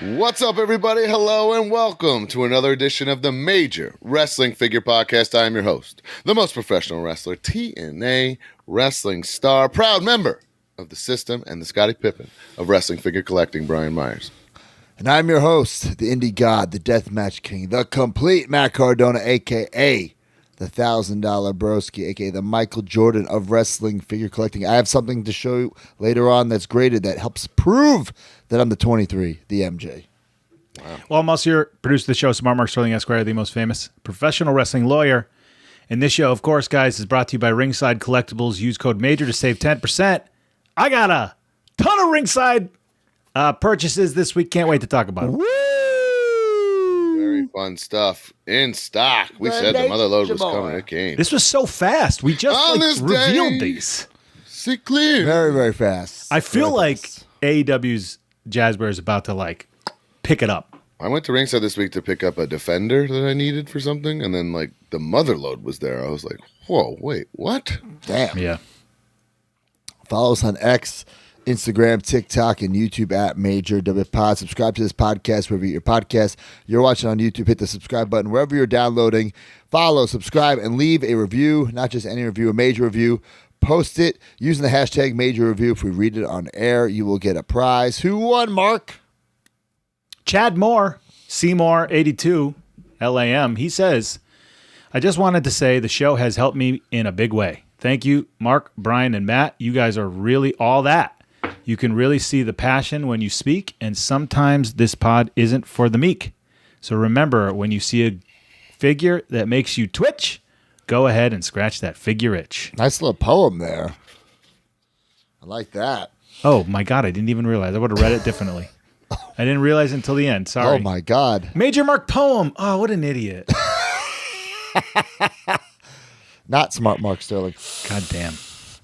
What's up, everybody? Hello and welcome to another edition of the Major Wrestling Figure Podcast. I am your host, the most professional wrestler, TNA Wrestling Star, proud member of the System and the Scottie Pippen of wrestling figure collecting, Brian Myers. And I'm your host, the Indie God, the Deathmatch King, the complete Matt Cardona, a.k.a. the $1,000 Broski, a.k.a. the Michael Jordan of wrestling figure collecting. I have something to show you later on that's graded that helps prove that I'm the 23, the MJ. Wow. Well, I'm also your producer of the show, Smart Mark Sterling Esquire, the most famous professional wrestling lawyer. And this show, of course, guys, is brought to you by Ringside Collectibles. Use code MAJOR to save 10%. I got a ton of Ringside purchases this week. Can't wait to talk about it. Woo! Very fun stuff in stock. We said the mother load was coming. It came. This was so fast. We just revealed these. See clear. Very, very fast. I feel like AEW's Jazzbear is about to pick it up. I went to Ringside this week to pick up a Defender that I needed for something, and then the mother load was there. I was like, whoa, wait, what? Damn. Yeah. Follow us on X, Instagram, TikTok, and YouTube at Major W Pod. Subscribe to this podcast wherever you get your podcast. You're watching on YouTube, hit the subscribe button. Wherever you're downloading, follow, subscribe, and leave a review. Not just any review, a major review. Post it using the hashtag Major Review. If we read it on air, you will get a prize. Who won, Mark? Chad Moore, Seymour82, LAM. He says, I just wanted to say the show has helped me in a big way. Thank you, Mark, Brian, and Matt. You guys are really all that. You can really see the passion when you speak, and sometimes this pod isn't for the meek. So remember, when you see a figure that makes you twitch, go ahead and scratch that figure itch. Nice little poem there. I like that. Oh, my God. I didn't even realize. I would have read it differently. I didn't realize until the end. Sorry. Oh, my God. Major Mark poem. Oh, what an idiot. Not Smart Mark Sterling. God damn.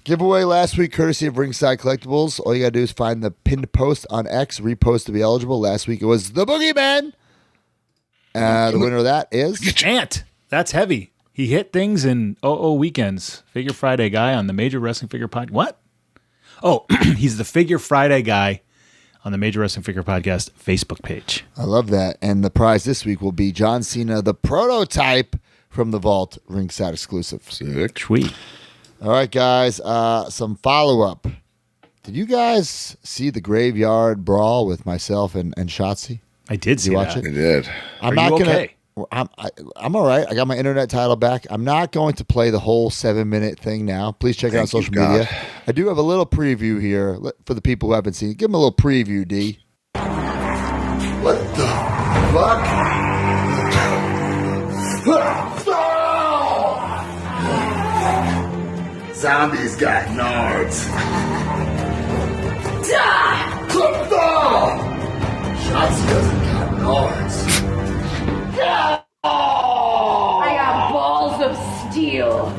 Giveaway last week, courtesy of Ringside Collectibles. All you got to do is find the pinned post on X, repost to be eligible. Last week, it was the Boogeyman. The winner of that is... Ant. That's heavy. He hit things in weekends. Figure Friday guy on the Major Wrestling Figure Podcast. What? Oh, he's the Figure Friday guy on the Major Wrestling Figure Podcast Facebook page. I love that. And the prize this week will be John Cena, the prototype from the Vault Ringside exclusive. Sick. Sweet. All right, guys. Some follow-up. Did you guys see the Graveyard Brawl with myself and Shotzi? I did see watch that. it? I did. I'm not gonna. I'm all right. I got my internet title back. I'm not going to play the whole 7-minute thing now. Please check it out on social media. I do have a little preview here for the people who haven't seen it. Give them a little preview, D. What the fuck? Zombies got nards. Die! Shots doesn't got nards. I got balls of steel.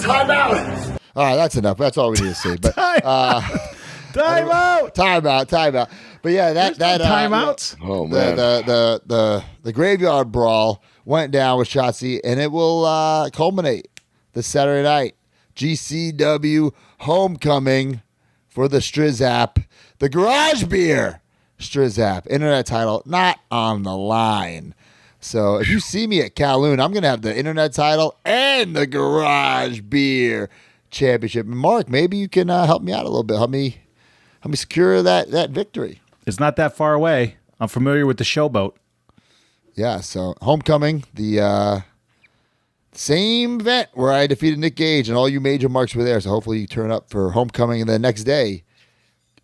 Time out. All right, that's enough. That's all we need to see. But Time out. But yeah, that timeouts. Oh man, the Graveyard Brawl went down with Shotzi, and it will culminate this Saturday night. GCW Homecoming for the Striz the Garage Beer Striz internet title not on the line. So if you see me at Kowloon, I'm gonna have the internet title and the Garage Beer Championship. Mark, maybe you can help me out a little bit. Help me secure that victory. It's not that far away. I'm familiar with the Showboat. Yeah, so Homecoming, the same event where I defeated Nick Gage and all you major marks were there. So hopefully you turn up for Homecoming, and the next day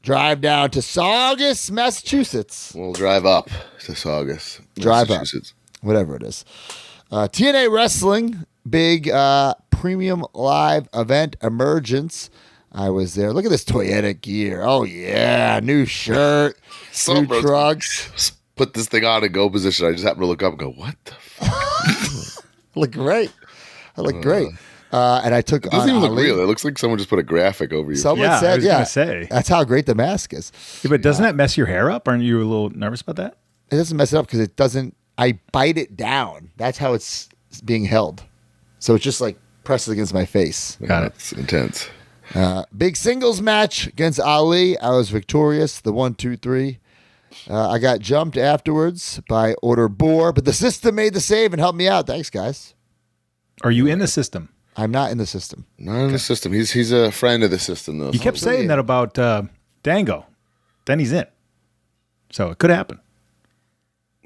drive down to Saugus, Massachusetts. We'll drive up to Saugus, Massachusetts. Whatever it is. TNA Wrestling, big premium live event emergence. I was there. Look at this Toyetic gear. Oh, yeah. New shirt, new trucks. Put this thing on and go position. I just happened to look up and go, what the fuck? Look great. I look great. And I took. It doesn't even look real. It looks like someone just put a graphic over you. Someone Yeah, I said, was gonna say. that's how great the mask is. Yeah, but doesn't that mess your hair up? Aren't you a little nervous about that? It doesn't mess it up because it doesn't. I bite it down. That's how it's being held. So it's just like presses against my face. Got it. It's intense. Big singles match against Ali. I was victorious. The 1, 2, 3. I got jumped afterwards by Order Boar, but the system made the save and helped me out. Thanks, guys. Are you in the system? I'm not in the system. Not in the system. He's a friend of the system, though. You kept saying that about Dango. Then he's in. So it could happen.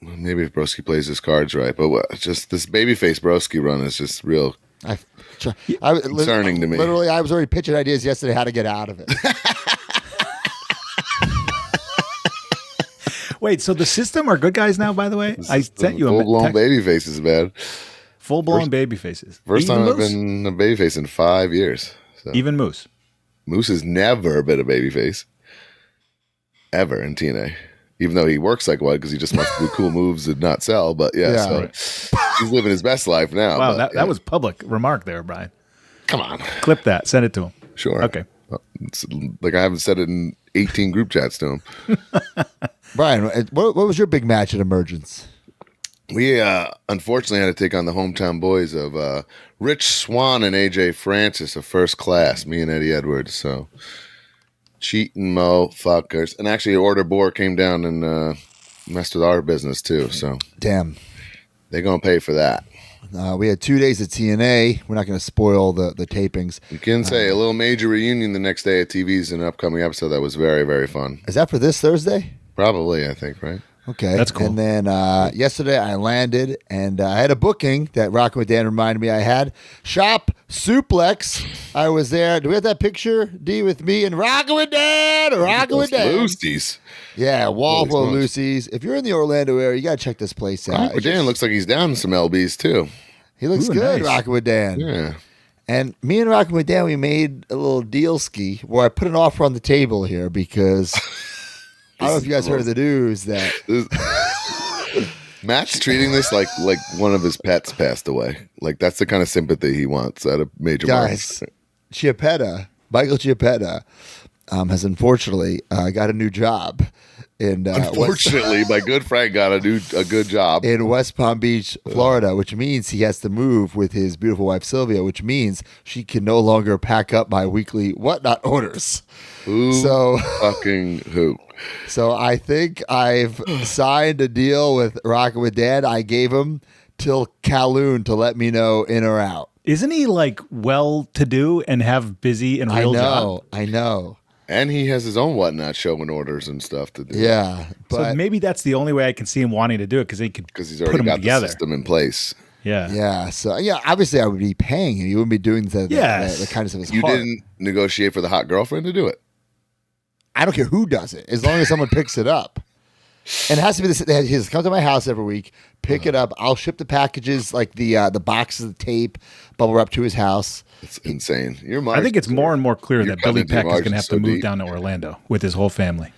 Maybe if Broski plays his cards right, but just this babyface Broski run is just real concerning to me. Literally, I was already pitching ideas yesterday how to get out of it. Wait, so the system are good guys now, by the way? I sent you a full-blown baby faces, man. Full-blown baby faces. First Even time I've Moose? been a baby face in 5 years. So. Even Moose. Moose has never been a baby face. Ever in TNA. Even though he works like one because he just wants to do cool moves and not sell. But he's living his best life now. Wow, but, that was public remark there, Brian. Come on. Clip that. Send it to him. Sure. Okay. It's like I haven't said it in 18 group chats to him. Brian, what was your big match at Emergence? We unfortunately had to take on the hometown boys of Rich Swan and AJ Francis of First Class, me and Eddie Edwards. So cheating motherfuckers. And actually Order Boar came down and messed with our business too. So Damn. they're going to pay for that. We had 2 days at TNA. We're not going to spoil the tapings. You can say a little major reunion the next day at TV's an upcoming episode that was very, very fun. Is that for this Thursday? Probably, I think, right? Okay. That's cool. And then yesterday I landed and I had a booking that Rockin' with Dan reminded me I had. Shop Suplex. I was there. Do we have that picture, D, with me and Rockin' with Dan? Rockin' with Dan. Lucy's. Yeah, Walpole Holy smokes. Lucy's. If you're in the Orlando area, you got to check this place out. But Dan looks like he's down some LBs, too. He looks Ooh, good, nice. Rockin' with Dan. Yeah. And me and Rockin' with Dan, we made a little deal ski where I put an offer on the table here because I don't know if you guys heard the news that Matt's treating this like one of his pets passed away. Like that's the kind of sympathy he wants at a major guys, Michael Chiappetta, has unfortunately got a new job in Unfortunately, my good friend got a good job. in West Palm Beach, Florida, which means he has to move with his beautiful wife Sylvia, which means she can no longer pack up my weekly whatnot orders. Who So fucking who? So I think I've signed a deal with Rockin' with Dan. I gave him till Kowloon to let me know in or out. Isn't he like well-to-do and have busy and real job? I know. And he has his own whatnot showing orders and stuff to do. Yeah, So but maybe that's the only way I can see him wanting to do it because he could Because he's put already them got together. the system in place. Yeah. yeah, so yeah, obviously I would be paying him. He wouldn't be doing the kindness of his You heart. didn't negotiate for the hot girlfriend to do it. I don't care who does it, as long as someone picks it up. And it has to be this. He has to come to my house every week, pick it up. I'll ship the packages, like the boxes of tape, bubble wrap to his house. It's insane. Your I think it's more and more clear You're that Billy cutting into Peck is going to margins have to so move deep. down to Orlando with his whole family.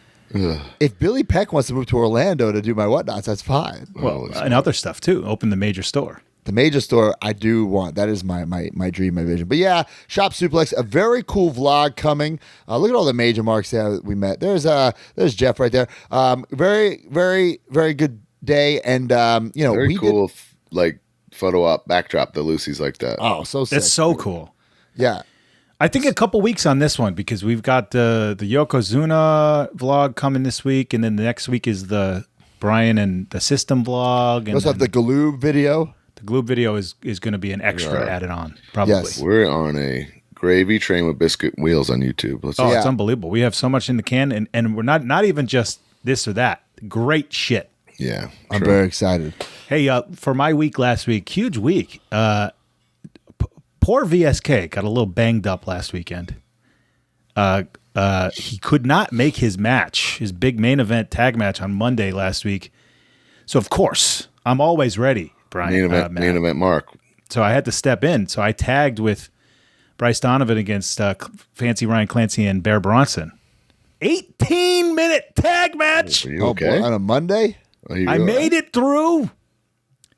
If Billy Peck wants to move to Orlando to do my whatnots, that's fine. Well, and other stuff too. Open the major store. The major store I do want. That is my dream, my vision. But yeah, Shop Suplex, a very cool vlog coming. Look at all the major marks that we met. There's Jeff right there. Very, very, very good day. And very we cool, did, like photo op backdrop. The Lucy's like that. oh, so sick. That's so cool. Yeah. I think a couple weeks on this one because we've got the Yokozuna vlog coming this week, and then the next week is the Brian and the System vlog. We And also have the Galoob video. the Gloob video is going to be an extra added on, probably. Yes. We're on a gravy train with biscuit wheels on YouTube. Let's Oh, see. it's unbelievable. We have so much in the can, and we're not even just this or that. Great shit. Yeah, I'm true. very excited. Hey, for my week last week, huge week. Poor VSK got a little banged up last weekend. He could not make his match, his big main event tag match on Monday last week. So, of course, I'm always ready, Brian. Main event Mark. So I had to step in. So I tagged with Bryce Donovan against Fancy Ryan Clancy and Bear Bronson. 18-minute tag match. Are you Oh, okay? boy, on a Monday? Are you I all right? made it through.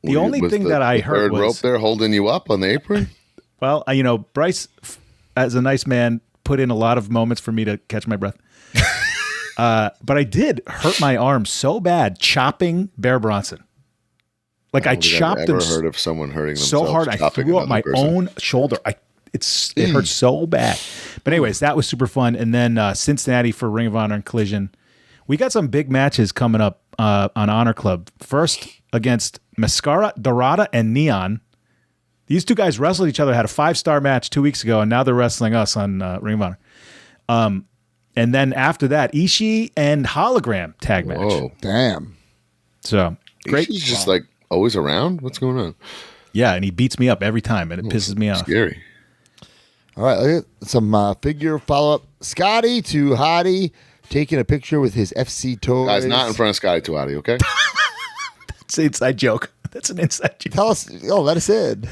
The only Was thing that I the heard third rope was, there holding you up on the apron. well, Bryce, as a nice man, put in a lot of moments for me to catch my breath. But I did hurt my arm so bad chopping Bear Bronson. Like I don't think chopped I've him ever heard of someone hurting so themselves hard I chopping threw up another my person. own shoulder. It hurts so bad. But anyways, that was super fun. And then Cincinnati for Ring of Honor and Collision. We got some big matches coming up on Honor Club. First against Mascara, Dorada, and Neon. These two guys wrestled each other, had a 5-star match 2 weeks ago, and now they're wrestling us on Ring of Honor. And then after that, Ishii and Hologram tag match. Whoa. Damn. So great. He's just like always around. What's going on? Yeah, and he beats me up every time, and it pisses me off. Scary. All right, look at some figure follow-up. Scotty to Hottie taking a picture with his FC toys. Guys, not in front of Scotty Tuati, okay? It's an inside joke. That's an inside joke. Tell us. Oh, let us in.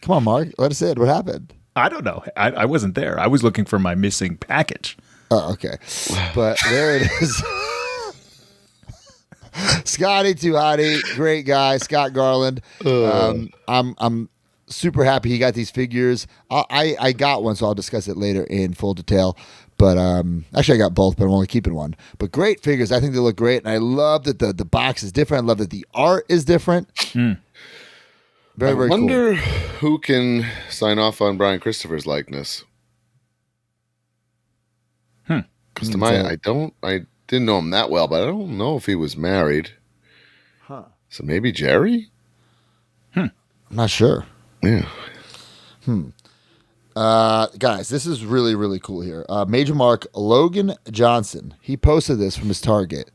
Come on, Mark. Let us in. What happened? I don't know. I wasn't there. I was looking for my missing package. Oh, okay. But there it is. Scotty to Hottie, great guy, Scott Garland. I'm super happy he got these figures. I got one, so I'll discuss it later in full detail. But actually, I got both, but I'm only keeping one. But great figures. I think they look great, and I love that the box is different. I love that the art is different. Very, very cool. I wonder who can sign off on Brian Christopher's likeness. Because to my, I didn't know him that well, but I don't know if he was married. Huh. So maybe Jerry? I'm not sure. Yeah. Guys, this is really, really cool here. Major Mark Logan Johnson. He posted this from his Target.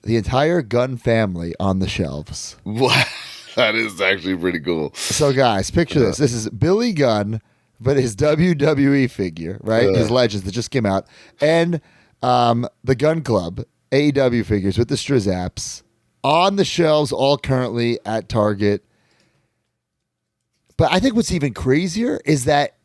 The entire Gunn family on the shelves. What? That is actually pretty cool. So, guys, picture this. This is Billy Gunn, but his WWE figure, right? His Legends that just came out. And the Gun Club, AEW figures with the Strizzaps on the shelves, all currently at Target. But I think what's even crazier is that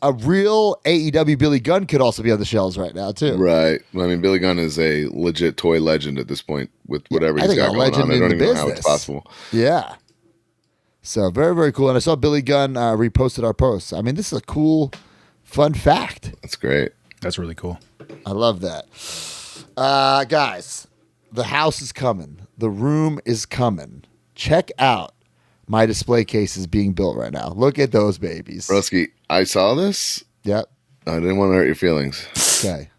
a real AEW Billy Gunn could also be on the shelves right now, too. Right. I mean, Billy Gunn is a legit toy legend at this point with whatever he's got going on. I don't even know how it's possible. Yeah. So very, very cool. And I saw Billy Gunn reposted our posts. I mean, this is a cool, fun fact. That's great. That's really cool. I love that. Guys, the house is coming. The room is coming. Check out my display cases being built right now. Look at those babies. Broski, I saw this. Yep. I didn't want to hurt your feelings. Okay.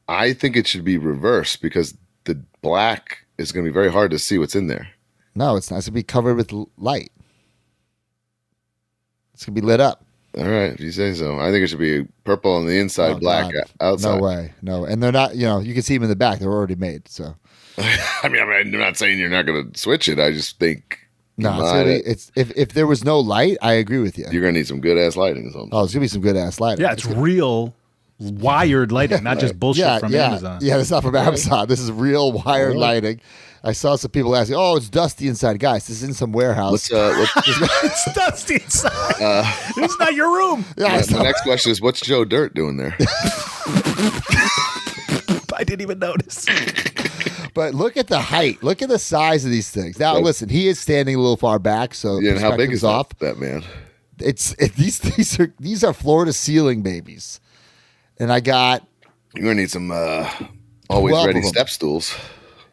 I think it should be reversed because the black is going to be very hard to see what's in there. No, it's not. It's going to be covered with light. It's going to be lit up. All right, if you say so. I think it should be purple on the inside, black God. outside. No way. No. And they're not, you can see them in the back. They're already made. So. I mean, I'm not saying you're not going to switch it. I just think no, it's if there was no light, I agree with you. You're going to need some good-ass lighting or something. Oh, it's going to be some good-ass lighting. Yeah, it's real wired lighting, not just bullshit from Amazon. Yeah, it's not from Amazon. This is real wired lighting. I saw some people asking, "Oh, it's dusty inside." Guys, this is in some warehouse. It's dusty inside. This is not your room. Yeah, the next question is, what's Joe Dirt doing there? I didn't even notice. But look at the height. Look at the size of these things. Now, listen, he is standing a little far back, so yeah. And how big is off. that man? These are floor to ceiling babies, and I got. You're gonna need some always ready step stools.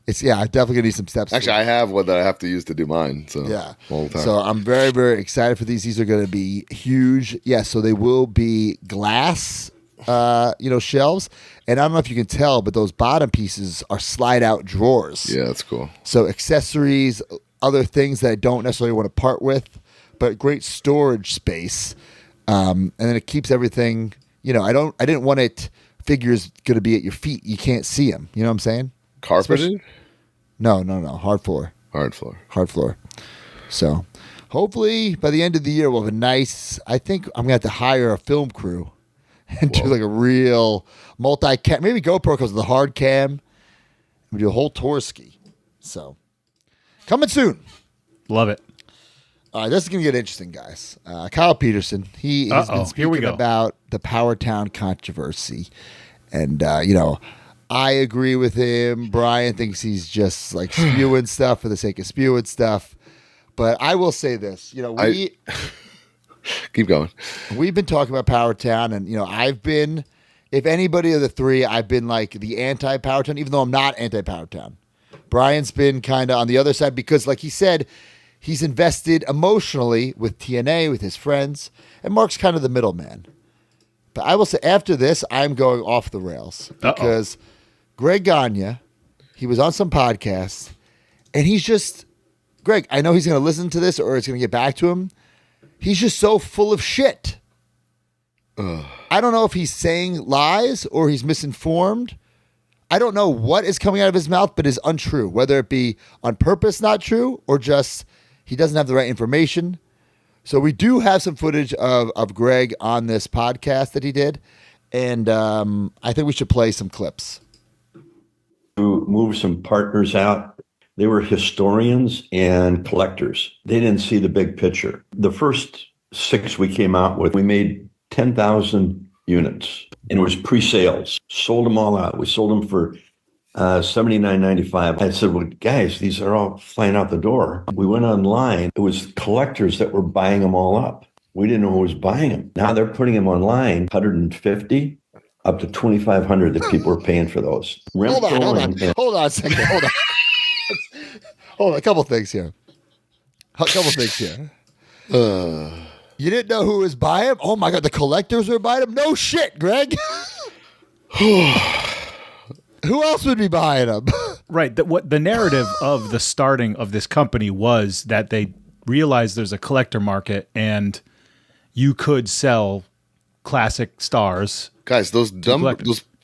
I definitely gonna need some steps. Actually, I have one that I have to use to do mine. So yeah, all the time. So I'm very, very excited for these. These are gonna be huge. Yeah, so they will be glass. Shelves, and I don't know if you can tell, but those bottom pieces are slide out drawers. Yeah, that's cool. So accessories, other things that I don't necessarily want to part with, but great storage space. And then it keeps everything. I didn't want it figures going to be at your feet. You can't see them. You know what I'm saying? Carpeted? No. Hard floor. Hard floor. So hopefully by the end of the year we'll have a nice. I think I'm gonna have to hire a film crew. And do like a real multi-cam. Maybe GoPro because of the hard cam. We do a whole Torski. So, coming soon. Love it. All right, this is going to get interesting, guys. Kyle Peterson, he has been speaking about the Powertown controversy. And, I agree with him. Brian thinks he's just like spewing stuff for the sake of spewing stuff. But I will say this. Keep going. We've been talking about Powertown, and I've been, if anybody of the three, I've been like the anti-Powertown, even though I'm not anti-Powertown. Brian's been kind of on the other side because, like he said, he's invested emotionally with TNA, with his friends, and Mark's kind of the middleman. But I will say after this, I'm going off the rails because Greg Gagne, he was on some podcast, and he's just, Greg, I know he's going to listen to this or it's going to get back to him. He's just so full of shit. I don't know if he's saying lies or he's misinformed. I don't know what is coming out of his mouth, but is untrue, whether it be on purpose not true or just he doesn't have the right information. So we do have some footage of Greg on this podcast that he did, and I think we should play some clips. To move some partners out, they were historians and collectors. They didn't see the big picture. The first 6 we came out with, we made 10,000 units, and it was pre-sales. Sold them all out. We sold them for $79.95. I said, well, guys, these are all flying out the door. We went online. It was collectors that were buying them all up. We didn't know who was buying them. Now they're putting them online, 150 up to 2,500 that people are paying for those. Hold on a second. Hold on. Hold on. A couple things here. You didn't know who was buying them? Oh my God, the collectors were buying them? No shit, Greg. Who else would be buying them? Right. What the narrative of the starting of this company was that they realized there's a collector market and you could sell classic stars. Guys, those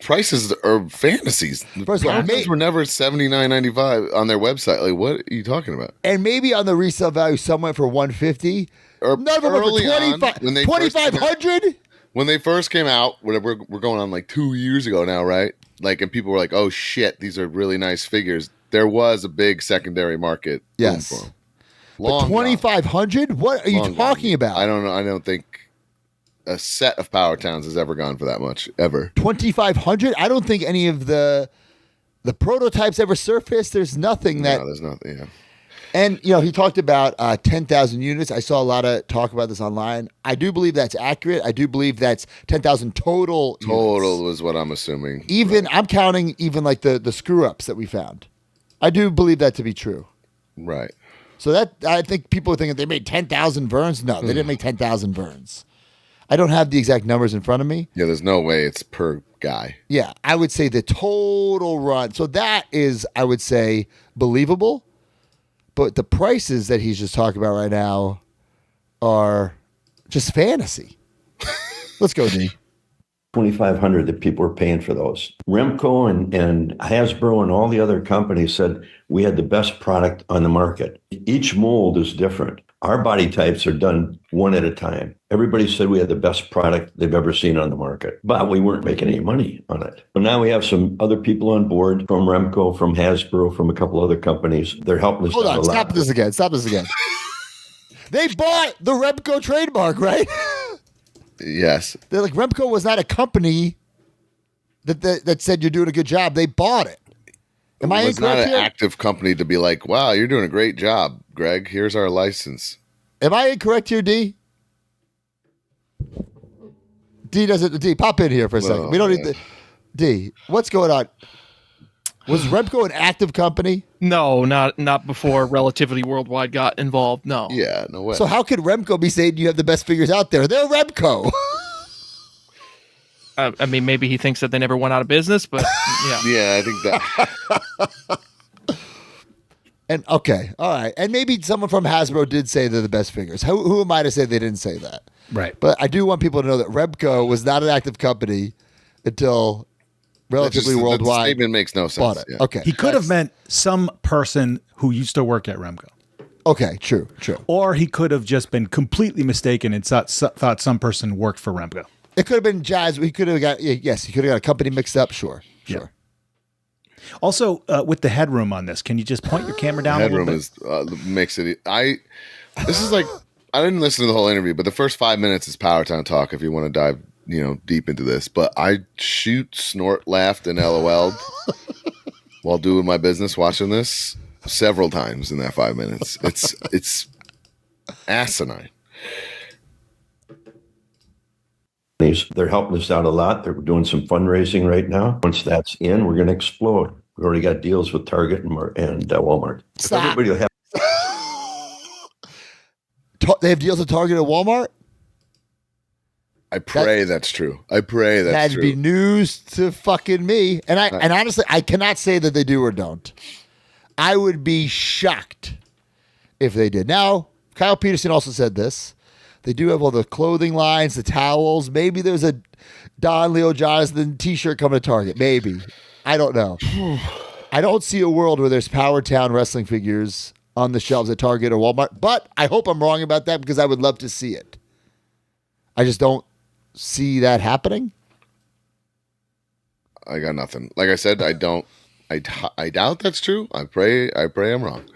prices are fantasies. First of all, prices were never $79.95 on their website. Like, what are you talking about? And maybe on the resale value, some went for $150. Or none of them went for $2,500. When they first came out, we're going on like 2 years ago now, right? Like, and people were like, "Oh shit, these are really nice figures." There was a big secondary market. Yes, for them. But $2,500? What are you talking about? I don't know. I don't think a set of Powertowns has ever gone for that much ever. $2,500? I don't think any of the prototypes ever surfaced. There's nothing that. No, there's nothing. Yeah. And, he talked about 10,000 units. I saw a lot of talk about this online. I do believe that's accurate. I do believe that's 10,000 total units. Was what I'm assuming. I'm counting even like the screw-ups that we found. I do believe that to be true. Right. So that, I think people are thinking they made 10,000 Verns. No, they didn't make 10,000 Verns. I don't have the exact numbers in front of me. Yeah, there's no way it's per guy. Yeah, I would say the total run. So that is, I would say, believable. But the prices that he's just talking about right now are just fantasy. Let's go, D. 2,500 that people were paying for those. Remco and Hasbro and all the other companies said we had the best product on the market. Each mold is different. Our body types are done one at a time. Everybody said we had the best product they've ever seen on the market, but we weren't making any money on it. But now we have some other people on board from Remco, from Hasbro, from a couple other companies. They're helping us. Hold on, stop this again. They bought the Remco trademark, right? Yes. They're like, Remco was not a company that said you're doing a good job. They bought it. Am I incorrect? It's not an here? active company to be like, wow, you're doing a great job, Greg. Here's our license. Am I incorrect here, D? D, pop in here for a second. We don't need D, what's going on? Was Remco an active company? No, not before Relativity Worldwide got involved. No. Yeah, no way. So how could Remco be saying you have the best figures out there? They're Remco. I mean, maybe he thinks that they never went out of business, but yeah. Yeah, I think that. And okay, all right. And maybe someone from Hasbro did say they're the best figures. Who am I to say they didn't say that? Right. But I do want people to know that Remco was not an active company until Relatively Worldwide. The statement makes no sense. Bought it. Yeah. Okay. He could have meant some person who used to work at Remco. Okay, true. Or he could have just been completely mistaken and thought some person worked for Remco. It could have been Jazz. He could have got he could have got a company mixed up. Sure. Also, with the headroom on this, can you just point your camera down a little bit? Headroom makes it. This is like, I didn't listen to the whole interview, but the first 5 minutes is Powertown talk. If you want to dive, deep into this, but I shoot, snort, laughed, and LOL'd while doing my business, watching this several times in that 5 minutes. It's asinine. They're helping us out a lot. They're doing some fundraising right now. Once that's in, we're going to explode. We've already got deals with Target and Walmart. Stop. Everybody will have. They have deals at Target and Walmart. I pray that's true. I pray that's That'd true. be news to fucking me. And honestly, I cannot say that they do or don't. I would be shocked if they did. Now, Kyle Peterson also said this. They do have all the clothing lines, the towels. Maybe there's a Don Leo Jonathan t-shirt coming to Target. Maybe. I don't know. I don't see a world where there's Powertown wrestling figures on the shelves at Target or Walmart, but I hope I'm wrong about that because I would love to see it. I just don't see that happening. I got nothing. Like I said, I doubt that's true. I pray I'm wrong.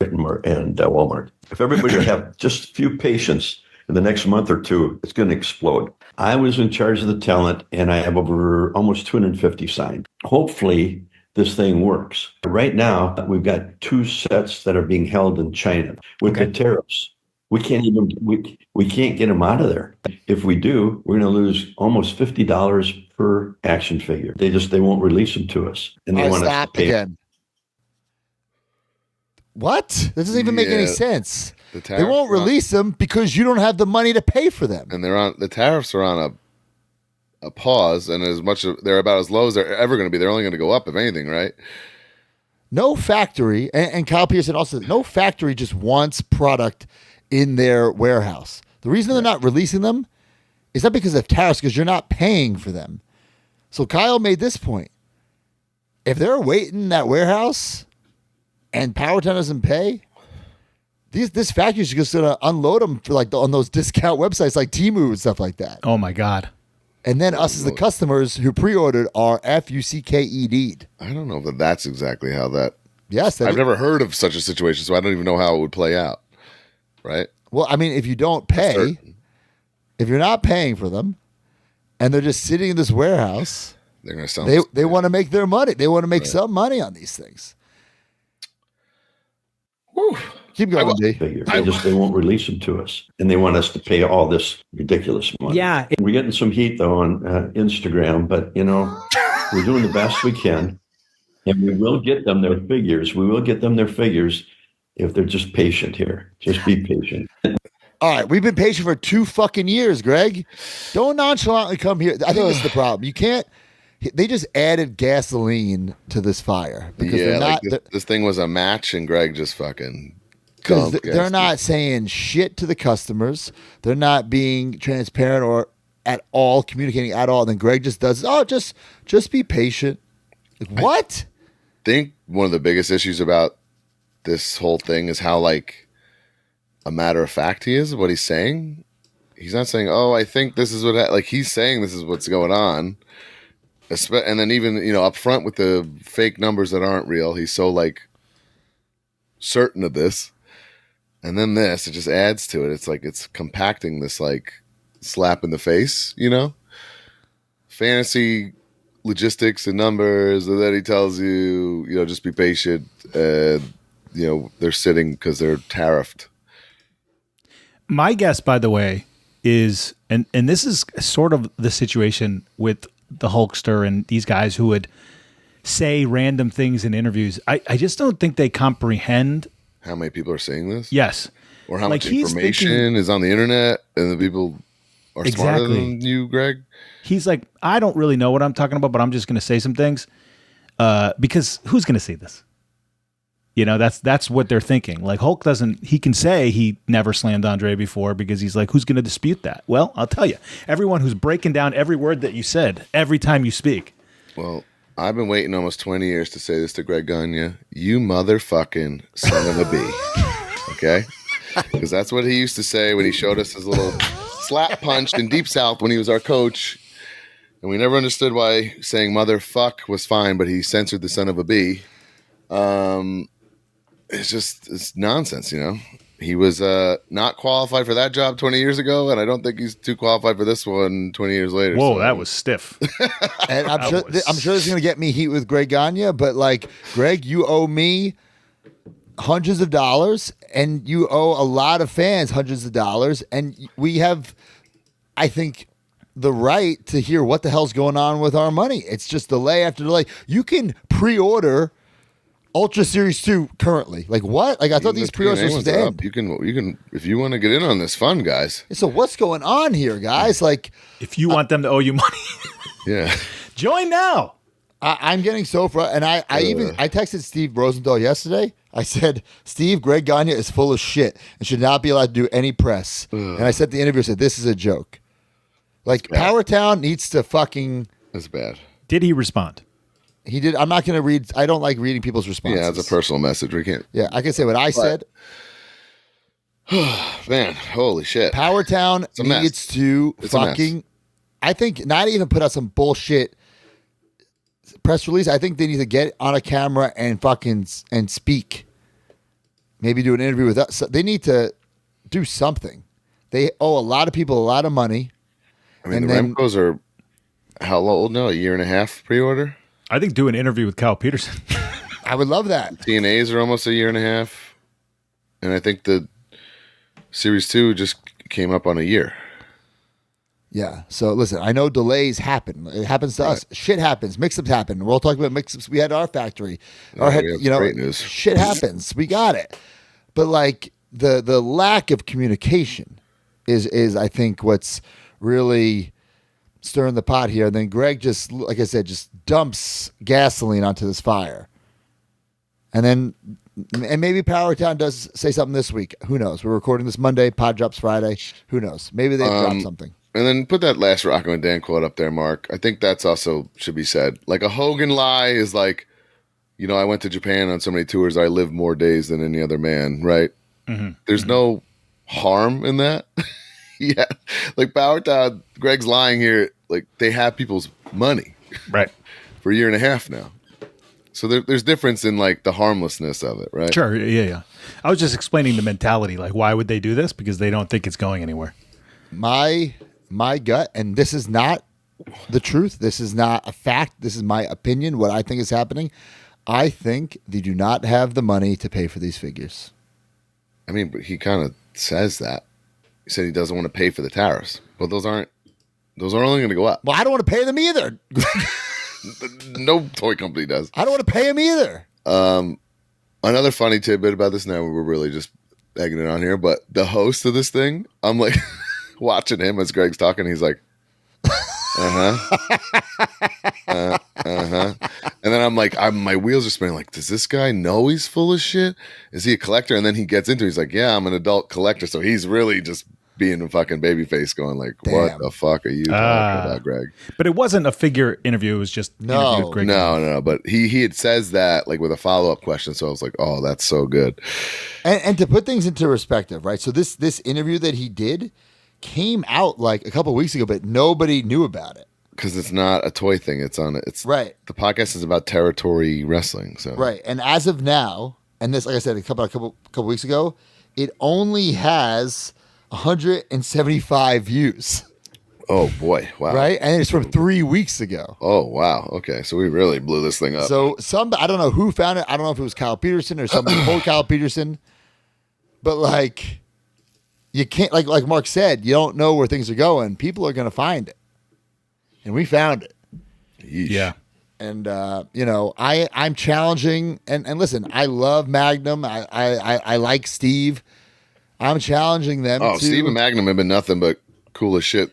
And Walmart. If everybody would have just a few patience in the next month or two, it's going to explode. I was in charge of the talent, and I have over almost 250 signed. Hopefully, this thing works. Right now, we've got 2 sets that are being held in China with the tariffs. We can't get them out of there. If we do, we're going to lose almost $50 per action figure. They won't release them to us, and they want us to pay. Again. What? That doesn't even make any sense. They won't release them because you don't have the money to pay for them. And the tariffs are on a pause, and they're about as low as they're ever going to be. They're only going to go up, if anything, right? No factory, and Kyle Pearson also said, no factory just wants product in their warehouse. The reason they're not releasing them is not because of tariffs, because you're not paying for them. So Kyle made this point. If they're waiting in that warehouse and Powertown doesn't pay, this factory's just going to unload them for on those discount websites like Temu and stuff like that. Oh my God. And then us as the customers who pre-ordered are FUCKED'd. I don't know that that's exactly how that. Yes. I've never heard of such a situation, so I don't even know how it would play out. Right? Well, I mean, if you don't pay, if you're not paying for them, and they're just sitting in this warehouse, they're going to sell. They want to make their money. They want to make some money on these things. Whew. Keep going, D. They won't release them to us, and they want us to pay all this ridiculous money. Yeah, we're getting some heat though on Instagram, but we're doing the best we can, and we will get them their figures. We will get them their figures if they're just patient here. Just be patient. All right, we've been patient for 2 fucking years, Greg. Don't nonchalantly come here. I think this is the problem. You can't. They just added gasoline to this fire because they're not. This thing was a match, and Greg just fucking. Because they're not saying shit to the customers. They're not being transparent or at all communicating at all. And then Greg just does. Oh, just be patient. Like, what? I think one of the biggest issues about this whole thing is how a matter of fact he is. What he's saying. He's not saying, "Oh, I think this is what." He's saying this is what's going on. And then even up front with the fake numbers that aren't real, he's so certain of this. And then it just adds to it. It's it's compacting this slap in the face, fantasy logistics and numbers, and then he tells you, just be patient. They're sitting because they're tariffed. My guess, by the way, is, and this is sort of the situation with the Hulkster and these guys who would say random things in interviews. I just don't think they comprehend how many people are seeing this. Yes. Or how much information is on the internet, and the people are smarter than you, Greg. He's like, I don't really know what I'm talking about, but I'm just going to say some things because who's going to see this? That's what they're thinking. Hulk he can say he never slammed Andre before because he's like, who's going to dispute that? Well, I'll tell you, everyone who's breaking down every word that you said every time you speak. Well, I've been waiting almost 20 years to say this to Greg Gagne. You motherfucking son of a bee. Okay? Because that's what he used to say when he showed us his little slap punch in Deep South when he was our coach. And we never understood why saying motherfuck was fine, but he censored the son of a bee. It's nonsense, He was not qualified for that job 20 years ago, and I don't think he's too qualified for this one 20 years later. Whoa, so. That was stiff. And I'm sure this is going to get me heat with Greg Gagne, but Greg, you owe me hundreds of dollars, and you owe a lot of fans hundreds of dollars, and we have, I think, the right to hear what the hell's going on with our money. It's just delay after delay. You can pre-order Ultra Series 2 currently. Like what? Like I thought these pre-orders were supposed to end. You can if you want to get in on this fun, guys. So what's going on here, guys? Like If you want them to owe you money, Yeah. join now. I'm getting so frustrated. And I texted Steve Rosenthal yesterday. I said, Steve, Greg Gagne is full of shit and should not be allowed to do any press. And I said the interviewer said, this is a joke. Like Powertown needs to fucking. That's bad. Did he respond? He did. I'm not going to read. I don't like reading people's responses. Yeah, it's a personal message. We can't. Yeah, I can say what I said. Man, holy shit. Powertown a mess. needs to It's a mess. fucking. I think not even put out some bullshit press release. I think they need to get on a camera and fucking and speak. Maybe do an interview with us. They need to do something. They owe a lot of people a lot of money. I mean, And the then- Remcos are how old now? A year and a half pre-order? I think do an interview with Kyle Peterson. I would love that. TNAs are almost a year and a half. And I think the Series 2 just came up on a year. Yeah. So listen, I know delays happen. It happens to us. Shit happens. Mix-ups happen. We're all talking about mix-ups we had at our factory. Our head, we have you know, great news. shit happens. We got it. But like the lack of communication is I think what's really stirring the pot here. And then Greg just, like I said, just dumps gasoline onto this fire. And maybe Powertown does say something this week. Who knows? We're recording this Monday. Pod drops Friday. Who knows? Maybe they drop something. And then put that last Rockin' with Dan quote up there, Mark. I think that's also should be said. Like a Hogan lie is like, you know, I went to Japan on so many tours. I lived more days than any other man, right? Mm-hmm. There's no harm in that. Yeah. Like Powertown, Greg's lying here. Like they have people's money Right. for a year and a half now. So there's difference in like the harmlessness of it, right? Sure. Yeah. I was just explaining the mentality. Like, why would they do this? Because they don't think it's going anywhere. My gut, and this is not the truth. This is not a fact. This is my opinion. What I think is happening. I think they do not have the money to pay for these figures. I mean, but he kind of says that. He said he doesn't want to pay for the tariffs. Well, those are only going to go up. Well, I don't want to pay them either. No toy company does. I don't want to pay them either. Another funny tidbit about this. Now we're really just egging it on here, but the host of this thing, I'm like watching him as Greg's talking. He's like, and then I'm like, my wheels are spinning. Like, does this guy know he's full of shit? Is he a collector? And then he gets into it. He's like, yeah, I'm an adult collector. So he's really just being a fucking baby face going like, what Damn. the fuck are you talking about, Greg? But it wasn't a figure interview. It was just interview with Greg. No. But he had says that like with a follow-up question. So I was like, oh, that's so good. And to put things into perspective, right? So this interview that he did came out like a couple of weeks ago, but nobody knew about it. Because it's not a toy thing. It's Right. The podcast is about territory wrestling. So Right. And as of now, and this, like I said, a couple weeks ago, it only has 175 views. Oh boy! Wow! Right. And it's from 3 weeks ago. Oh wow! Okay, so we really blew this thing up. So I don't know who found it. I don't know if it was Kyle Peterson or somebody told Kyle Peterson. But like, you can't like Mark said, you don't know where things are going. People are going to find it, and we found it. Yeesh. Yeah. And you know, I'm challenging. And listen, I love Magnum. I like Steve. I'm challenging them. Oh, to, Steve and Magnum have been nothing but cool as shit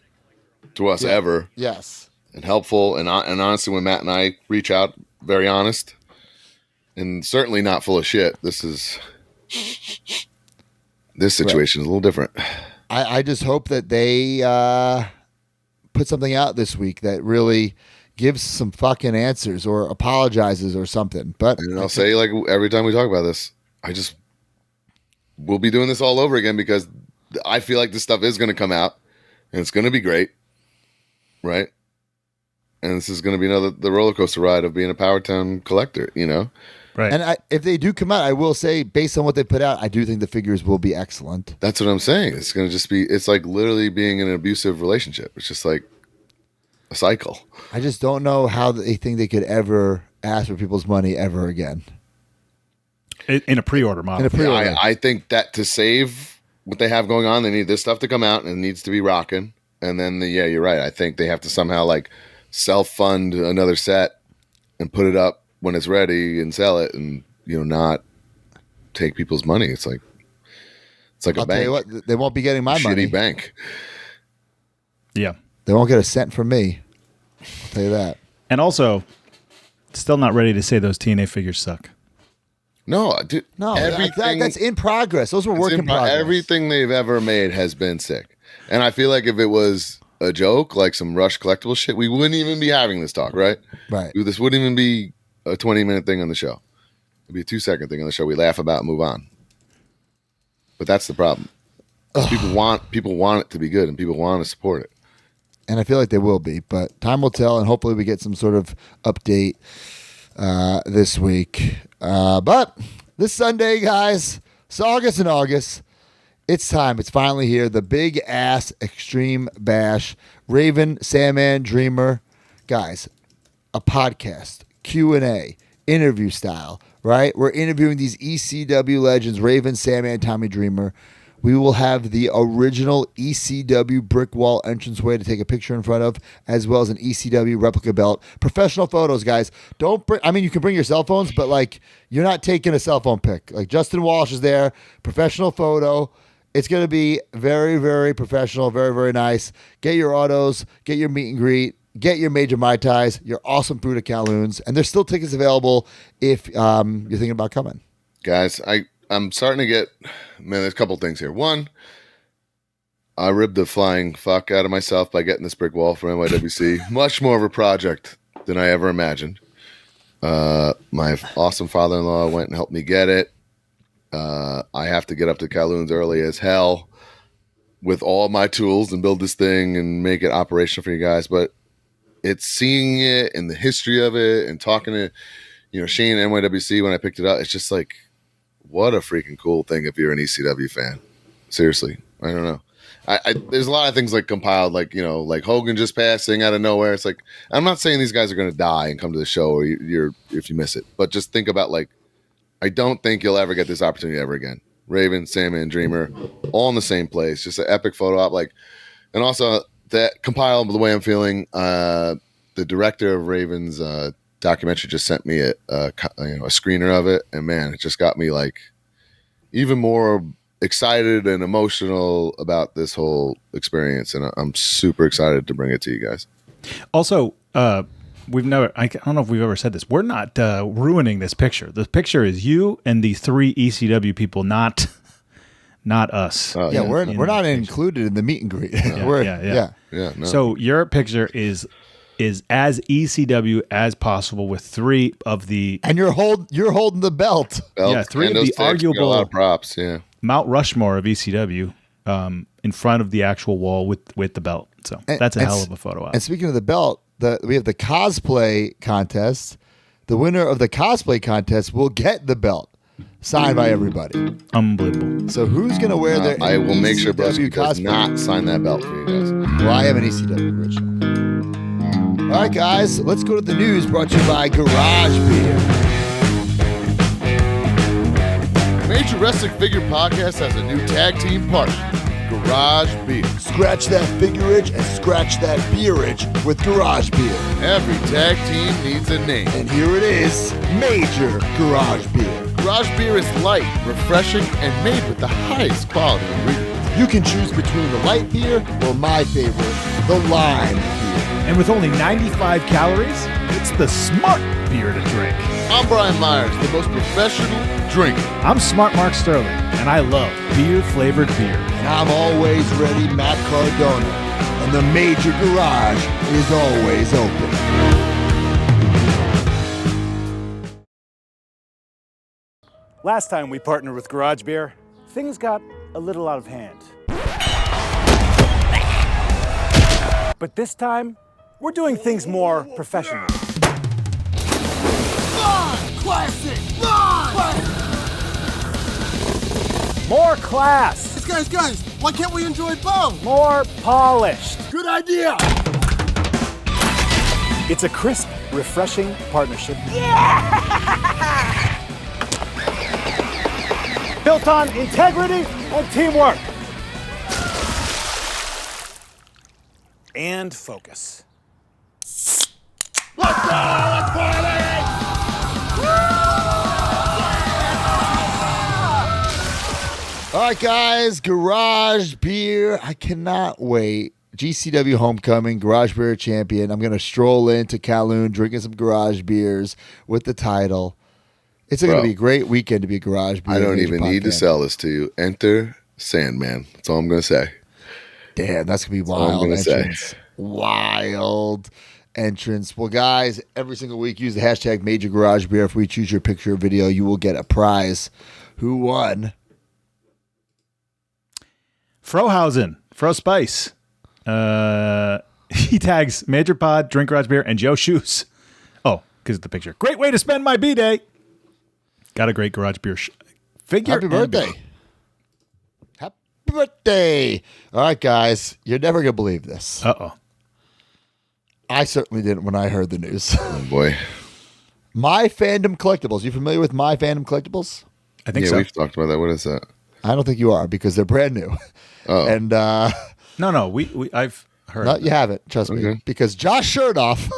to us ever, Yes. and helpful. And honestly, when Matt and I reach out, very honest, and certainly not full of shit. This situation is a little different. I just hope that they put something out this week that really gives some fucking answers or apologizes or something. But And I'll say, like every time we talk about this, we'll be doing this all over again because I feel like this stuff is going to come out and it's going to be great, right? And this is going to be the roller coaster ride of being a Powertown collector, you know? Right. and if they do come out, I will say, based on what they put out, I do think the figures will be excellent. That's what I'm saying. It's going to just be, it's like literally being in an abusive relationship. It's just like a cycle. I just don't know how they think they could ever ask for people's money ever again. In a pre-order model. In a pre-order. I think that to save what they have going on, they need this stuff to come out and it needs to be rocking. And then, you're right. I think they have to somehow like self-fund another set and put it up when it's ready and sell it. And not take people's money. It's like a I'll bank. tell you what, they won't be getting my Shitty money. bank. Yeah. They won't get a cent from me. I'll tell you that. And also, still not ready to say those TNA figures suck. No, dude. No, everything that's in progress. Those were work in progress. Everything they've ever made has been sick. And I feel like if it was a joke, like some Rush collectible shit, we wouldn't even be having this talk, right? Right. This wouldn't even be a 20-minute thing on the show. It'd be a 2-second thing on the show. We laugh about and move on. But that's the problem. People want it to be good, and people want to support it. And I feel like they will be, but time will tell, and hopefully we get some sort of update this week. But this Sunday, guys, it's August. It's time. It's finally here. The Big Ass Extreme Bash. Raven, Sandman, Dreamer. Guys, a podcast, Q&A, interview style, right? We're interviewing these ECW legends, Raven, Sandman, Tommy Dreamer. We will have the original ECW brick wall entranceway to take a picture in front of, as well as an ECW replica belt. Professional photos, guys. You can bring your cell phones, but like, you're not taking a cell phone pic. Like, Justin Walsh is there, professional photo. It's going to be very, very professional, very, very nice. Get your autos, get your meet and greet, get your major Mai Tais, your awesome food at Calhoun's, and there's still tickets available if you're thinking about coming. Guys, I'm starting to get, there's a couple things here. One, I ribbed the flying fuck out of myself by getting this brick wall from NYWC. Much more of a project than I ever imagined. My awesome father-in-law went and helped me get it. I have to get up to Calhoun's early as hell with all my tools and build this thing and make it operational for you guys. But it's seeing it and the history of it and talking to, Shane and NYWC when I picked it up. It's just like, what a freaking cool thing if you're an ECW fan. Seriously. I don't know. There's a lot of things like compiled, like, like Hogan just passing out of nowhere. It's like, I'm not saying these guys are going to die and come to the show or if you miss it, but just think about, like, I don't think you'll ever get this opportunity ever again. Raven, Sandman, Dreamer, all in the same place. Just an epic photo op. Like, and also that compiled the way I'm feeling. The director of Raven's documentary just sent me a screener of it, and man, it just got me like even more excited and emotional about this whole experience, and I'm super excited to bring it to you guys. Also, I don't know if we've ever said this. We're not ruining this picture. The picture is you and the 3 ECW people, not us. Oh, yeah, we're not included in the meet and greet. Yeah. No. So your picture is as ECW as possible with 3 of the, and you're holding the belt. 3 of the arguable a lot of props. Yeah, Mount Rushmore of ECW in front of the actual wall with the belt. So that's a hell of a photo op. And speaking of the belt, we have the cosplay contest. The winner of the cosplay contest will get the belt signed by everybody. Unbelievable. So who's going to wear their I will make sure Broski does cosplay? not sign that belt for you guys. Well, I have an ECW original. All right, guys, let's go to the news brought to you by Garage Beer. Major Wrestling Figure Podcast has a new tag team partner, Garage Beer. Scratch that figure itch and scratch that beer itch with Garage Beer. Every tag team needs a name. And here it is, Major Garage Beer. Garage Beer is light, refreshing, and made with the highest quality ingredients. You can choose between the light beer or my favorite, the lime beer. And with only 95 calories, it's the smart beer to drink. I'm Brian Myers, the most professional drinker. I'm Smart Mark Sterling, and I love beer-flavored beer. And I'm always ready, Matt Cardona. And the Major Garage is always open. Last time we partnered with Garage Beer, things got a little out of hand. But this time, we're doing things more professionally. Classic! More class! Guys, why can't we enjoy both? More polished! Good idea! It's a crisp, refreshing partnership. Built on integrity and teamwork. And focus. Let's go! Let's party! right, guys, Garage Beer. I cannot wait. GCW Homecoming, Garage Beer Champion. I'm going to stroll into Kowloon drinking some garage beers with the title. It's going to be a great weekend to be a Garage Beer. I don't even need to sell this to you. Enter Sandman. That's all I'm going to say. Damn, that's going to be wild entrance. Wild entrance. Well, guys, every single week use the hashtag Major Garage Beer. If we choose your picture or video, you will get a prize. Who won? Frohausen, Fro Spice. He tags Major Pod, Drink Garage Beer, and Joe Shoes. Oh, because of the picture. Great way to spend my B-Day. Got a great Garage Beer figure. Happy birthday. Happy birthday. All right, guys. You're never going to believe this. Uh-oh. I certainly didn't when I heard the news. Oh, boy. My Fandom Collectibles. You familiar with My Fandom Collectibles? I think so. We've talked about that. What is that? I don't think you are because they're brand new. Oh. And No, I've heard. no, you haven't, trust me. Because Josh Chernoff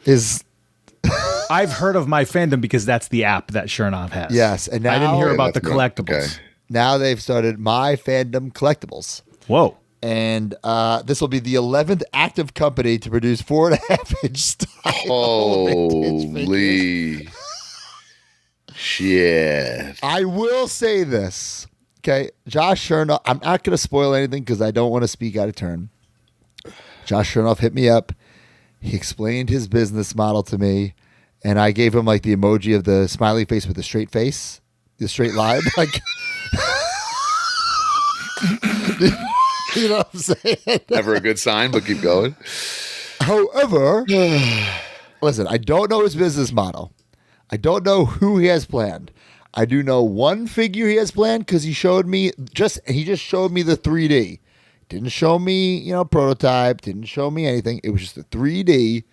is I've heard of My Fandom because that's the app that Chernoff has. yes, and now I didn't hear about the that's not- collectibles. okay. now they've started My Fandom Collectibles. Whoa. And this will be the 11th active company to produce 4.5-inch style vintage figures. Holy shit. I will say this. Okay, Josh Chernoff, I'm not going to spoil anything because I don't want to speak out of turn. Josh Chernoff hit me up. He explained his business model to me, and I gave him like the emoji of the smiley face with the straight face, the straight line. Like, you know what I'm saying? Never a good sign, but keep going. However, listen, I don't know his business model. I don't know who he has planned. I do know one figure he has planned because he showed me he just showed me the 3D. Didn't show me, prototype, didn't show me anything. It was just a 3D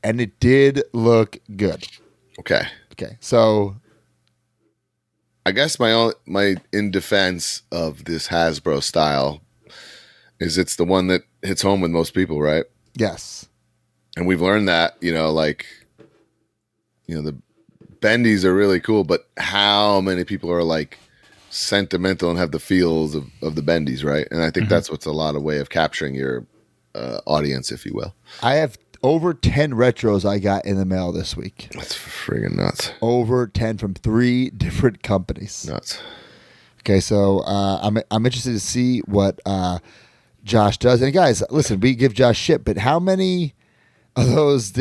and it did look good. Okay. Okay. So I guess my in defense of this Hasbro style is it's the one that hits home with most people, right? yes. And we've learned that, the bendies are really cool, but how many people are like sentimental and have the feels of the bendies, right? And I think that's what's a lot of way of capturing your audience, if you will. I have over 10 retros I got in the mail this week. That's friggin' nuts. Over 10 from 3 different companies. Nuts. Okay, so I'm interested to see what Josh does. And guys, listen, we give Josh shit, but how many of those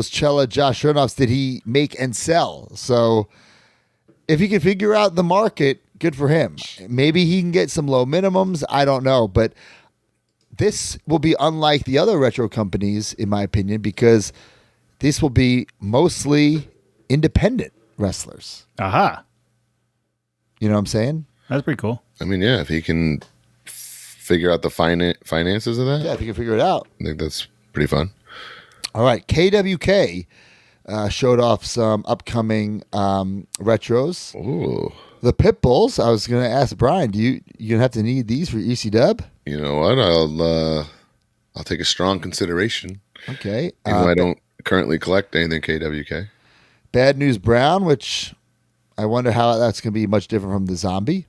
Cella Josh Chernoffs did he make and sell? So if he can figure out the market, good for him. Maybe he can get some low minimums. I don't know, but this will be unlike the other retro companies, in my opinion, because this will be mostly independent wrestlers. Aha. You know what I'm saying? That's pretty cool. I mean, yeah, if he can figure out the finances of that, Yeah, if you can figure it out. I think that's pretty fun. All right, KWK showed off some upcoming retros. Ooh. The Pitbulls. I was going to ask Brian, you're gonna have to need these for EC Dub? You know what? I'll take a strong consideration. Okay. Even though I don't currently collect anything KWK. Bad News Brown, which I wonder how that's going to be much different from the Zombie.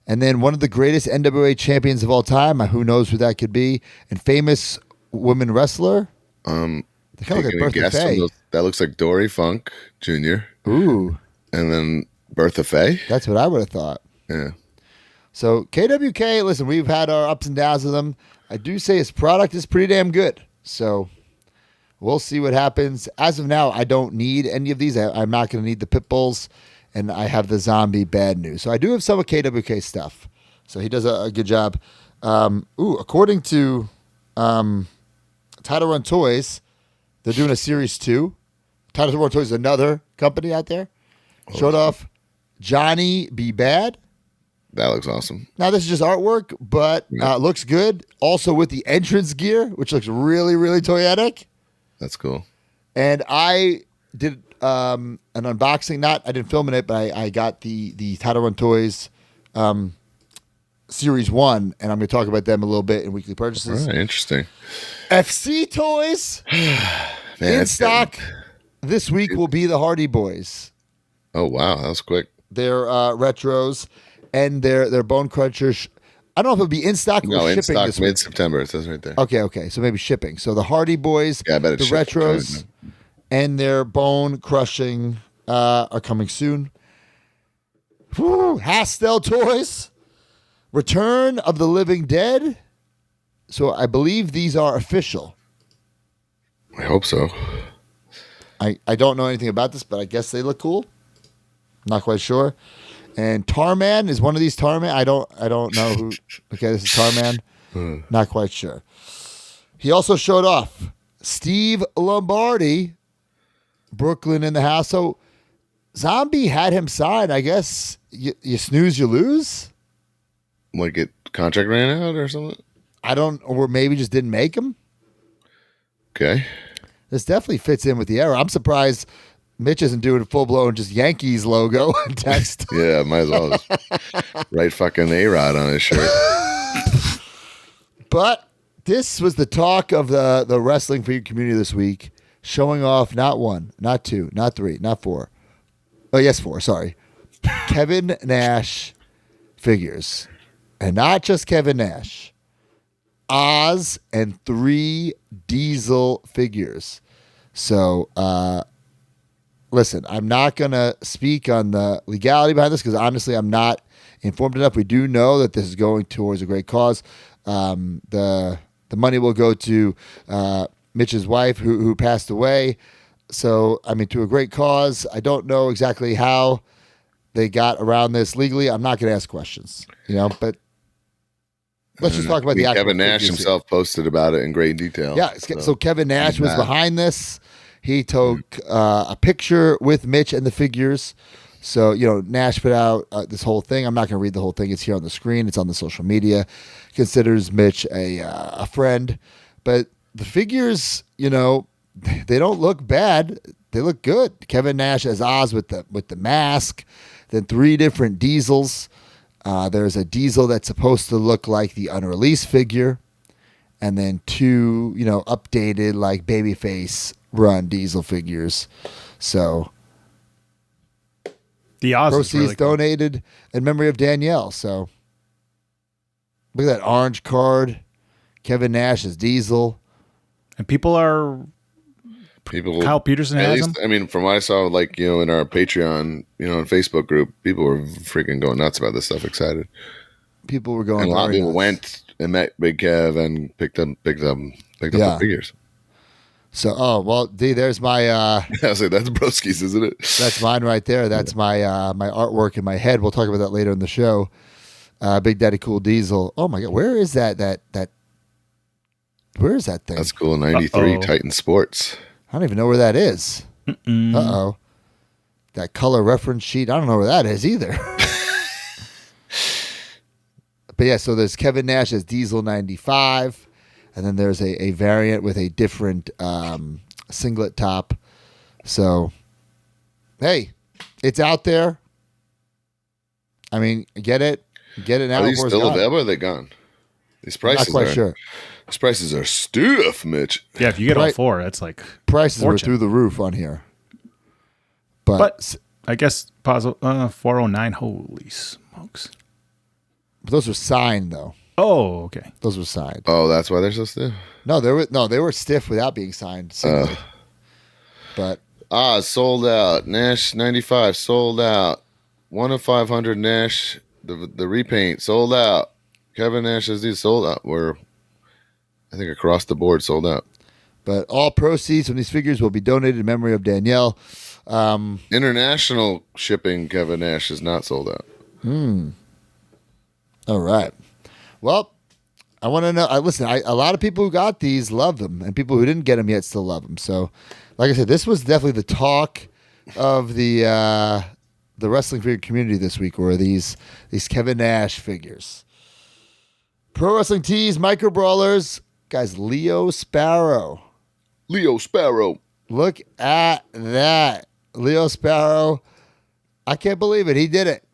And then one of the greatest NWA champions of all time. Who knows who that could be? And famous women wrestler. They kind of look like Bertha Faye. That looks like Dory Funk Jr. Ooh, And then Bertha Faye. that's what I would have thought. Yeah. So KWK, listen, we've had our ups and downs with them. I do say his product is pretty damn good. So we'll see what happens. As of now, I don't need any of these. I'm not going to need the Pitbulls, and I have the Zombie Bad News. So I do have some of KWK stuff. So he does a good job. According to Title Run Toys, they're doing a Series 2. Title Run Toys is another company out there. Showed off Johnny Be Bad. That looks awesome. Now, this is just artwork, but looks good. Also with the entrance gear, which looks really, really toyetic. That's cool. And I did an unboxing. I didn't film it, but I got the Title Run Toys Series 1, and I'm going to talk about them a little bit in weekly purchases. All right, interesting. FC Toys Man, in stock this week will be the Hardy Boys. Oh, wow. That was quick. their retros and their Bone Crunchers. I don't know if it'll be in stock or No, shipping in stock this week. mid-September. It says right there. Okay. So maybe shipping. So the Hardy Boys, Yeah, I bet the it's shipping. retros, and their Bone Crushing are coming soon. Whew, Hastel Toys, Return of the Living Dead. So I believe these are official. I hope so. I don't know anything about this, but I guess they look cool. Not quite sure. And Tarman is one of these Tarman. I don't know who. Okay, this is Tarman. Not quite sure. He also showed off Steve Lombardi, Brooklyn in the house. So Zombie had him signed. I guess you snooze, you lose. Like it contract ran out or something? Or maybe just didn't make him. Okay. This definitely fits in with the era. I'm surprised Mitch isn't doing a full-blown just Yankees logo and text. Yeah, might as well just write fucking A-Rod on his shirt. But this was the talk of the wrestling for your community this week, showing off not one, not two, not three, not four. Oh, yes, four, sorry. Kevin Nash figures. And not just Kevin Nash. Oz and 3 Diesel figures. So, listen, I'm not going to speak on the legality behind this because honestly, I'm not informed enough. We do know that this is going towards a great cause. The money will go to Mitch's wife who passed away. So, I mean, to a great cause. I don't know exactly how they got around this legally. I'm not going to ask questions, but let's just talk about the actual Kevin Nash figures himself posted about it in great detail. Yeah, so Kevin Nash was behind this. He took a picture with Mitch and the figures. So, Nash put out this whole thing. I'm not going to read the whole thing. It's here on the screen. It's on the social media. Considers Mitch a friend. But the figures, they don't look bad. They look good. Kevin Nash as Oz with the mask. Then 3 different Diesels. There's a Diesel that's supposed to look like the unreleased figure. And then 2, updated like babyface run Diesel figures. So the Oz proceeds is really cool. donated in memory of Danielle. So look at that orange card. Kevin Nash is Diesel. And Kyle Peterson at has least, them. I mean, from what I saw, like, in our Patreon, and Facebook group, people were freaking going nuts about this stuff, excited. People were going And a lot of very people nuts. went and met Big Kev and picked up the figures. So, D, there's my I was like, that's broski's, isn't it? that's mine right there. That's my my artwork in my head. We'll talk about that later in the show. Big Daddy Cool Diesel. Oh my God, where is that where is that thing? That's cool. 93 Uh-oh. Titan Sports. I don't even know where that is. Uh-oh. That color reference sheet, I don't know where that is either. But yeah, so there's Kevin Nash as Diesel 95, and then there's a variant with a different singlet top. So, hey, it's out there. I mean, get it now. Are these before it's still gone. available or are they gone? These prices Not quite are, sure. These prices are stiff, Mitch. Yeah, if you get all Right. 4, that's like. Prices were Fortune. through the roof on here. But But I guess 409. Holy smokes! those were signed though. Oh, okay. Those were signed. Oh, that's why they're so stiff? No, they were stiff without being signed. Singly. But Sold out. Nash 95 sold out. 1 of 500 Nash. The repaint sold out. Kevin Nash has these sold out. We're, I think, across the board sold out. But all proceeds from these figures will be donated in memory of Danielle. International shipping, Kevin Nash is not sold out. All right. Well, I want to know. A lot of people who got these love them, and people who didn't get them yet still love them. So, like I said, this was definitely the talk of the wrestling figure community this week, were these Kevin Nash figures. Pro Wrestling Tees, Micro Brawlers, guys. Leo Sparrow. Leo Sparrow. Look at that, Leo Sparrow. I can't believe it. He did it.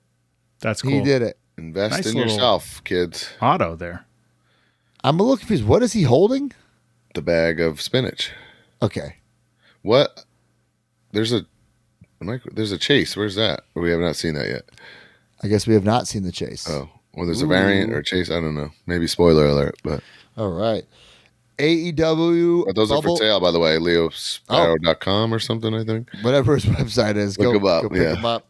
That's cool. He did it. Invest Nice in little- yourself, kids. Auto there. I'm a little confused. What is he holding? The bag of spinach. Okay. What? There's a There's a chase. Where's that? Or we have not seen that yet. I guess we have not seen the chase. Oh, well, there's a variant or chase. I don't know. Maybe spoiler alert, but. All right. AEW. But those are for sale, by the way. LeoSparrow.com or something, I think. Whatever his website is. Look him up. Go pick him up.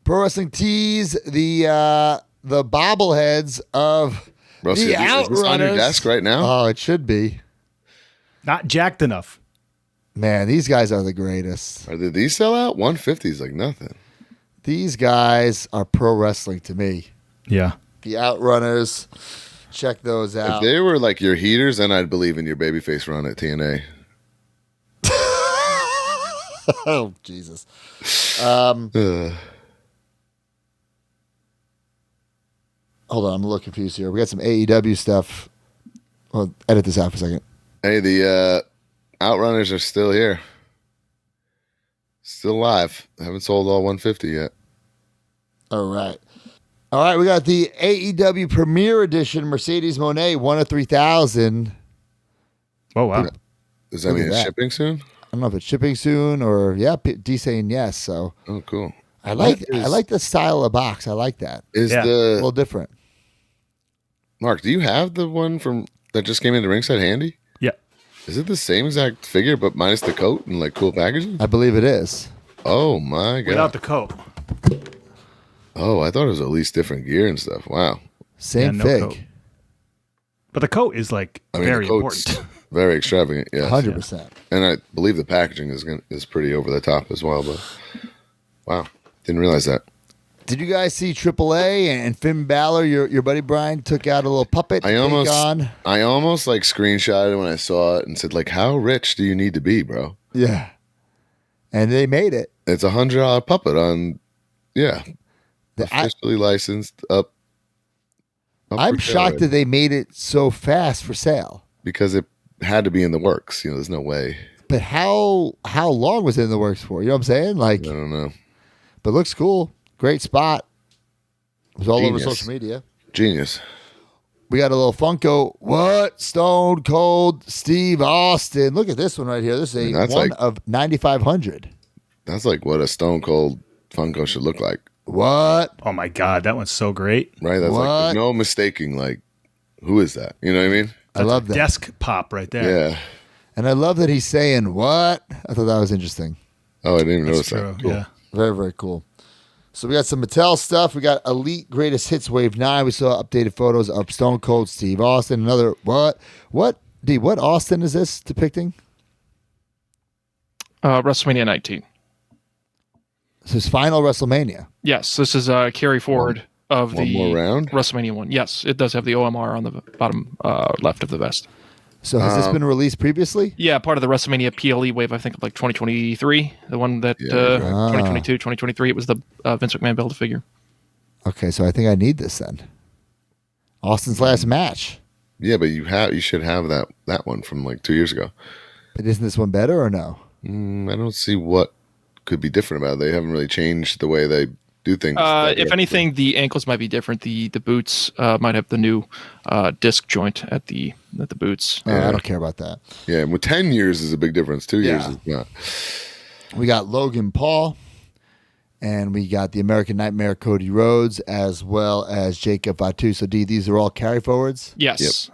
Pro Wrestling Tees, the bobbleheads of Russell, the is Outrunners. this on your desk right now? Oh, it should be. Not jacked enough. Man, these guys are the greatest. Did these sell out? 150 is like nothing. These guys are pro wrestling to me. Yeah. The Outrunners. Check those If out. they were like your heaters, then I'd believe in your babyface run at TNA. Oh, Jesus. Hold on, I'm a little confused here. We got some AEW stuff. Well, edit this out for a second. Hey, the Outrunners are still here. Still alive. Haven't sold all 150 yet. All right. All right, we got the AEW Premier Edition Mercedes Moné 1 of 3,000. Oh, wow. Does that Look mean at it's that. shipping soon? I don't know if it's shipping soon or, D saying yes. So Oh, cool. I like What is- I like the style of box. I like that. Is Yeah. A little the different. Mark? Do you have the one from that just came into Ringside handy? Yeah. Is it the same exact figure but minus the coat and like cool packaging? I believe it is. Oh my god! Without the coat. Oh, I thought it was at least different gear and stuff. Wow. Same Yeah, no fig. coat. But the coat is like I mean, very the coat's important. very extravagant. Yeah, 100%. and I believe the packaging is pretty over the top as well. But wow, didn't realize that. Did you guys see AAA and Finn Balor? Your buddy Brian took out a little puppet. I to almost take on. screenshotted when I saw it and said like, "How rich do you need to be, bro?" Yeah. And they made it. It's $100 puppet on, I, officially licensed up. I'm for sale shocked already. that they made it so fast for sale. Because it had to be in the works. There's no way. But how long was it in the works for? You know what I'm saying? Like, I don't know. but looks cool. Great spot. It was all Genius. over social media. Genius. We got a little Funko. What? Stone Cold Steve Austin. Look at this one right here. This is And a that's one like- of 9,500. That's like what a Stone Cold Funko should look like, What? Oh my God, that one's so great. right? That's like What? there's no mistaking. Like, who is that? You know what I mean? I love that. Desk pop right there. Yeah. And I love that he's saying what? I thought that was interesting. Oh, I didn't even That's notice true. that. Cool. Yeah. Very, very cool. So we got some Mattel stuff. We got Elite Greatest Hits Wave 9. We saw updated photos of Stone Cold Steve Austin. Another what? What Austin is this depicting? WrestleMania 19. This is final WrestleMania. Yes, this is a carry forward of One the more round? WrestleMania one. Yes, it does have the OMR on the bottom left of the vest. So has this been released previously? Yeah, part of the WrestleMania PLE wave, I think, of like 2023. The one that Yeah, 2022, 2023, it was the Vince McMahon Build-A-Figure. Okay, so I think I need this then. Austin's last match. Yeah, but you should have that one from like 2 years ago. But isn't this one better or no? I don't see what could be different about it. They haven't really changed the way they do things. If anything, the ankles might be different. The boots might have the new disc joint at the boots. I don't care about that. Yeah, well, 10 years is a big difference. 2 years Yeah. is not. We got Logan Paul, and we got the American Nightmare Cody Rhodes, as well as Jacob Fatu. So, D, these are all carry forwards? Yes.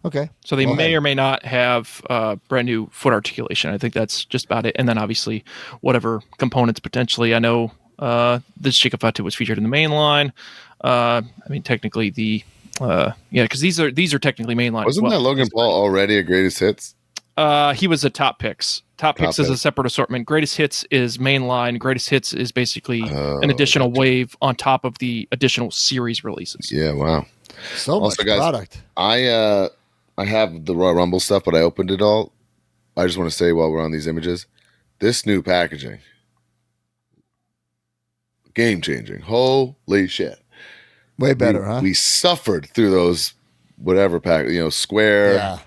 Okay. So they Well, may or may not have brand new foot articulation. I think that's just about it. And then obviously whatever components potentially. I know this Jacob Fatu was featured in the main line. I mean, technically because these are technically main line. Wasn't as well. that Logan Paul already a greatest hits? He was a top picks. Top picks is a picks. separate assortment. Greatest hits is main line. Greatest hits is basically an additional wave on top of the additional series releases. Yeah, wow. So much Also, guys, product. I have the Royal Rumble stuff, but I opened it all. I just want to say while we're on these images, this new packaging, game changing. Holy shit! Way better, huh? We suffered through those whatever pack, square. Yeah.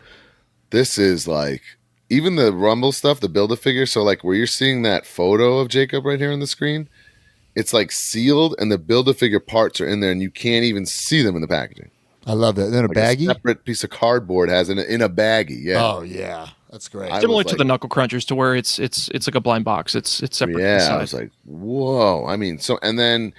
This is like even the Rumble stuff, the Build-A-Figure. So like where you're seeing that photo of Jacob right here on the screen, it's like sealed and the Build-A-Figure parts are in there and you can't even see them in the packaging. I love that. Then a Like baggie? a separate piece of cardboard has in a baggie. Yeah. Oh, yeah. That's great. Similar to the Knuckle Crunchers, to where it's like a blind box. It's separate. Yeah, I was like, whoa. I mean, so and then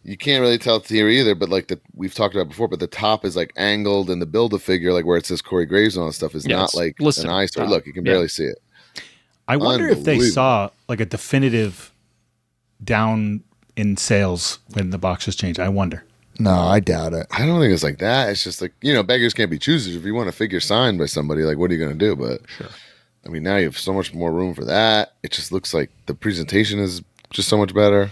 you can't really tell here either, but like we've talked about before, but the top is like angled, and the Build-A-Figure, like where it says Corey Graves and all that stuff, is not like an eyesore. Look, you can barely see it. I wonder if they saw like a definitive down in sales when the boxes changed. I wonder. No, I doubt it. I don't think it's like that. It's just like, beggars can't be choosers. If you want a figure signed by somebody, like, what are you going to do? But I mean, now you have so much more room for that. It just looks like the presentation is just so much better.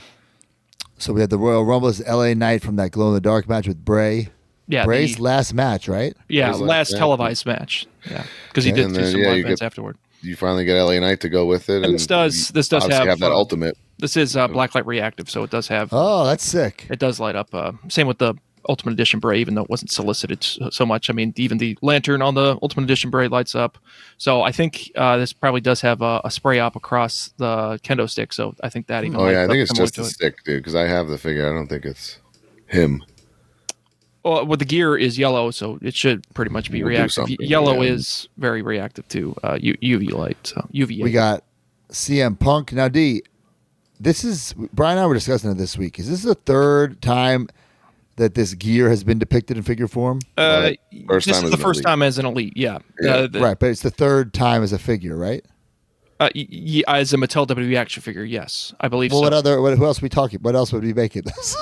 So we had the Royal Rumble's LA Knight from that glow in the dark match with Bray. Yeah, Bray's last match, right? Yeah, last televised match. Yeah, because he did do some live events afterward. You finally get LA Knight to go with it, and this does have that ultimate. This is blacklight reactive, so it does have. Oh, that's sick! It does light up. Same with the Ultimate Edition Bray, even though it wasn't solicited so much. I mean, even the lantern on the Ultimate Edition Bray lights up. So I think this probably does have a spray op across the kendo stick. So I think that even. Oh yeah, I think it's just a stick, dude. Because I have the figure. I don't think it's him. Well, the gear is yellow, so it should pretty much be reactive. Yellow is very reactive to UV light. So UVA. We got CM Punk. Now, D, this is Brian and I were discussing it this week. Is this the third time that this gear has been depicted in figure form? This is the first time as an elite. Yeah. Right, but it's the third time as a figure, right? As a Mattel WWE action figure, yes, I believe. Well, so. Who else are we talking? What else would we make it this?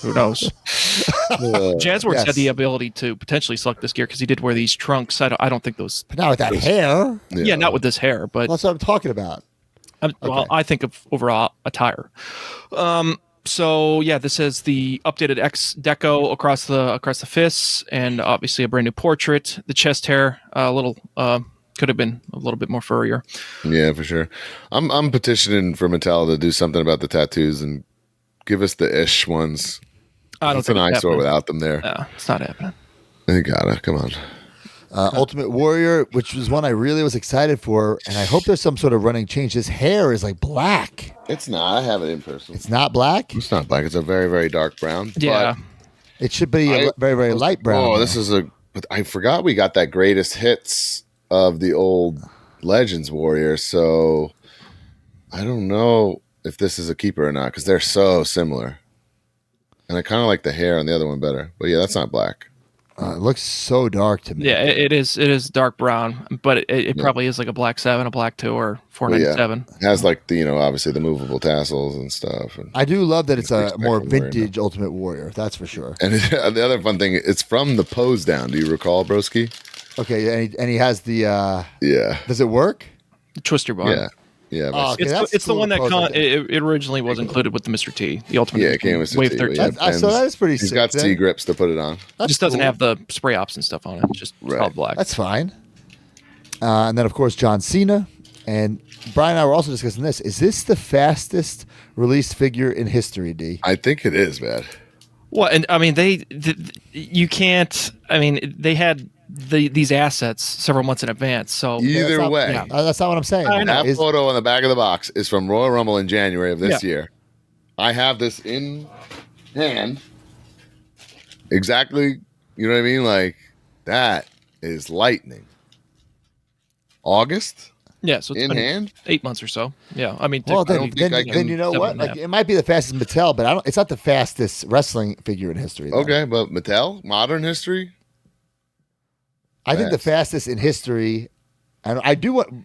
Who knows? Jansworth had the ability to potentially select this gear because he did wear these trunks. I don't think those. But not with that hair. Yeah, not with this hair, but that's what I'm talking about. Well, I think of overall attire. So yeah, this has the updated X deco across the fists, and obviously a brand new portrait. The chest hair, a little could have been a little bit more furrier. Yeah, for sure. I'm petitioning for Mattel to do something about the tattoos and give us the ish ones. I don't think it's an eyesore without them there. No, it's not happening. You gotta come on. Ultimate Warrior, which was one I really was excited for, and I hope there's some sort of running change. His hair is like black. It's not. I have it in person. It's not black? It's not black. It's a very, very dark brown. Yeah. But it should be a very, very light brown. Oh, this is but I forgot we got that greatest hits of the old Legends Warrior, so I don't know if this is a keeper or not, because they're so similar. And I kind of like the hair on the other one better. But yeah, that's not black. It looks so dark to me. Yeah, it is dark brown, but it probably is like a black 7, a black 2, or 497. Yeah. It has like the, obviously the movable tassels and stuff. And I do love that it's a more vintage Ultimate Warrior, that's for sure. And the other fun thing, it's from the pose down. Do you recall, Broski? Okay, and he has the yeah. Does it work? The twister bar. Yeah. Yeah, okay, it's the one that it originally was included with the Mr. T, the Ultimate. Yeah, it came with Wave 13. 13. So that is pretty sick. He's got C grips to put it on. It just doesn't have the spray ops and stuff on it. It's just called black. That's fine. And then, of course, John Cena. And Brian and I were also discussing this. Is this the fastest released figure in history, D? I think it is, man. Well, and I mean, you can't. I mean, they had these assets several months in advance. So either way, that's not what I'm saying. That photo on the back of the box is from Royal Rumble in January of this year. I have this in hand. Exactly. You know what I mean? Like, that is lightning. August? Yeah, so it's in been hand? 8 months or so. Yeah, I mean, well, then you know what? Like, it might be the fastest Mattel, but it's not the fastest wrestling figure in history. Okay, but Mattel, modern history. I think the fastest in history, and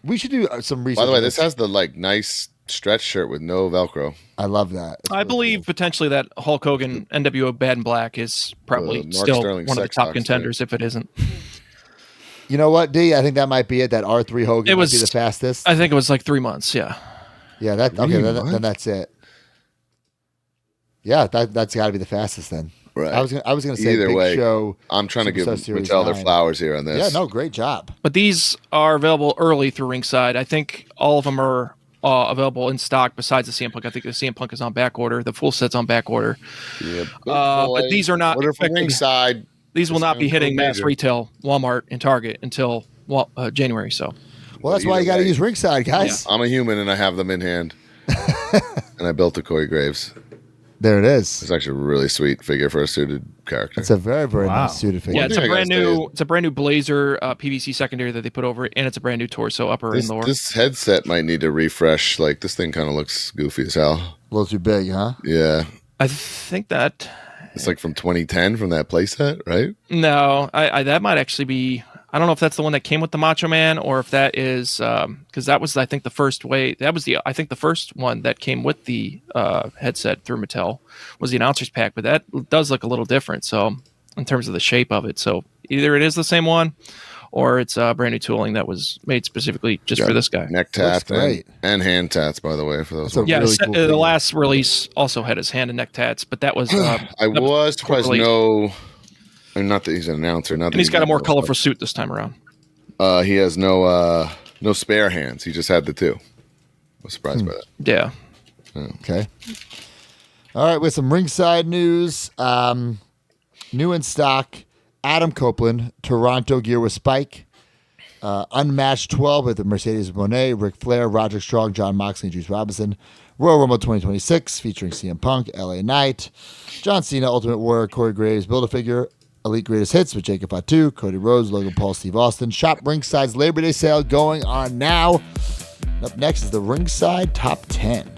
we should do some research. By the way, this has the nice stretch shirt with no Velcro. I love that. I believe potentially that Hulk Hogan NWO Bad and Black is probably still Sterling one of the top contenders if it isn't. You know what, D? I think that might be it. That R3 Hogan might be the fastest. I think it was like 3 months. Yeah. Yeah. Then that's it. Yeah, that's got to be the fastest then. Right. I was gonna say either Big way. Show. I'm trying to give Mattel their flowers here on this. Yeah, no, great job. But these are available early through Ringside. I think all of them are available in stock. Besides the CM Punk, I think the CM Punk is on back order. The full set's on back order. Yeah, but these are not Ringside. These will not be hitting mass retail, Walmart and Target until January. So, well, that's why you got to use Ringside, guys. Yeah. I'm a human and I have them in hand, and I built a Corey Graves. There it is. It's actually a really sweet figure for a suited character. It's a very, very Wow. nice suited figure. Yeah, it's thing a I gotta brand say new. It's a brand new Blazer PVC secondary that they put over it, and it's a brand new torso, upper and lower. This headset might need to refresh. Like, this thing kind of looks goofy as hell. A little too big, huh? Yeah. I think that It's like from 2010 from that playset, right? no, I that might actually be. I don't know if that's the one that came with the Macho Man, or if that is because that was, I think, the first way. That was the first one that came with the headset through Mattel was the announcer's pack, but that does look a little different. So in terms of the shape of it, so either it is the same one, or it's brand new tooling that was made specifically just for this guy. Neck tat great. and hand tats, by the way, for those. That's a ones. Yeah, really cool the figure. last release also had his hand and neck tats, but that was. I was surprised. release. No, and not that he's an announcer. Not that And he's got a more knows, colorful suit this time around. but, he has no spare hands. He just had the two. I was surprised by that. Yeah. Okay. All right, with some ringside news. New in stock, Adam Copeland, Toronto gear with Spike. Unmatched 12 with the Mercedes Moné, Ric Flair, Roderick Strong, John Moxley, and Juice Robinson. Royal Rumble 2026 featuring CM Punk, LA Knight, John Cena, Ultimate Warrior, Corey Graves, Build-A-Figure, Elite Greatest Hits with Jacob Fatu, Cody Rhodes, Logan Paul, Steve Austin. Shop Ringside's Labor Day sale going on now. And up next is the Ringside Top 10.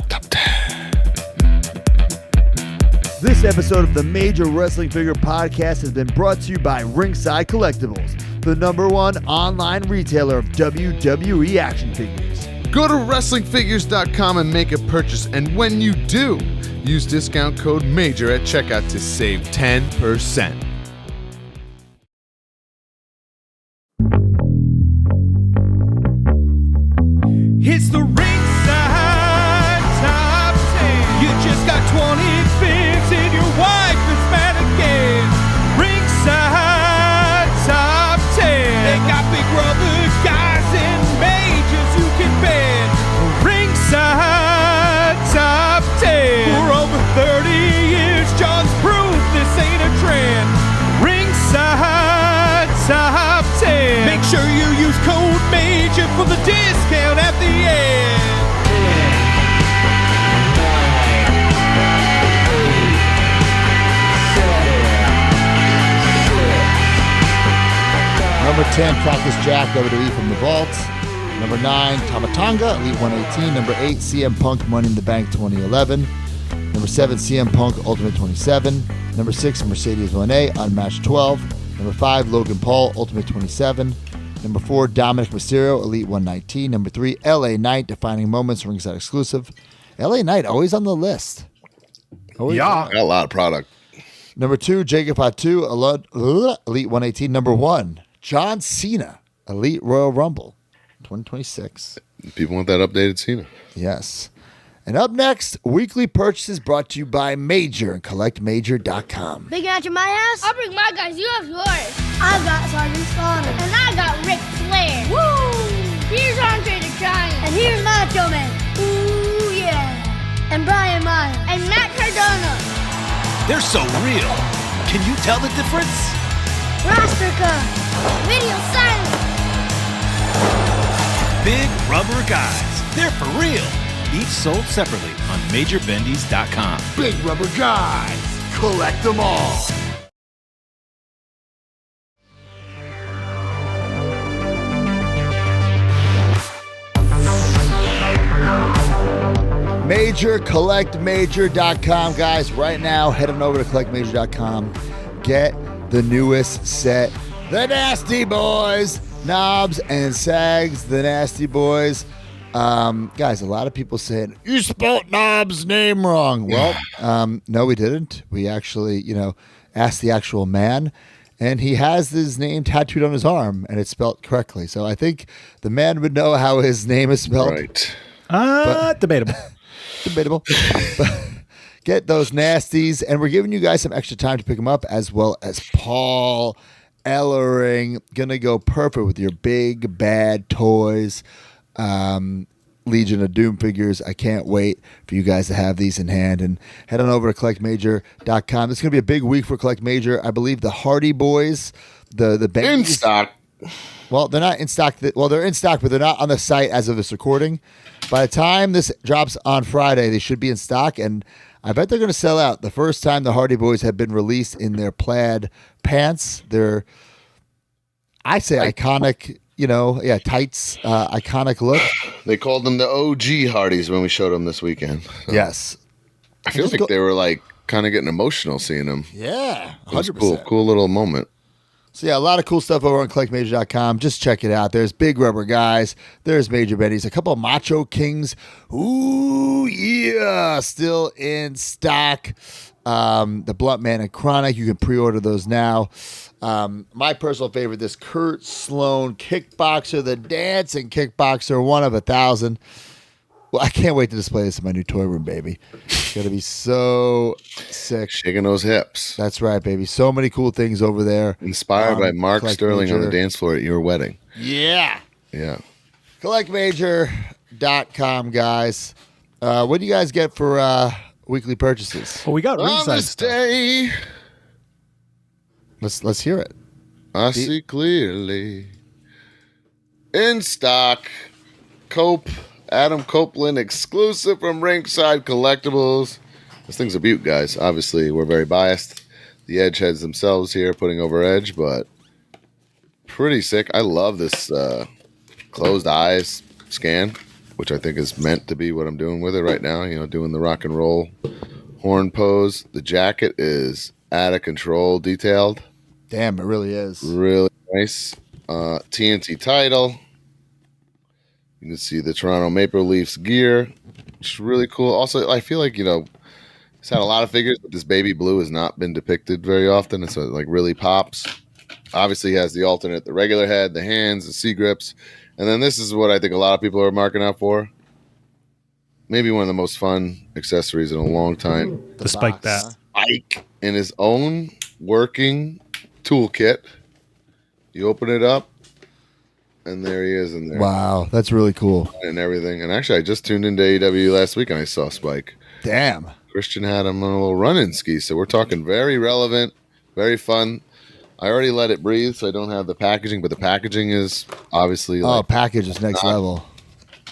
This episode of the Major Wrestling Figure Podcast has been brought to you by Ringside Collectibles, the #1 online retailer of WWE action figures. Go to WrestlingFigures.com and make a purchase, and when you do, use discount code MAJOR at checkout to save 10%. It's the Ringside Top 10. You just got 20 figs and your wife is mad again. Ringside Top 10. They got big rubber guys and majors you can bend. Ringside Top 10. For over 30 years, John's proved this ain't a trend. Ringside Top 10. Make sure you use code MAJOR for the discount at the end. Number 10, Cactus Jack, WWE from the Vault. Number 9, Tamatanga, Elite 118. Number 8, CM Punk, Money in the Bank 2011. Number 7, CM Punk, Ultimate 27. Number 6, Mercedes Moné, Unmatched 12. Number 5, Logan Paul, Ultimate 27. Number 4, Dominic Mysterio, Elite 119. Number 3, LA Knight, Defining Moments, Ringside Exclusive. LA Knight, always on the list. Always Yeah. Got a lot of product. Number 2, Jacob Fatu, Elite 118. Number 1, John Cena, Elite Royal Rumble 2026. People want that updated Cena. Yes. And up next, weekly purchases brought to you by Major and CollectMajor.com. Big match at my house? I'll bring my guys. You have yours. I've got Sergeant Slaughter. And I got Ric Flair. Woo! Here's Andre the Giant. And here's Macho Man. Ooh, yeah. And Brian Myers. And Matt Cardona. They're so real. Can you tell the difference? Roster cut. Video silence. Big rubber guys. They're for real. Each sold separately on MajorBendies.com. Big rubber guys. Collect them all. Major, CollectMajor.com. Guys, right now, head on over to CollectMajor.com. Get the newest set, The Nasty Boys. Knobs and Sags, The Nasty Boys. Guys, a lot of people said, you spelled Knobs' name wrong. Well, no, we didn't. We actually, asked the actual man, and he has his name tattooed on his arm, and it's spelled correctly. So I think the man would know how his name is spelled. Right. Debatable. Debatable. But get those nasties, and we're giving you guys some extra time to pick them up, as well as Paul Ellering. Gonna go perfect with your big bad toys. Legion of Doom figures. I can't wait for you guys to have these in hand, and head on over to CollectMajor.com. This is going to be a big week for Collect Major. I believe the Hardy Boys, the In Bendies, stock. Well, they're not in stock. They're in stock, but they're not on the site as of this recording. By the time this drops on Friday, they should be in stock, and I bet they're going to sell out. The first time the Hardy Boys have been released in their plaid pants, they're, I say, iconic. Tights, iconic look. They called them the OG Hardys when we showed them this weekend. So Yes, I feel like they were like kind of getting emotional seeing them. Yeah, 100%. Cool little moment. So yeah, a lot of cool stuff over on collectmajor.com. Just check it out. There's Big Rubber Guys. There's Major Benny's. A couple of Macho Kings. Ooh, yeah. Still in stock. The Blunt Man and Chronic. You can pre-order those now. My personal favorite, this Kurt Sloan Kickboxer, the dancing kickboxer, one of 1,000. Well, I can't wait to display this in my new toy room, baby. It's going to be so sick. Shaking those hips. That's right, baby. So many cool things over there. Inspired by Mark Sterling on the dance floor at your wedding. Yeah. Yeah. Collectmajor.com, guys. What do you guys get for weekly purchases? Well, we got On ringside this stuff. day, Let's hear it. I see clearly. In stock, Adam Copeland exclusive from Ringside Collectibles. This thing's a beaut, guys. Obviously, we're very biased. The Edge heads themselves here putting over Edge, but pretty sick. I love this closed eyes scan, which I think is meant to be what I'm doing with it right now. Doing the rock and roll horn pose. The jacket is out of control, detailed. Damn, it really is. Really nice. TNT title. You can see the Toronto Maple Leafs gear, which is really cool. Also, I feel like, it's had a lot of figures, but this baby blue has not been depicted very often, and so it really pops. Obviously, he has the alternate, the regular head, the hands, the C-grips, and then this is what I think a lot of people are marking out for. Maybe one of the most fun accessories in a long time. The spike bat. Spike in his own working toolkit. You open it up, and there he is in there. Wow, that's really cool. And everything. And actually, I just tuned into AEW last week, and I saw Spike. Damn. Christian had him on a little run-in ski, so we're talking very relevant, very fun. I already let it breathe, so I don't have the packaging, but the packaging is obviously package is next level.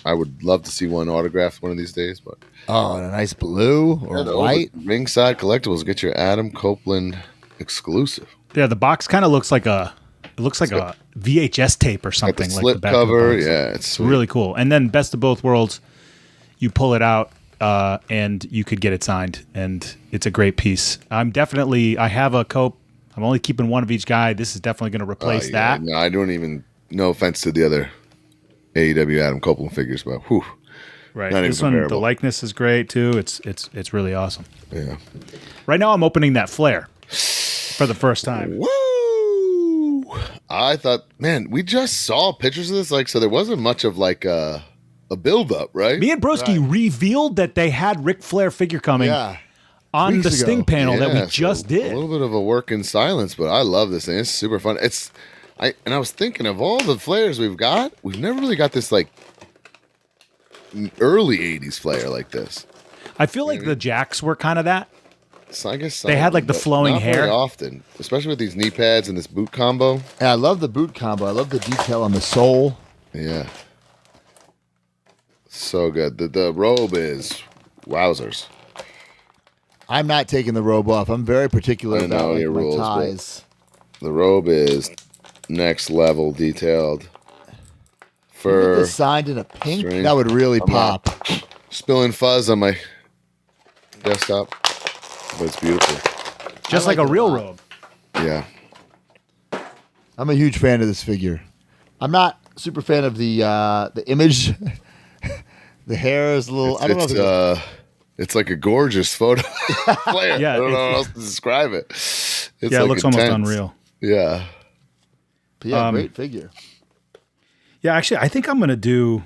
I would love to see one autographed one of these days, but and a nice blue or white. Ringside Collectibles, get your Adam Copeland exclusive. Yeah, the box kind of looks like a VHS tape or something. Like the like slip the back cover, of the box. yeah, it's sweet. Really cool. And then best of both worlds, you pull it out and you could get it signed, and it's a great piece. I have a Cope. I'm only keeping one of each guy. This is definitely going to replace that. No, I don't even. No offense to the other AEW Adam Copeland figures, but whew, Right. Not This even one, comparable. the likeness is great too. It's really awesome. Yeah. Right now, I'm opening that flare for the first time. Woo! I thought, man, we just saw pictures of this, so there wasn't much of a build up, right? Me and Broski revealed that they had Ric Flair figure coming on the Sting panel that we just did. A little bit of a work in silence, but I love this thing. It's super fun. I was thinking of all the Flairs we've got, we've never really got this early 80s Flair like this. I feel like the Jacks were kind of that. So I guess They had, the flowing not hair. very often, especially with these knee pads and this boot combo. Yeah, I love the boot combo. I love the detail on the sole. Yeah. So good. The robe is wowzers. I'm not taking the robe off. I'm very particular I know about your my rules, but ties. The robe is next level detailed. If Fur. this signed in a pink, string. that would really I'm pop. not spilling fuzz on my desktop, but it's beautiful. Just like like a it a real lot. robe. Yeah. I'm a huge fan of this figure. I'm not super fan of the image. The hair is a little. I don't know. It's like a gorgeous photo. Flair. Yeah, I don't know how else to describe it. It's It like looks almost intense. unreal. Yeah. But yeah, great figure. Yeah, actually, I think I'm gonna do.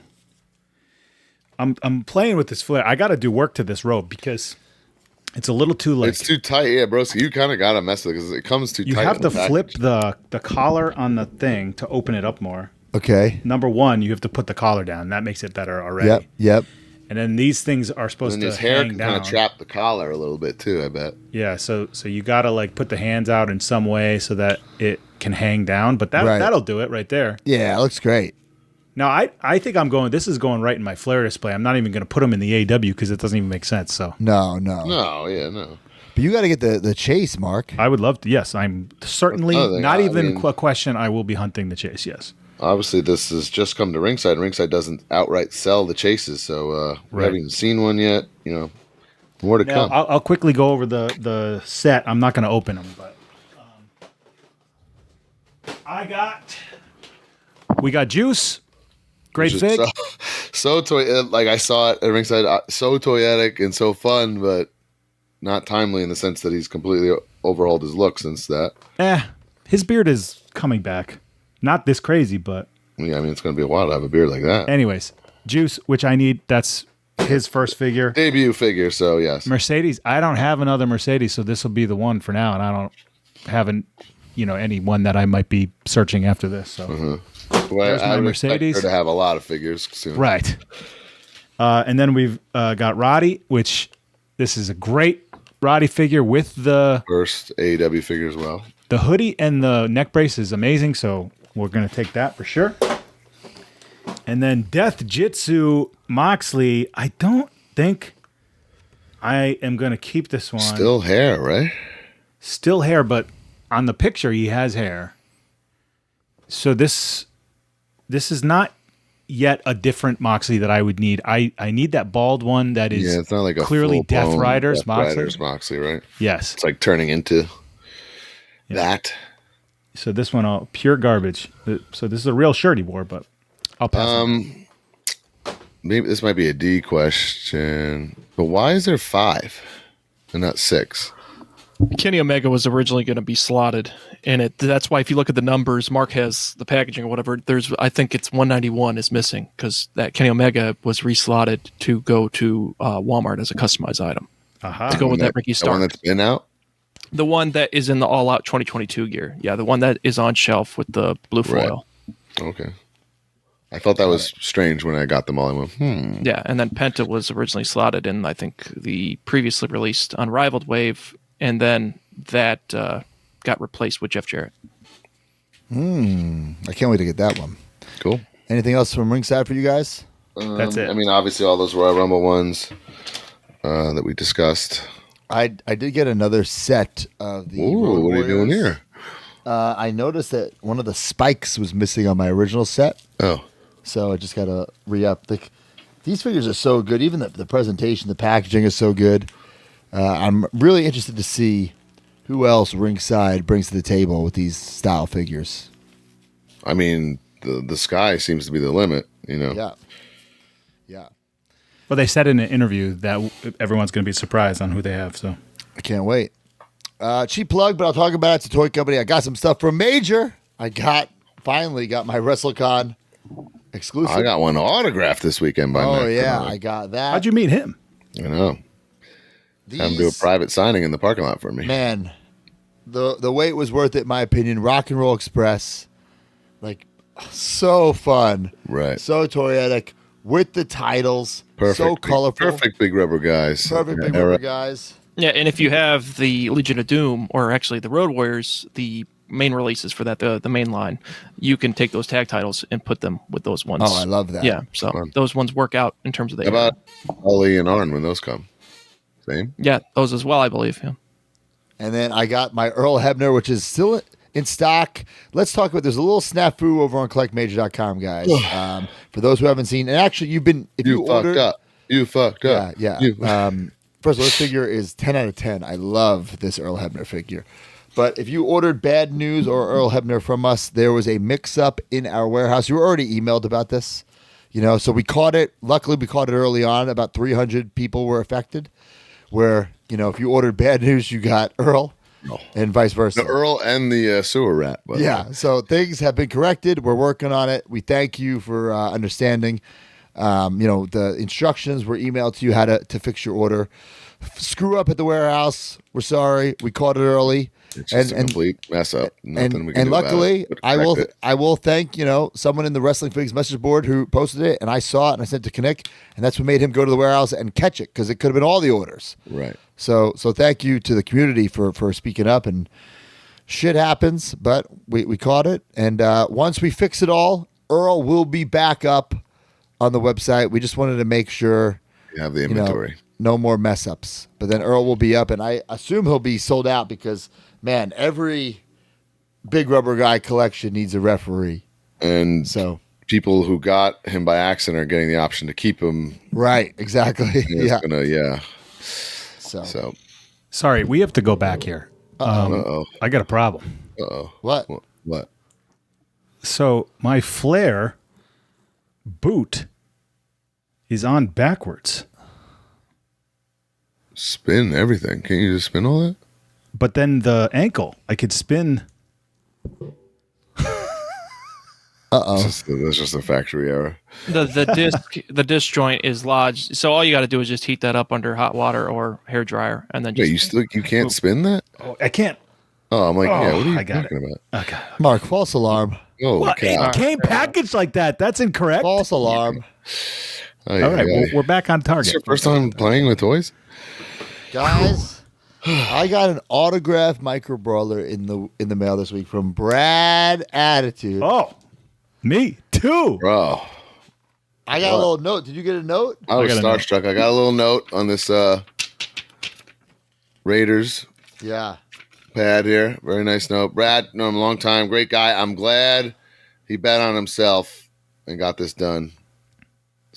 I'm playing with this flare. I got to do work to this robe because it's a little too It's too tight. Yeah, bro. So you kind of got to mess with it because it comes too You tight. have in to the flip package. the collar on the thing to open it up more. Okay. Number one, you have to put the collar down. That makes it better already. Yep. And then these things are supposed And to his hair hang can down. kind of trap the collar a little bit too, I bet. Yeah, so you got to like put the hands out in some way so that it can hang down, but that'll do it right there. Yeah, it looks great. Now, I think this is going right in my flare display. I'm not even going to put them in the AW because it doesn't even make sense. So No. But you got to get the chase, Mark. I would love to. Yes, I'm certainly not even a question. I will be hunting the chase. Yes. Obviously, this has just come to Ringside. Ringside doesn't outright sell the chases, so we haven't even seen one yet. More to come. I'll quickly go over the set. I'm not going to open them, but we got Juice. Great fig. So like I saw it at Ringside. So toyetic and so fun, but not timely in the sense that he's completely overhauled his look since that. His beard is coming back. Not this crazy, but yeah, I mean it's going to be a while to have a beard like that. Anyways, Juice, which I need. That's his first figure, debut figure. So yes, Mercedes. I don't have another Mercedes, so this will be the one for now, and I don't have any one that I might be searching after this. So well, I would expect her to have a lot of figures soon. Right. And then we've got Roddy, which this is a great Roddy figure with the first AEW figure as well. The hoodie and the neck brace is amazing, so we're going to take that for sure. And then Death Jitsu Moxley, I don't think I am going to keep this one. Still hair, right? Still hair, but on the picture he has hair. So this is not yet a different Moxley that I would need. I need that bald one that is it's not like a clearly Death Riders Moxley, right? Yes. It's like turning into that. So this one, pure garbage. So this is a real shirt he wore, but I'll pass. Maybe this might be a D question, but why is there 5 and not 6? Kenny Omega was originally going to be slotted in it. That's why if you look at the numbers, Mark has the packaging or whatever. I think it's 191 is missing because that Kenny Omega was reslotted to go to Walmart as a customized item. To go with that Ricky Stark. The one that's been out? The one that is in the All Out 2022 gear. Yeah, the one that is on shelf with the blue foil. Right. Okay. I thought that was strange when I got them all. I went, Yeah, and then Penta was originally slotted in, I think, the previously released Unrivaled Wave, and then that got replaced with Jeff Jarrett. I can't wait to get that one. Cool. Anything else from Ringside for you guys? That's it. I mean, obviously all those Royal Rumble ones that we discussed. I did get another set of the Ooh, what are you doing here? I noticed that one of the spikes was missing on my original set. Oh. So I just got to re-up. These figures are so good. Even the presentation, the packaging is so good. I'm really interested to see who else Ringside brings to the table with these style figures. I mean, the sky seems to be the limit, Yeah. Well, they said in an interview that everyone's going to be surprised on who they have. So I can't wait. Cheap plug, but I'll talk about it. It's a toy company. I got some stuff from Major. I finally got my WrestleCon exclusive. I got one autographed this weekend by Matt. Oh, yeah. I got that. How'd you meet him? I know. Have him do a private signing in the parking lot for me. Man, the wait was worth it, in my opinion. Rock and Roll Express. So fun. Right. So toyetic with the titles. Perfect. So colorful. Perfect big rubber guys. Perfect big rubber guys. Yeah, and if you have the Legion of Doom, or actually the Road Warriors, the main releases for that, the main line, you can take those tag titles and put them with those ones. Oh, I love that. Yeah, so those ones work out in terms of the. How about Ollie and Arn when those come? Same? Yeah, those as well, I believe. Yeah. And then I got my Earl Hebner, which is still in stock. Let's talk about. There's a little snafu over on collectmajor.com, guys. For those who haven't seen, and actually, you fucked up. You fucked up. Yeah. First of all, this figure is 10 out of 10. I love this Earl Hebner figure. But if you ordered Bad News or Earl Hebner from us, there was a mix-up in our warehouse. You were already emailed about this, so we caught it. Luckily, we caught it early on. About 300 people were affected. Where, if you ordered Bad News, you got Earl, and vice versa. The Earl and the sewer rat. Yeah, so things have been corrected. We're working on it. We thank you for understanding. The instructions were emailed to you how to fix your order. Screw up at the warehouse. We're sorry. We caught it early. It's just a complete mess up. Nothing we can do luckily, about it. I will thank someone in the Wrestling Figs message board who posted it, and I saw it and I sent it to Knick, and that's what made him go to the warehouse and catch it because it could have been all the orders. Right. So thank you to the community for speaking up. And shit happens, but we caught it. And once we fix it all, Earl will be back up on the website. We just wanted to make sure you have the inventory. No more mess ups. But then Earl will be up, and I assume he'll be sold out because. Man, every big rubber guy collection needs a referee. And so people who got him by accident are getting the option to keep him. Right, exactly. Yeah. So. Sorry, we have to go back here. I got a problem. Uh-oh. What? So my Flair boot is on backwards. Spin everything. Can't you just spin all that? But then the ankle, I could spin. That's just a factory error. The disc joint is lodged, so all you got to do is just heat that up under hot water or hair dryer, and then just. Wait, you can't spin that? Oh, I can't. Oh, I'm like, yeah. What are you I got talking about? Okay. Mark, false alarm. Oh, well, it came packaged like that. That's incorrect. False alarm. All right, well, we're back on target. It's your first time playing with toys, guys. I got an autographed micro brawler in the mail this week from Brad Attitude. Oh, me too, bro. I got a little note. Did you get a note? I was starstruck. I got a little note on this Raiders pad here. Very nice note. Brad, know him a long time. Great guy. I'm glad he bet on himself and got this done.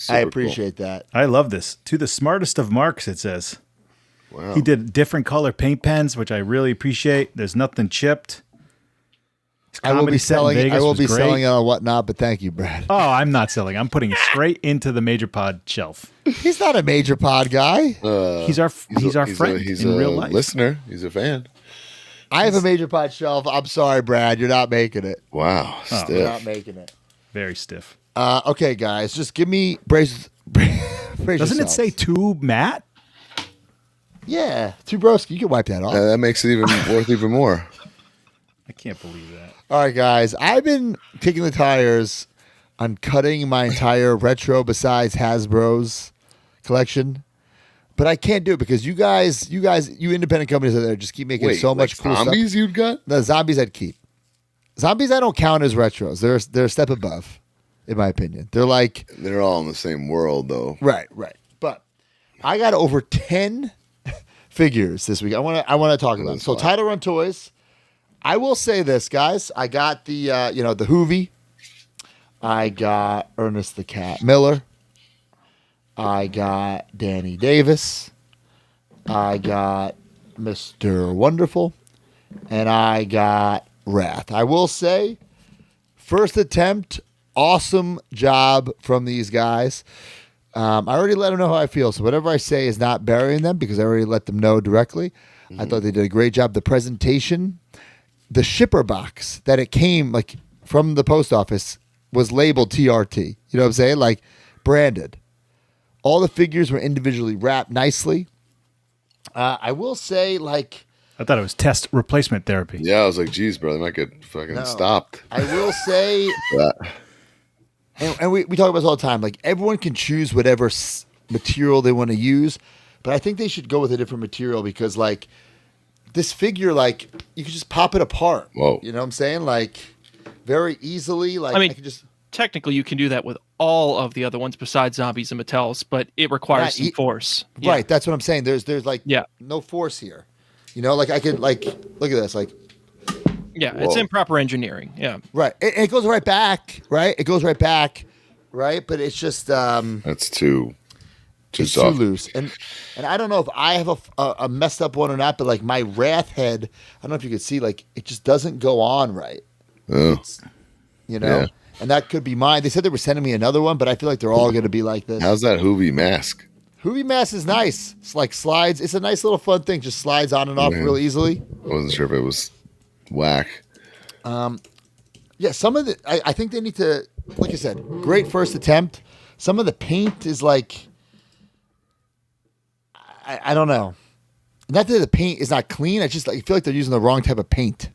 I appreciate that. I love this. To the smartest of marks, it says. Wow. He did different color paint pens, which I really appreciate. There's nothing chipped. I will be selling it on whatnot, but thank you, Brad. Oh, I'm not selling. I'm putting it straight into the Major Pod shelf. He's not a Major Pod guy. He's our friend in real life. Listener. He's a fan. I have a Major Pod shelf. I'm sorry, Brad. You're not making it. Wow. Stiff. You're not making it. Very stiff. Okay, guys. Just give me brace Doesn't yourselves. it say to Matt? Yeah, two broski. You can wipe that off. That makes it even worth even more. I can't believe that. All right, guys. I've been kicking the tires on cutting my entire retro besides Hasbro's collection, but I can't do it because you independent companies out there just keep making so much cool zombies stuff. You'd got? The zombies I'd keep. Zombies I don't count as retros. They're a step above, in my opinion. They're all in the same world though. Right. But I got over 10 figures this week. I want to talk about. So Title Run Toys. I will say this, guys. I got the the Hoovy. I got Ernest the Cat Miller. I got Danny Davis. I got Mr. Wonderful. And I got Wrath. I will say, first attempt, awesome job from these guys. I already let them know how I feel, so whatever I say is not burying them because I already let them know directly. Mm-hmm. I thought they did a great job. The presentation, the shipper box that it came from the post office was labeled TRT. You know what I'm saying? Like branded. All the figures were individually wrapped nicely. I will say, I thought it was test replacement therapy. Yeah, I was like, geez, bro, they might get fucking stopped. I will say, and we talk about this all the time, everyone can choose whatever material they want to use, but I think they should go with a different material because, this figure, you can just pop it apart. Whoa. You know what I'm saying? Very easily. I can just... Technically, you can do that with all of the other ones besides Zombies and Mattels, but it requires some force. Right, that's what I'm saying. There's no force here. I could look at this, it's improper engineering. Yeah, right. It goes right back. Right, it goes right back. Right, but it's just that's too it's soft. too loose. And I don't know if I have a messed up one or not, but my Wrath head, I don't know if you could see, it just doesn't go on right. Oh. Yeah. And that could be mine. They said they were sending me another one, but I feel like they're all going to be like this. How's that Hoovy mask? Hoovy mask is nice. It's slides. It's a nice little fun thing. Just slides on and off real easily. I wasn't sure if it was whack. Yeah, some of the... I think they need to... Like I said, great first attempt. some of the paint is like, I don't know. Not that the paint is not clean. I just I feel like they're using the wrong type of paint.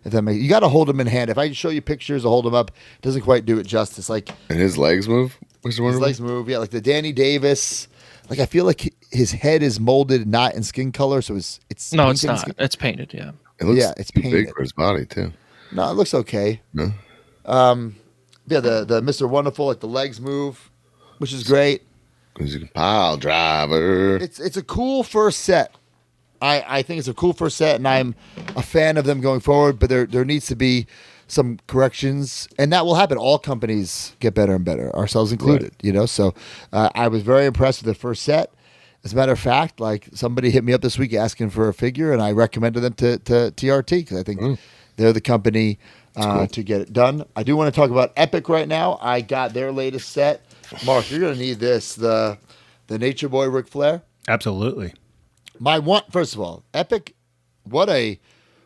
If that makes, you got to hold them in hand. If I show you pictures or hold them up, it doesn't quite do it justice. Like, and his legs move. His legs move. Yeah, like the Danny Davis. Like I feel like his head is molded not in skin color, so it's no, it's not. It's painted. Yeah, it looks it's painted big for his body too. No, it looks okay. No. Yeah, the Mr. Wonderful, like the legs move, which is great. Because you can pile driver. It's a cool first set. I think it's a cool first set, and I'm a fan of them going forward. But there needs to be some corrections, and that will happen. All companies get better and better, ourselves included. Right. You know, so I was very impressed with the first set. As a matter of fact, like somebody hit me up this week asking for a figure, and I recommended them to TRT because I think they're the company cool. to get it done. I do want to talk about Epic right now. I got their latest set. Mark, you're going to need this, the Nature Boy Ric Flair. Absolutely. First of all, Epic, what a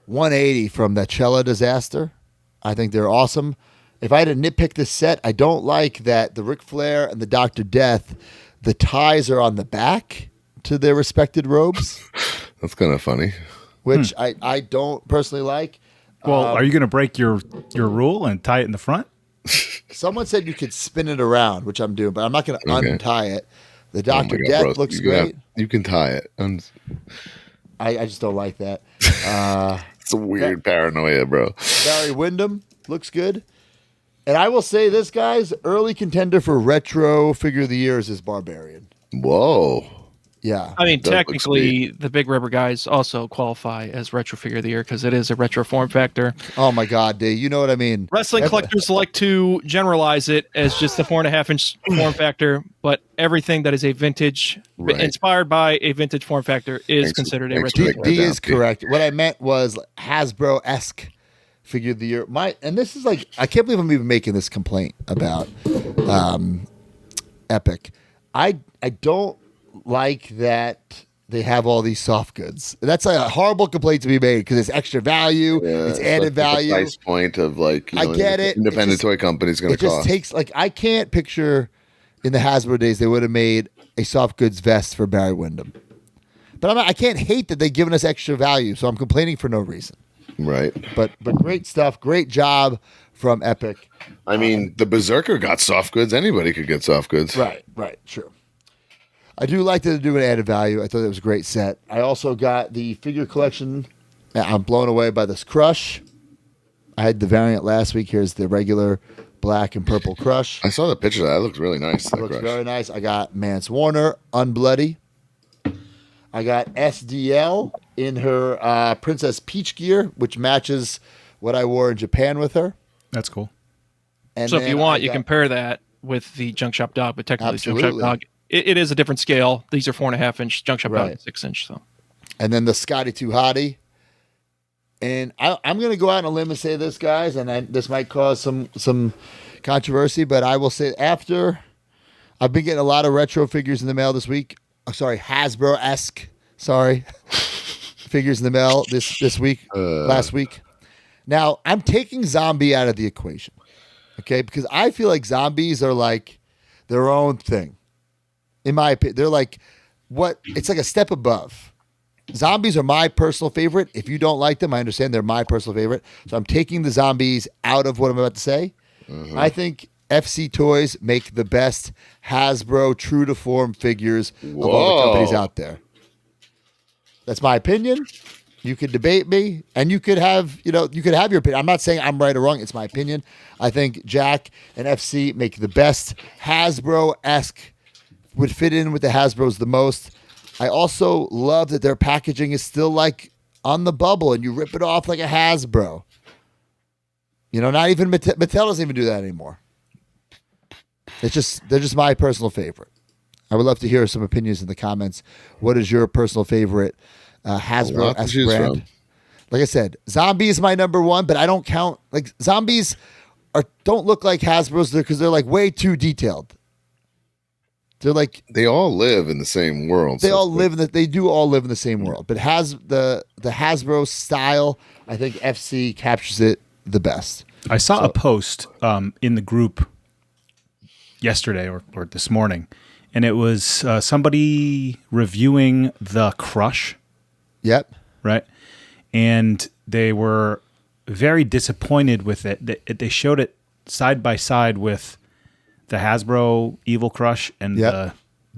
180 from the Cella disaster. I think they're awesome. If I had to nitpick this set, I don't like that the Ric Flair and the Dr. Death, the ties are on the back to their respected robes. That's kind of funny. Which I don't personally like. Well, are you going to break your rule and tie it in the front? Someone said you could spin it around, which I'm doing, but I'm not going to untie it. The Dr. Death looks great. You can tie it. I just don't like that. It's a weird paranoia, bro. Barry Windham looks good. And I will say this, guys, early contender for retro figure of the year is this Barbarian. Whoa. Yeah. I mean, technically, the Big Rubber guys also qualify as retro figure of the year because it is a retro form factor. Oh, my God, dude. You know what I mean? Wrestling collectors like to generalize it as just the 4.5-inch form factor, but everything that is a vintage, inspired by a vintage form factor is considered a retro. D is correct. What I meant was Hasbro-esque figure of the year. And this is like, I can't believe I'm even making this complaint about Epic. I don't like that they have all these soft goods. That's a horrible complaint to be made because it's extra value, it's added value. Price point of like, I get it. Independent toy company's going to cost. It just takes like I can't picture in the Hasbro days they would have made a soft goods vest for Barry Windham. But I can't hate that they've given us extra value, so I'm complaining for no reason. Right. But great stuff, great job from Epic. I mean, the Berserker got soft goods. Anybody could get soft goods. Right, true. I do like that they do an added value. I thought it was a great set. I also got the figure collection. I'm blown away by this Crush. I had the variant last week. Here's the regular black and purple Crush. I saw the picture. That looks really nice. Looks very nice. I got Mance Warner, Unbloody. I got SDL in her Princess Peach gear, which matches what I wore in Japan with her. That's cool. And so if you want, you compare that with the Junk Shop Dog, but technically the Junk Shop Dog, it is a different scale. These are 4.5-inch. Junk Shop Dog is 6-inch. So, and then the Scotty 2 Hottie. And I'm going to go out on a limb and say this, guys, and this might cause some controversy, but I will say after I've been getting a lot of retro figures in the mail this week. Hasbro-esque. Figures in the mail this week, last week. Now, I'm taking zombie out of the equation, okay? Because I feel like zombies are like their own thing. In my opinion, they're like it's like a step above. Zombies are my personal favorite. If you don't like them, I understand they're my personal favorite. So I'm taking the zombies out of what I'm about to say. Mm-hmm. I think FC Toys make the best Hasbro true to form figures of all the companies out there. That's my opinion. You could debate me, and you could have your opinion. I'm not saying I'm right or wrong. It's my opinion. I think Jack and FC make the best Hasbro-esque, would fit in with the Hasbros the most. I also love that their packaging is still like on the bubble, and you rip it off like a Hasbro. Not even Mattel doesn't even do that anymore. They're just my personal favorite. I would love to hear some opinions in the comments. What is your personal favorite Hasbro-esque brand? Like I said, Zombie is my number one, but I don't count like zombies don't look like Hasbro's because they're like way too detailed. They're like they all live in the same world. They do all live in the same world. But the Hasbro style, I think FC captures it the best. I saw a post in the group yesterday or this morning, and it was somebody reviewing the Crush. Yep. Right, and they were very disappointed with it. They showed it side by side with the Hasbro Evil Crush and the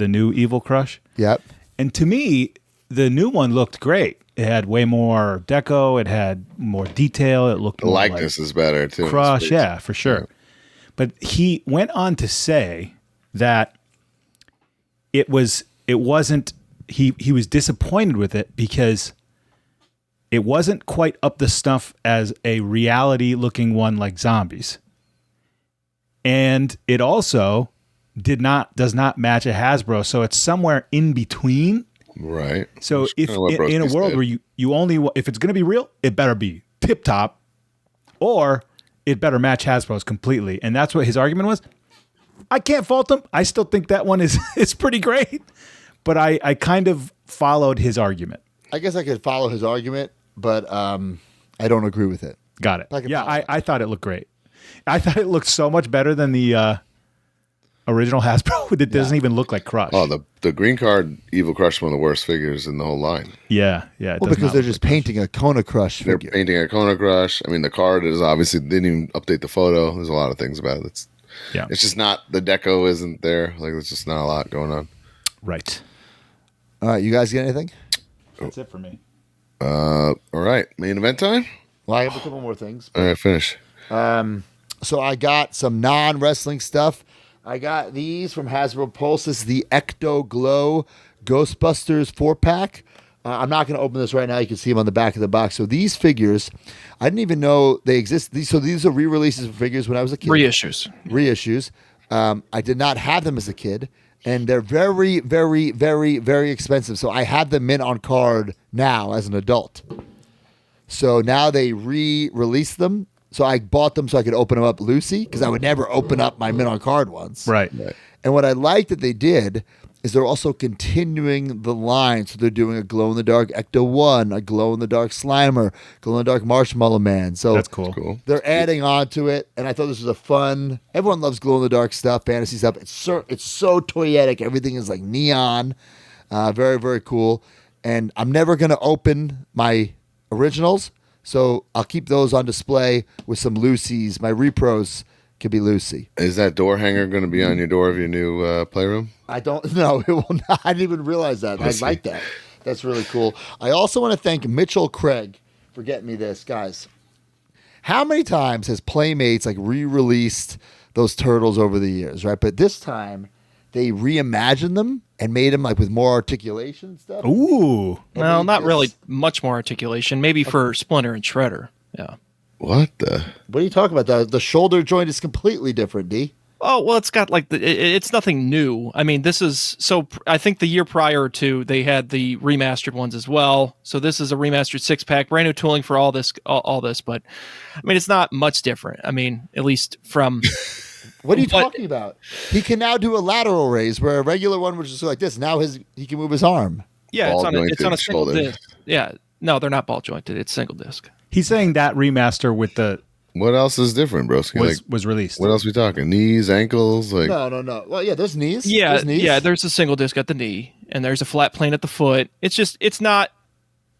new Evil Crush. Yep. And to me, the new one looked great. It had way more deco. It had more detail. It looked The more likeness is better too. Crush, yeah, for sure. Yeah. But he went on to say that it wasn't. He was disappointed with it because it wasn't quite up the stuff as a reality-looking one like Zombies, and it also does not match a Hasbro. So it's somewhere in between. Right. So if in a world where you only if it's going to be real, it better be tip top, or it better match Hasbro's completely. And that's what his argument was. I can't fault him. I still think that one is pretty great, but I kind of followed his argument. I guess I could follow his argument, but I don't agree with it. Got it. I thought it looked great. I thought it looked so much better than the original Hasbro. It doesn't even look like Crush. Oh, the green card Evil Crush is one of the worst figures in the whole line. Yeah. Well, because they're just painting a Kona Crush figure. They're painting a Kona Crush. I mean, the card is obviously, they didn't even update the photo. There's a lot of things about it. It's just not, the deco isn't there. Like, there's just not a lot going on. Right. All right, you guys get anything? That's it for me. All right, main event time? Well, I have a couple more things. All right, finish. So I got some non-wrestling stuff. I got these from Hasbro Pulse. This is the Ecto Glow Ghostbusters 4-pack. I'm not going to open this right now. You can see them on the back of the box. So these figures, I didn't even know they exist. These are re-releases of figures when I was a kid. Reissues. I did not have them as a kid, and they're very, very, very, very expensive. So I have them in on card now as an adult. So now they re-release them. So I bought them so I could open them up loosey, because I would never open up my mint on card ones. Right. And what I like that they did is they're also continuing the line. So they're doing a glow-in-the-dark Ecto 1, a glow-in-the-dark Slimer, glow-in-the-dark Marshmallow Man. So that's cool. They're adding on to it, and I thought this was a fun. Everyone loves glow-in-the-dark stuff, fantasy stuff. It's so toyetic. Everything is like neon. Very, very cool. And I'm never going to open my originals, so I'll keep those on display with some Lucy's. My repros could be Lucy. Is that door hanger going to be on your door of your new playroom? I don't know. It will not. I didn't even realize that. I like that. That's really cool. I also want to thank Mitchell Craig for getting me this, guys. How many times has Playmates like re-released those turtles over the years, right? But this time they reimagined them and made them like with more articulation and stuff. Ooh. Well, not really much more articulation. Maybe for Splinter and Shredder. Yeah. What are you talking about? The shoulder joint is completely different, D. Oh, well, it's got like it's nothing new. I mean, this is I think the year prior to they had the remastered ones as well. So this is a remastered 6-pack, brand new tooling for all this. But I mean, it's not much different. I mean, at least from. What are you talking about? He can now do a lateral raise where a regular one would just go like this. Now he can move his arm. Yeah, it's on a single disc. Yeah, no, they're not ball jointed. It's single disc. He's saying that remaster with the. What else is different, broski? Was released. What else are we talking? Knees, ankles? Like No. Well, yeah, there's knees. Yeah, there's knees. yeah. There's a single disc at the knee, and there's a flat plane at the foot. It's not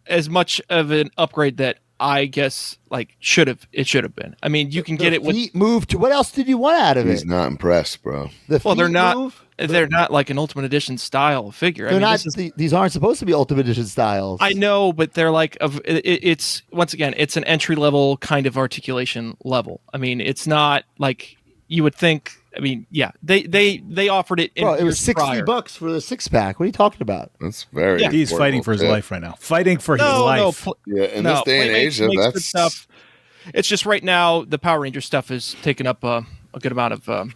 as much of an upgrade that I guess like it should have been. I mean, you can get it with feet moved to. What else did you want out of He's it? not impressed, bro. They're not. They're not like an Ultimate Edition style figure. They're not. These aren't supposed to be Ultimate Edition styles. I know, but they're like it's once again, it's an entry level kind of articulation level. I mean, it's not like you would think. I mean, yeah, they offered it. Bro, it was $60 for the 6-pack. What are you talking about? That's very. Yeah. He's fighting for his life right now. Fighting for his life. In this day and age, that's stuff. It's just right now the Power Ranger stuff is taking up a good amount of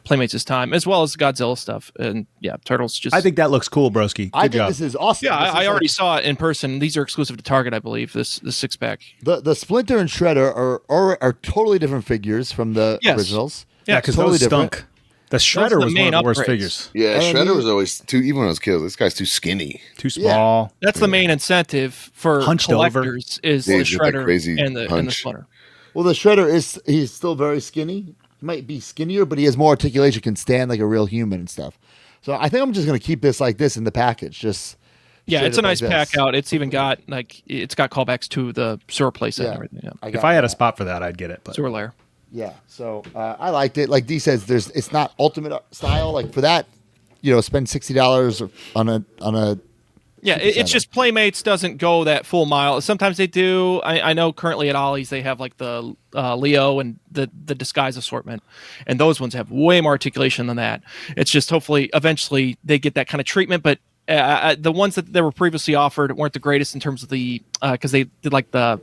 Playmates' time, as well as Godzilla stuff, and yeah, Turtles. Just I think that looks cool, broski. I think this is awesome. Yeah, I already saw it in person. These are exclusive to Target, I believe. The 6-pack. The Splinter and Shredder are totally different figures from the originals. Yeah, because totally those stunk. The Shredder was one of the worst figures. Yeah, Shredder was always too. Even when I was kids, this guy's too skinny, too small. Yeah. That's the main incentive for Hunched collectors over. Is the Shredder and the Splinter. Well, the Shredder he's still very skinny. might be skinnier, but he has more articulation, can stand like a real human and stuff. So I think I'm just going to keep this like this in the package. Just it's a nice like pack out. It's even got it's got callbacks to the sewer playset and everything. Yeah. If I had a spot for that, I'd get it. But. Sewer layer. Yeah, so I liked it. Like D says, it's not ultimate style. Like for that, spend $60 on a. Yeah, it's just Playmates doesn't go that full mile. Sometimes they do. I know currently at Ollie's they have like the Leo and the Disguise assortment, and those ones have way more articulation than that. It's just hopefully eventually they get that kind of treatment, but the ones that were previously offered weren't the greatest in terms of the because they did like the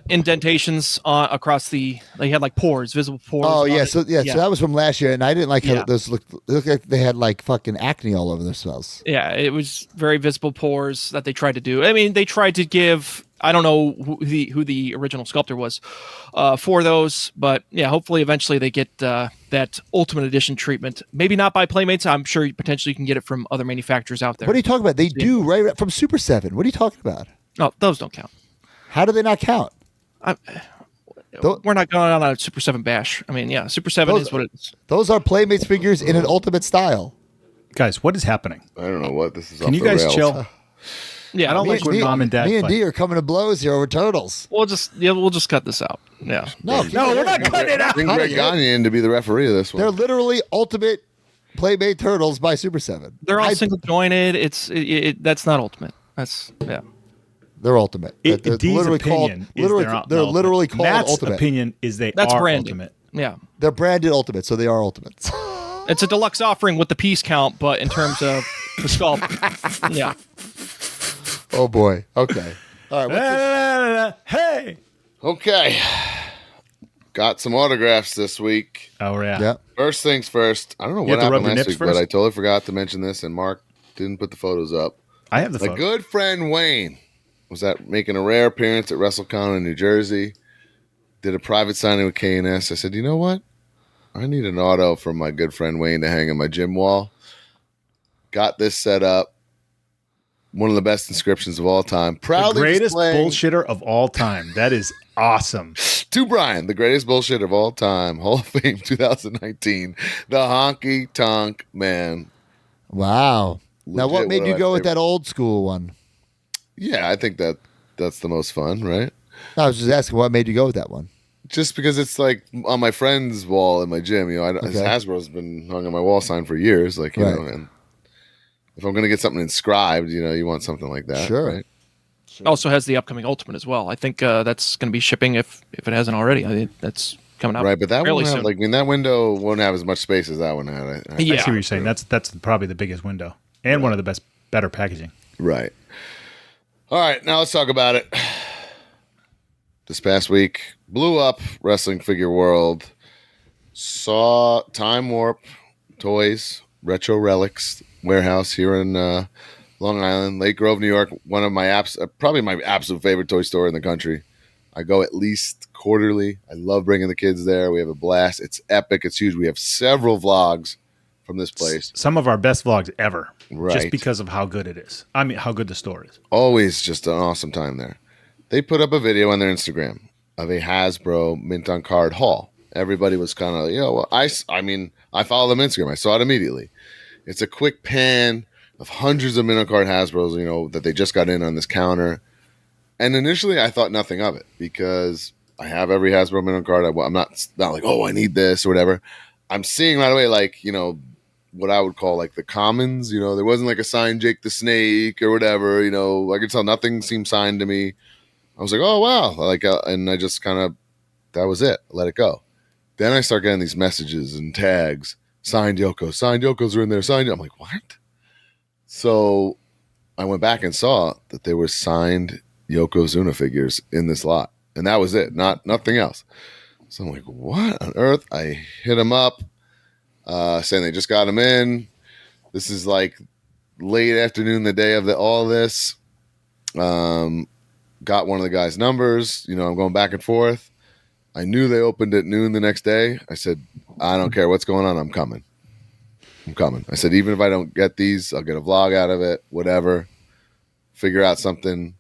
indentations across they had like pores, visible pores. Oh yeah, so that was from last year, and I didn't like how those looked. It looked like they had like fucking acne all over themselves. Yeah, it was very visible pores that they tried to do. I mean, they tried to give. I don't know who the original sculptor was for those, but yeah, hopefully eventually they get that Ultimate Edition treatment. Maybe not by Playmates. I'm sure potentially you can get it from other manufacturers out there. What are you talking about? They do right from Super 7. What are you talking about? No, those don't count. How do they not count? We're not going on a Super 7 bash. I mean, yeah, Super 7 is what it is. Those are Playmates figures in an ultimate style. Guys, what is happening? I don't know what this is. Can you guys rails. chill? Yeah, I don't like when mom and dad Me and fight. D are coming to blows here over turtles. We'll just cut this out. Yeah. No, we're not cutting it out. Bring Greg Gagne in to be the referee of this one. They're literally ultimate Playmate turtles by Super 7. They're all single jointed. That's not ultimate. They're ultimate. They're literally called. They're literally called Matt's ultimate. opinion is That's are branding. ultimate. Yeah. They're branded ultimate, so they are ultimates. It's a deluxe offering with the piece count, but in terms of the sculpt, yeah. Oh boy. Okay. All right. Hey. Okay. Got some autographs this week. Oh yeah. Yeah. First things first. I don't know You what have to rub happened your last nips week, first? but I totally forgot to mention this, and Mark didn't put the photos up. I have the My photo. good friend Wayne was making a rare appearance at WrestleCon in New Jersey. Did a private signing with K&S. I said, you know what? I need an auto from my good friend Wayne to hang on my gym wall. Got this set up. One of the best inscriptions of all time. The Proudly greatest displaying bullshitter of all time. That is awesome. to Brian, the greatest bullshit of all time. Hall of Fame 2019. The Honky Tonk Man. Wow. Now, what Legit made one of you my go with favorite- that old school one? Yeah, I think that's the most fun, right? I was just asking, what made you go with that one? Just because it's like on my friend's wall in my gym, Hasbro's been hung on my wall sign for years, like, you Right. know, and if I'm going to get something inscribed, you want something like that. Sure. Right? Also has the upcoming Ultimate as well. I think that's going to be shipping if it hasn't already. I think that's coming out. Right. But that fairly won't have, soon. that window won't have as much space as that one had. I see what you're saying. That's probably the biggest window and one of the better packaging. Right. All right. Now let's talk about it. This past week, blew up wrestling figure world. Saw Time Warp Toys, Retro Relics warehouse here in Long Island, Lake Grove, New York. One of my probably my absolute favorite toy store in the country. I go at least quarterly. I love bringing the kids there. We have a blast. It's epic. It's huge. We have several vlogs from this place. Some of our best vlogs ever. Right. Just because of how good it is. I mean, how good the store is. Always just an awesome time there. They put up a video on their Instagram of a Hasbro mint on card haul. Everybody was kind of, I mean, I follow them on Instagram. I saw it immediately. It's a quick pan of hundreds of mint on card Hasbros, that they just got in on this counter. And initially I thought nothing of it because I have every Hasbro mint on card. I'm not like, I need this or whatever. I'm seeing right away, what I would call the commons. There wasn't a signed Jake the Snake or whatever. I could tell nothing seemed signed to me. I was like, oh, wow. And I just that was it. Let it go. Then I start getting these messages and tags. Signed Yokos are in there. Signed. I'm like, what? So I went back and saw that there were signed Yokozuna figures in this lot. And that was it. Nothing else. So I'm like, what on earth? I hit them up, saying they just got them in. This is late afternoon, the day of all this. Got one of the guy's numbers. I'm going back and forth. I knew they opened at noon the next day. I said, I don't care what's going on. I'm coming. I said, even if I don't get these, I'll get a vlog out of it, whatever. Figure out something.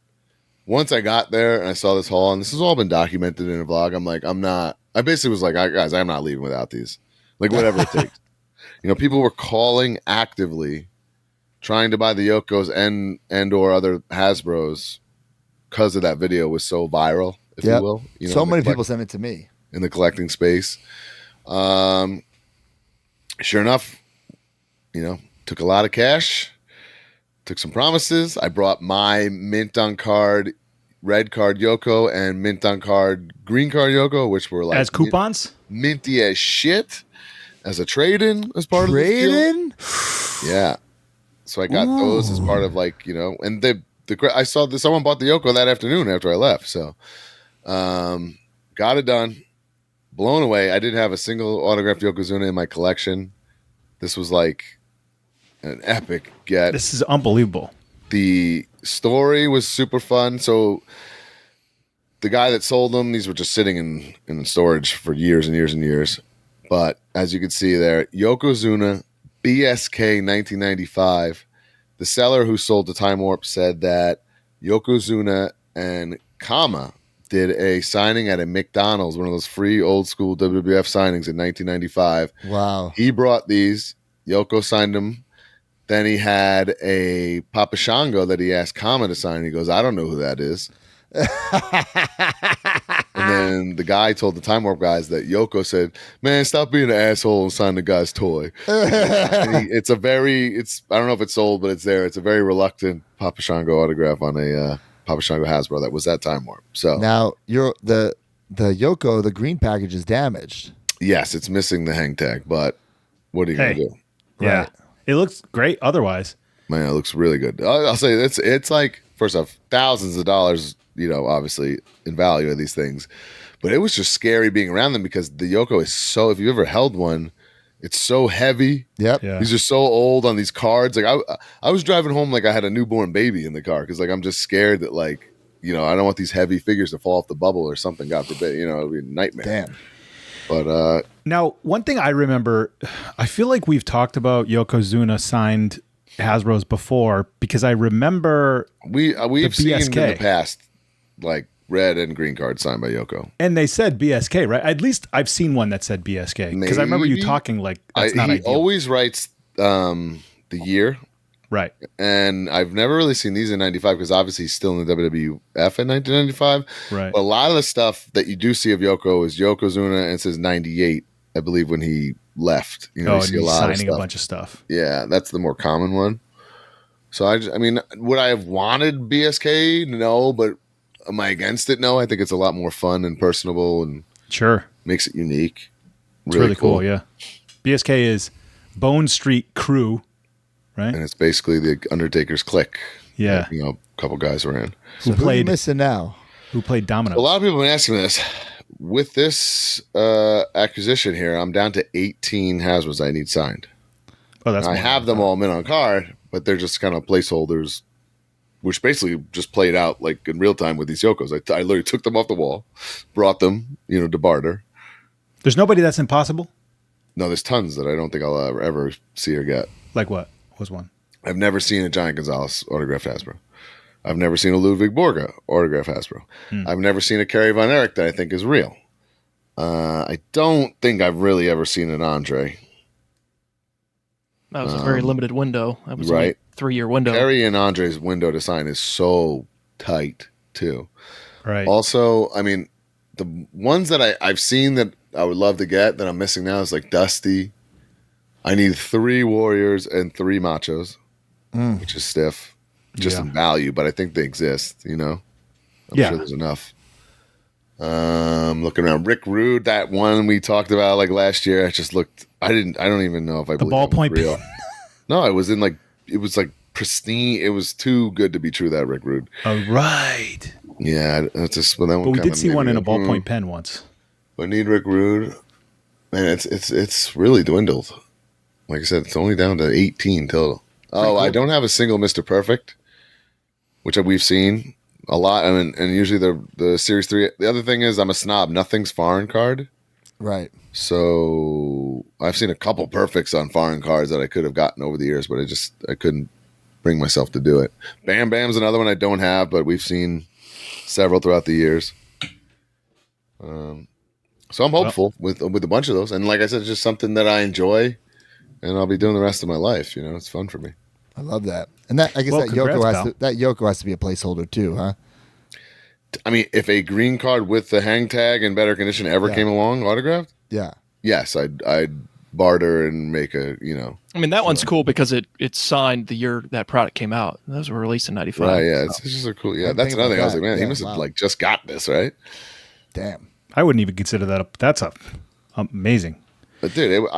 Once I got there and I saw this haul, and this has all been documented in a vlog, I'm like, I'm not I basically was like, guys, I'm not leaving without these. Like, whatever it takes. People were calling actively, trying to buy the Yokos and or other Hasbros because of that video was so viral, if you will. So many people sent it to me. In the collecting space. Sure enough, took a lot of cash, took some promises. I brought my mint on card, red card Yoko and mint on card, green card Yoko, which were like as coupons, minty as shit, as a trade-in as part of the trade-in. Yeah, so I got those as part of and I saw that someone bought the Yoko that afternoon after I left, so got it done. Blown away. I didn't have a single autographed Yokozuna in my collection. This was like an epic get. This is unbelievable. The story was super fun. So the guy that sold them, these were just sitting in storage for years and years and years. But as you can see there, Yokozuna, BSK 1995. The seller who sold the Time Warp said that Yokozuna and Kama did a signing at a McDonald's, one of those free old school WWF signings in 1995. Wow. He brought these. Yoko signed them. Then he had a Papa Shango that he asked Kama to sign. He goes, I don't know who that is. And then the guy told the Time Warp guys that Yoko said, man, stop being an asshole and sign the guy's toy. I don't know if it's sold, but it's there. It's a very reluctant Papa Shango autograph on a Papa Shango Hasbro that was that Time Warp. So now the Yoko, the green package is damaged. Yes, it's missing the hang tag, but what are you gonna do? Yeah, Right. it looks great. Otherwise, Man, it looks really good. I'll say it's like, first off, thousands of dollars, obviously in value of these things, but it was just scary being around them because the Yoko is so. If you ever held one, it's so heavy. Yep. Yeah. These are so old on these cards. Like I was driving home like I had a newborn baby in the car because I'm just scared that I don't want these heavy figures to fall off the bubble or something. God forbid, it'd be a nightmare. Damn. But now one thing I remember, I feel like we've talked about Yokozuna signed Hasbros before because I remember we've seen in BSK. the past like red and green cards signed by Yoko. And they said BSK, right? At least I've seen one that said BSK because I remember you talking like that's not he ideal. always writes the year. Right. And I've never really seen these in 95 because obviously he's still in the WWF in 1995. Right. But a lot of the stuff that you do see of Yoko is Yokozuna and it says 98, I believe, when he left. You and see a he's lot of signing stuff. a bunch of stuff. Yeah, that's the more common one. So I mean, would I have wanted BSK? No, but am I against it? No, I think it's a lot more fun and personable and Sure. makes it unique. It's really cool, yeah. BSK is Bone Street Crew, right? And it's basically the Undertaker's clique. Yeah. A couple guys were in. So who are you missing now? Who played Domino? A lot of people have been asking me this. With this acquisition here, I'm down to 18 Hasbros I need signed. Oh, that's I more have them all mint on card, but they're just kind of placeholders, which basically just played out like in real time with these Yokos. I literally took them off the wall, brought them, to barter. There's nobody that's impossible? No, there's tons that I don't think I'll ever see or get. Like what? What was one? I've never seen a Giant Gonzalez autographed Hasbro. I've never seen a Ludwig Borga autographed Hasbro. I've never seen a Kerry Von Erich that I think is real. I don't think I've really ever seen an Andre. That was a very limited window. That was right. a 3-year window. Kerry and Andre's window to sign is so tight, too. Right. Also, I mean, the ones that I've seen that I would love to get that I'm missing now is like Dusty. I need 3 Warriors and 3 Machos, which is stiff. Just in value, but I think they exist, I'm sure there's enough. Looking around, Rick Rude, that one we talked about like last year. I just looked. I don't even know if I the believe ballpoint real. No, it was pristine. It was too good to be true. That Rick Rude. Oh, right. Yeah, that's just. But we did see one in a ballpoint pen once. I need Rick Rude, man. It's really dwindled. Like I said, it's only down to 18 total. Cool. I don't have a single Mr. Perfect, which we've seen a lot. I mean, and usually the Series 3. The other thing is I'm a snob. Nothing's foreign card. Right. So I've seen a couple perfects on foreign cards that I could have gotten over the years, but I couldn't bring myself to do it. Bam Bam's another one I don't have, but we've seen several throughout the years. So I'm hopeful with a bunch of those. And like I said, it's just something that I enjoy, and I'll be doing the rest of my life. It's fun for me. I love that. And that I guess that Yoko has to be a placeholder too, huh? I mean, if a green card with the hang tag in better condition ever came along, autographed, yes, I'd barter and make a. I mean, that one's cool because it's signed the year that product came out. Those were released in '95. Right? Yeah, it's just a cool. Yeah, that's another thing. I was like, man, he must have just got this, right? Damn. I wouldn't even consider that that's amazing. But dude,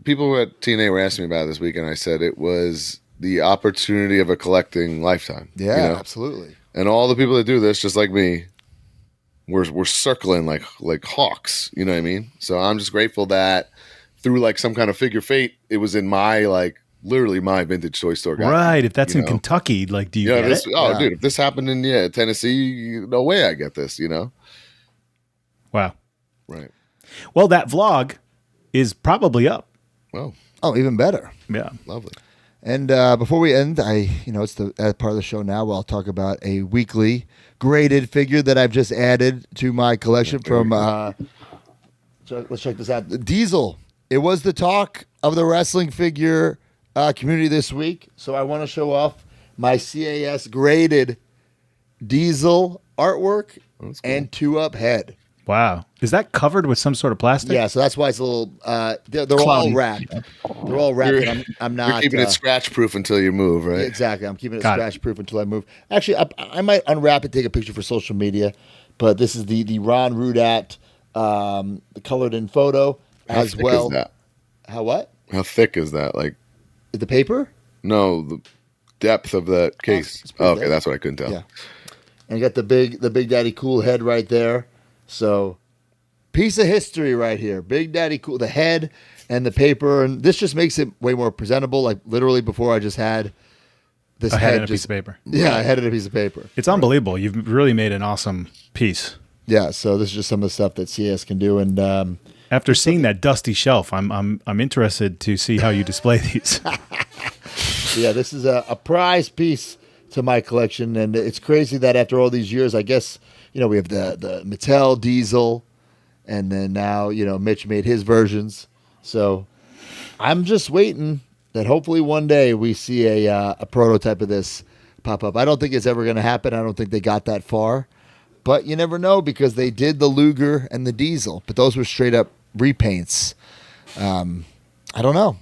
people at TNA were asking me about it this week, and I said it was the opportunity of a collecting lifetime. Yeah, absolutely. And all the people that do this, just like me, we're circling like hawks. You know what I mean? So I'm just grateful that through like some kind of figure fate, it was in my literally my vintage toy store. Right. If that's in Kentucky, do you get it? Oh, dude, if this happened in Tennessee, no way I get this. Wow. Right. Well, that vlog is probably up. Oh, even better. Yeah. Lovely. And before we end, it's the part of the show now where I'll talk about a weekly graded figure that I've just added to my collection from. Let's check this out. Diesel. It was the talk of the wrestling figure community this week, so I want to show off my CAS graded Diesel artwork and 2-up head. Wow. Is that covered with some sort of plastic? Yeah, so that's why it's a little. They're all wrapped. They're all wrapped. I'm not. You're keeping it scratch proof until you move, right? Exactly. I'm keeping it scratch proof until I move. Actually, I might unwrap it, take a picture for social media. But this is the Ron Rudat, the colored in photo as well. Is that? How what? How thick is that? Like the paper? No, the depth of that case. Okay, that's what I couldn't tell. Yeah. And you got the Big Daddy Cool head right there. So, piece of history right here. Big Daddy Cool, the head and the paper. And this just makes it way more presentable. Like, literally, before I just had this head. And a piece of paper. Yeah, a head and a piece of paper. It's unbelievable. You've really made an awesome piece. Yeah, so this is just some of the stuff that CS can do. And after seeing that dusty shelf, I'm interested to see how you display these. Yeah, this is a prize piece to my collection. And it's crazy that after all these years, I guess... we have the Mattel Diesel, and then now, Mitch made his versions. So I'm just waiting that hopefully one day we see a prototype of this pop up. I don't think it's ever going to happen. I don't think they got that far. But you never know because they did the Luger and the Diesel. But those were straight up repaints. I don't know.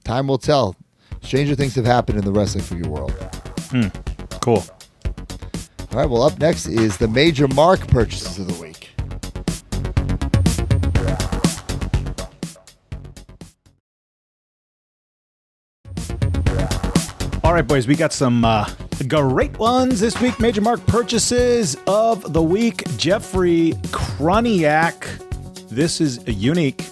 Time will tell. Stranger things have happened in the wrestling figure world. Cool. All right, well, up next is the major Mark purchases of the week. All right, boys, we got some great ones this week. Major Mark purchases of the week. Jeffrey Kroniak. This is unique.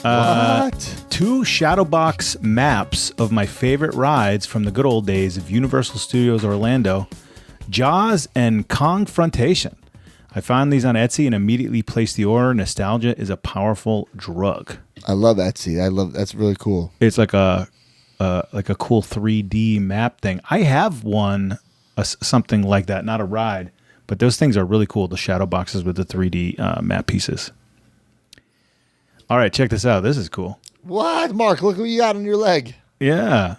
What? 2 Shadowbox maps of my favorite rides from the good old days of Universal Studios Orlando, Jaws and Kongfrontation. I found these on Etsy and immediately placed the order. Nostalgia is a powerful drug. I love Etsy. That's really cool. It's like a cool 3D map thing. I have one, something like that, not a ride, but those things are really cool. The shadow boxes with the 3D map pieces. All right, check this out. This is cool. What, Mark? Look what you got on your leg. Yeah.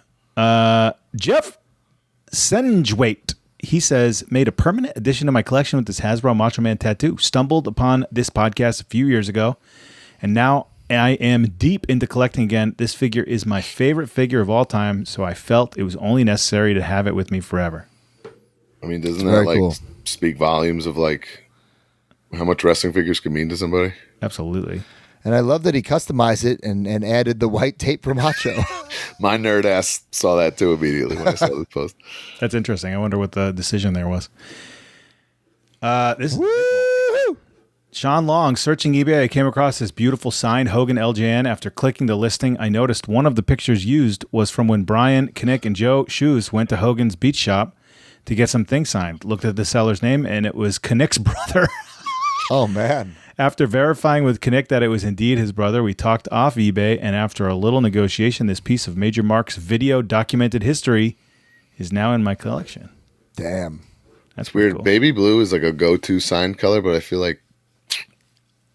Jeff Senjwait, he says, made a permanent addition to my collection with this Hasbro Macho Man tattoo. Stumbled upon this podcast a few years ago, and now I am deep into collecting again. This figure is my favorite figure of all time, so I felt it was only necessary to have it with me forever. I mean, doesn't that cool. Speak volumes of how much wrestling figures can mean to somebody? Absolutely. And I love that he customized it and added the white tape for Macho. My nerd ass saw that too immediately when I saw this post. That's interesting. I wonder what the decision there was. This Sean Long, searching eBay, I came across this beautiful signed Hogan LJN. After clicking the listing, I noticed one of the pictures used was from when Brian, Kinnick, and Joe Shoes went to Hogan's Beach Shop to get some things signed. Looked at the seller's name, and it was Kinnick's brother. Oh, man. After verifying with Kinnick that it was indeed his brother, we talked off eBay, and after a little negotiation, this piece of Major Mark's video documented history is now in my collection. Damn. That's weird. Cool. Baby blue is like a go-to signed color, but I feel like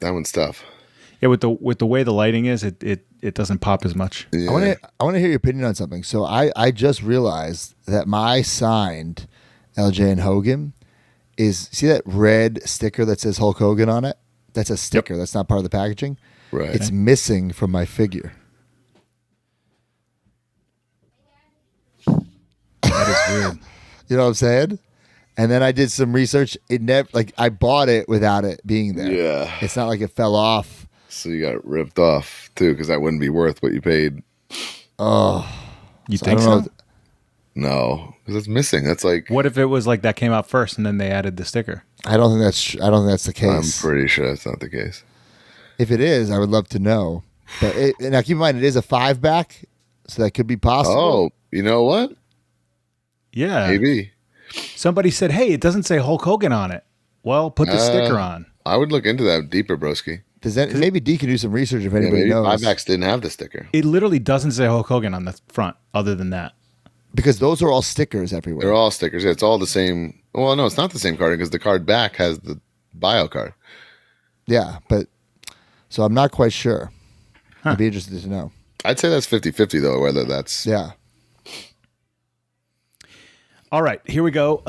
That one's tough. Yeah, with the way the lighting is, it doesn't pop as much. Yeah. I want to hear your opinion on something. So I just realized that my signed LJ and Hogan is, see that red sticker that says Hulk Hogan on it? That's a sticker. That's not part of the packaging. Right. It's missing from my figure. That is weird. You know what I'm saying? And then I did some research. It never, like, I bought it without it being there. Yeah. It's not like it fell off. So you got it ripped off too, because that wouldn't be worth what you paid. Oh, you think so? No, because it's missing. That's like. What if it was like that came out first and then they added the sticker? I don't think that's the case. I'm pretty sure that's not the case. If it is, I would love to know. But now keep in mind, it is a 5-back, so that could be possible. Oh, you know what? Yeah. Maybe. Somebody said, "Hey, it doesn't say Hulk Hogan on it." Well, put the sticker on. I would look into that deeper, broski. Does that maybe D can do some research if anybody maybe knows? 5-backs didn't have the sticker. It literally doesn't say Hulk Hogan on the front, other than that. Because those are all stickers everywhere. They're all stickers. Yeah, it's all the same. Well, no, it's not the same card because the card back has the bio card. Yeah, but so I'm not quite sure. I'd be interested to know. I'd say that's 50-50 though, whether that's Yeah. All right, here we go.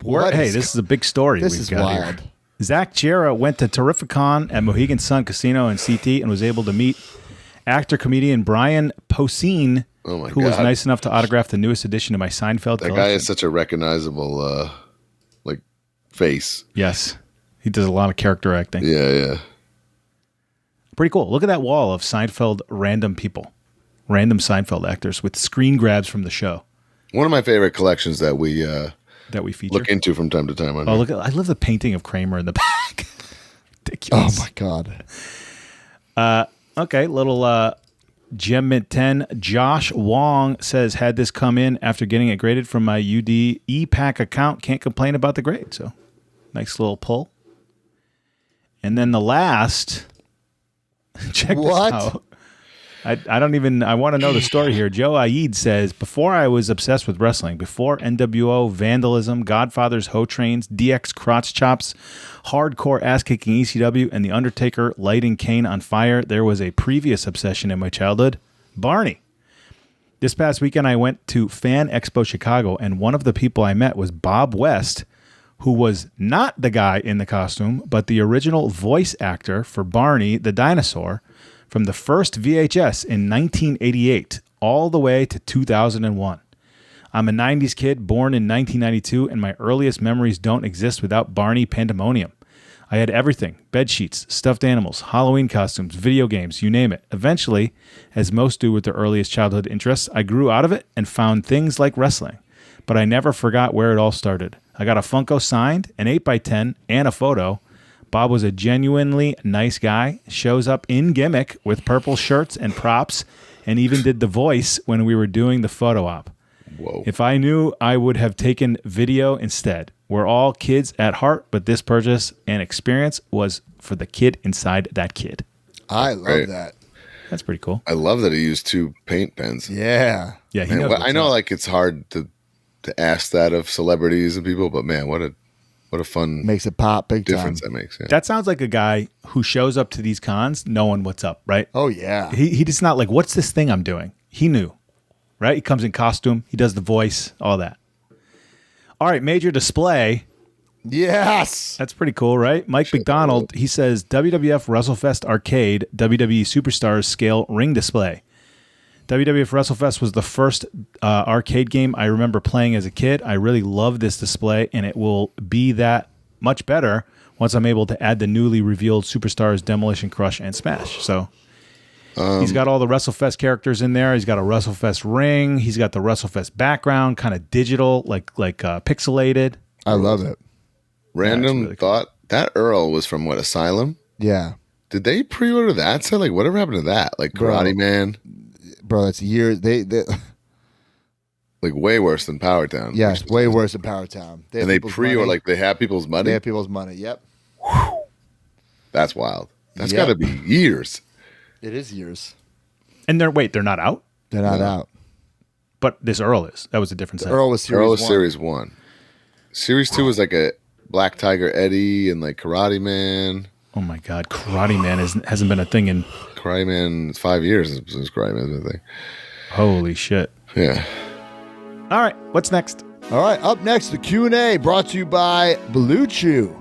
This is a big story. This we've is got wild. Here. Zach Jarrah went to Terrificon at Mohegan Sun Casino and CT and was able to meet actor-comedian Brian Posehn, who was nice enough to autograph the newest edition of my Seinfeld collection. That guy is such a recognizable face. Yes. He does a lot of character acting. Yeah. Pretty cool. Look at that wall of Seinfeld random people, random Seinfeld actors with screen grabs from the show. One of my favorite collections that we feature, look into from time to time. I love the painting of Kramer in the back. Ridiculous. Oh my god. Okay, little Gem Mint 10. Josh Wong says, had this come in after getting it graded from my UD ePack account. Can't complain about the grade. So nice little pull. And then the last, check this out. I don't even, I want to know the story here. Joe Aid says, before I was obsessed with wrestling, before NWO, Vandalism, Godfather's Hoe Trains, DX Crotch Chops, hardcore ass-kicking ECW, and The Undertaker lighting Kane on fire, there was a previous obsession in my childhood, Barney. This past weekend, I went to Fan Expo Chicago, and one of the people I met was Bob West, who was not the guy in the costume, but the original voice actor for Barney the dinosaur, from the first VHS in 1988 all the way to 2001. I'm a 90s kid born in 1992, and my earliest memories don't exist without Barney Pandemonium. I had everything: bed sheets, stuffed animals, Halloween costumes, video games, you name it. Eventually, as most do with their earliest childhood interests, I grew out of it and found things like wrestling. But I never forgot where it all started. I got a Funko signed, an 8x10, and a photo. Bob was a genuinely nice guy, shows up in gimmick with purple shirts and props, and even did the voice when we were doing the photo op. Whoa. If I knew, I would have taken video instead. We're all kids at heart, but this purchase and experience was for the kid inside that kid. I love that. That's pretty cool. I love that he used 2 paint pens. Yeah. Yeah, he Man, knows. I know like it's hard to ask that of celebrities and people, but man, what a fun Makes it pop big difference time. that makes. Yeah. That sounds like a guy who shows up to these cons knowing what's up, right? Oh yeah. He just not like, what's this thing I'm doing? He knew, right? He comes in costume. He does the voice, all that. All right, major display. Yes. That's pretty cool, right? Mike McDonald, he says, WWF WrestleFest Arcade, WWE Superstars Scale Ring Display. WWF WrestleFest was the first arcade game I remember playing as a kid. I really love this display, and it will be that much better once I'm able to add the newly revealed Superstars Demolition Crush and Smash. So he's got all the WrestleFest characters in there. He's got a WrestleFest ring. He's got the WrestleFest background, kind of digital, like pixelated. I love it. Random really thought that Earl was from what, Asylum? Yeah. Did they pre-order that? So like, whatever happened to that? Like Karate Man. Bro, that's years. They like way worse than Powertown. Yes, way worse than Powertown. And they pre-order, like they have people's money. They have people's money. Yep. That's wild. That's Yep. got to be years. It is years. And they're not out? They're not out. But this Earl is. That was a different set. Earl was Series 1. Series 2 was like a Black Tiger Eddie and like Karate Man. Oh my God, Karate Man hasn't been a thing in Karate Man 5 years since Karate Man's been a thing. Holy shit. Yeah. All right, what's next? All right, up next, the Q&A brought to you by Blue Chew.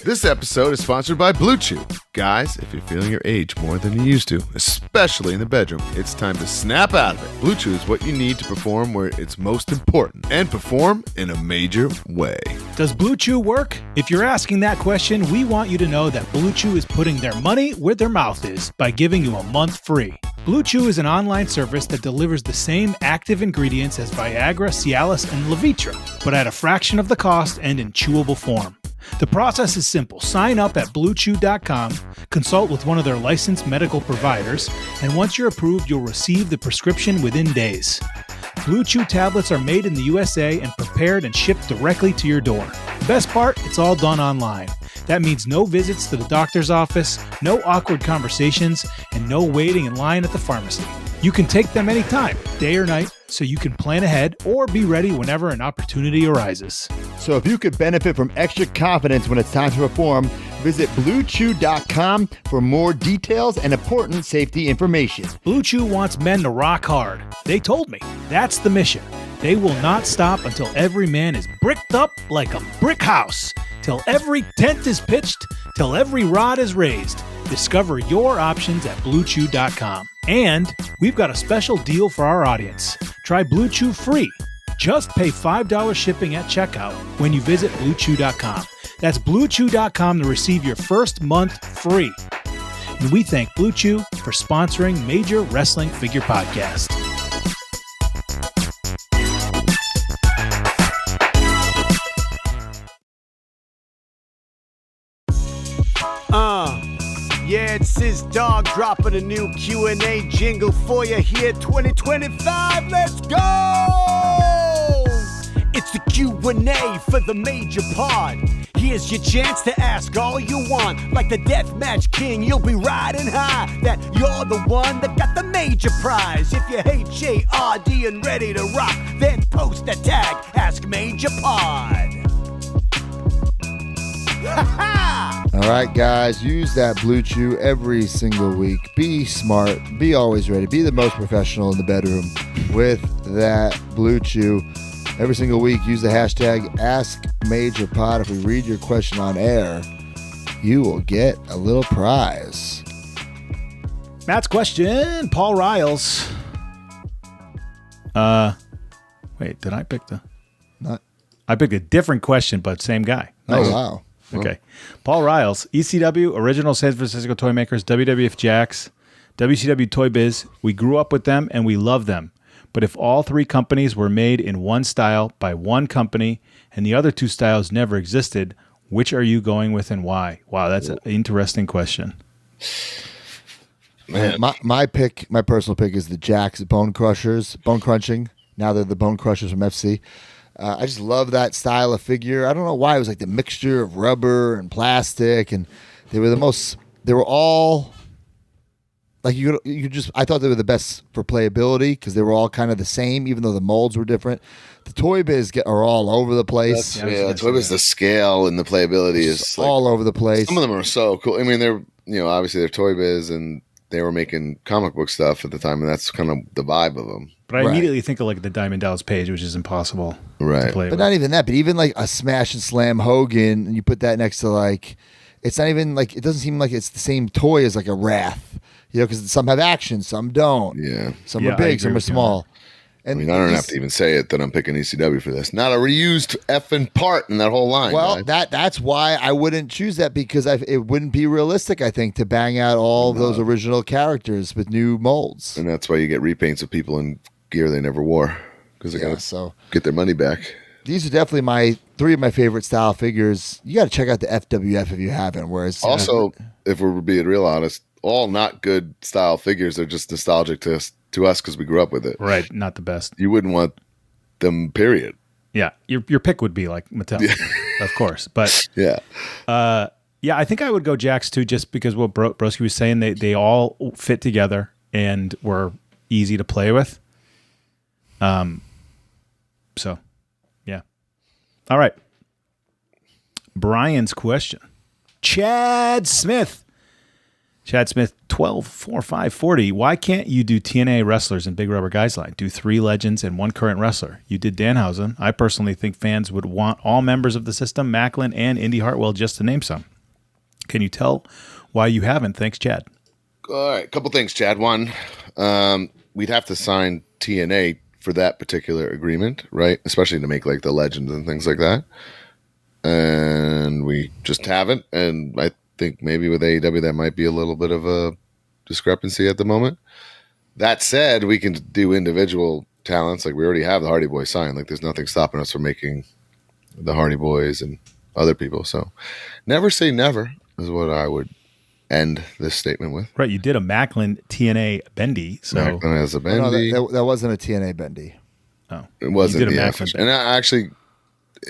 This episode is sponsored by Blue Chew. Guys, if you're feeling your age more than you used to, especially in the bedroom, it's time to snap out of it. Blue Chew is what you need to perform where it's most important and perform in a major way. Does Blue Chew work? If you're asking that question, we want you to know that Blue Chew is putting their money where their mouth is by giving you a month free. Blue Chew is an online service that delivers the same active ingredients as Viagra, Cialis, and Levitra, but at a fraction of the cost and in chewable form. The process is simple. Sign up at BlueChew.com, consult with one of their licensed medical providers, and once you're approved, you'll receive the prescription within days. Blue Chew tablets are made in the USA and prepared and shipped directly to your door. The best part, it's all done online. That means no visits to the doctor's office, no awkward conversations, and no waiting in line at the pharmacy. You can take them anytime, day or night, so you can plan ahead or be ready whenever an opportunity arises. So if you could benefit from extra confidence when it's time to perform, visit BlueChew.com for more details and important safety information. Blue Chew wants men to rock hard. They told me. That's the mission. They will not stop until every man is bricked up like a brick house, till every tent is pitched, till every rod is raised. Discover your options at BlueChew.com. And we've got a special deal for our audience. Try Blue Chew free. Just pay $5 shipping at checkout when you visit BlueChew.com. That's BlueChew.com to receive your first month free. And we thank Blue Chew for sponsoring Major Wrestling Figure Podcast. Yeah, it's his dog dropping a new Q&A jingle for you here 2025. Let's go! It's the Q&A for the major pod. Here's your chance to ask all you want. Like the Deathmatch King, you'll be riding high. That you're the one that got the major prize. If you're HARD and ready to rock, then post a tag, Ask Major Pod. All right, guys, use that Blue Chew every single week. Be smart. Be always ready. Be the most professional in the bedroom with that Blue Chew. Every single week, use the hashtag AskMajorPod. If we read your question on air, you will get a little prize. Matt's question, Paul Riles. Wait, did I pick the... Not. I picked a different question, but same guy. Nice. Oh, wow. Okay. Paul Riles, ECW, Original San Francisco Toy Makers, WWF Jax, WCW Toy Biz. We grew up with them and we love them. But if all three companies were made in one style by one company and the other two styles never existed, which are you going with and why? Wow, that's an interesting question. Man. My personal pick is the Jax Bone Crunching. Now they're the Bone Crushers from FC. I just love that style of figure. I don't know why. It was like the mixture of rubber and plastic, and they were all like I thought they were the best for playability because they were all kind of the same, even though the molds were different. The Toy Biz are all over the place. The Toy Biz, the scale and the playability is like, all over the place. Some of them are so cool. I mean, they're obviously they're Toy Biz and they were making comic book stuff at the time, and that's kind of the vibe of them. But I immediately think of like the Diamond Dallas Page, which is impossible to play with. Not even that, but even like a Smash and Slam Hogan, and you put that next to like, it's not even like, it doesn't seem like it's the same toy as like a Wrath, because some have action, some don't. Yeah. Some are big, some are small. And I don't have to even say it that I'm picking ECW for this. Not a reused effing part in that whole line. Well, that's why I wouldn't choose that, because it wouldn't be realistic, I think, to bang out all those original characters with new molds. And that's why you get repaints of people in gear they never wore, because they got to get their money back. These are definitely three of my favorite style figures. You got to check out the FWF if you haven't. Whereas also, if we're being real honest, all not good style figures are just nostalgic to us because we grew up with it. Right, not the best. You wouldn't want them, period. Yeah, your pick would be like Mattel, of course. But yeah, I think I would go Jax too, just because what Broski was saying, they all fit together and were easy to play with. So, yeah. All right. Brian's question. Chad Smith. Chad Smith, 12-4-5-40. Why can't you do TNA wrestlers and Big Rubber Guys line? Do 3 legends and 1 current wrestler. You did Danhausen. I personally think fans would want all members of the system, Macklin and Indy Hartwell, just to name some. Can you tell why you haven't? Thanks, Chad. All right, couple things, Chad. One, we'd have to sign TNA for that particular agreement, right? Especially to make like the legends and things like that. And we just haven't. And I think maybe with AEW that might be a little bit of a discrepancy at the moment. That said, we can do individual talents. Like we already have the Hardy Boys signed. Like there's nothing stopping us from making the Hardy Boys and other people. So never say never is what I would end this statement with. Right, you did a Macklin TNA bendy. So Macklin has a bendy. No, that wasn't a TNA bendy. Oh, it wasn't you did a the Macklin official. And I actually,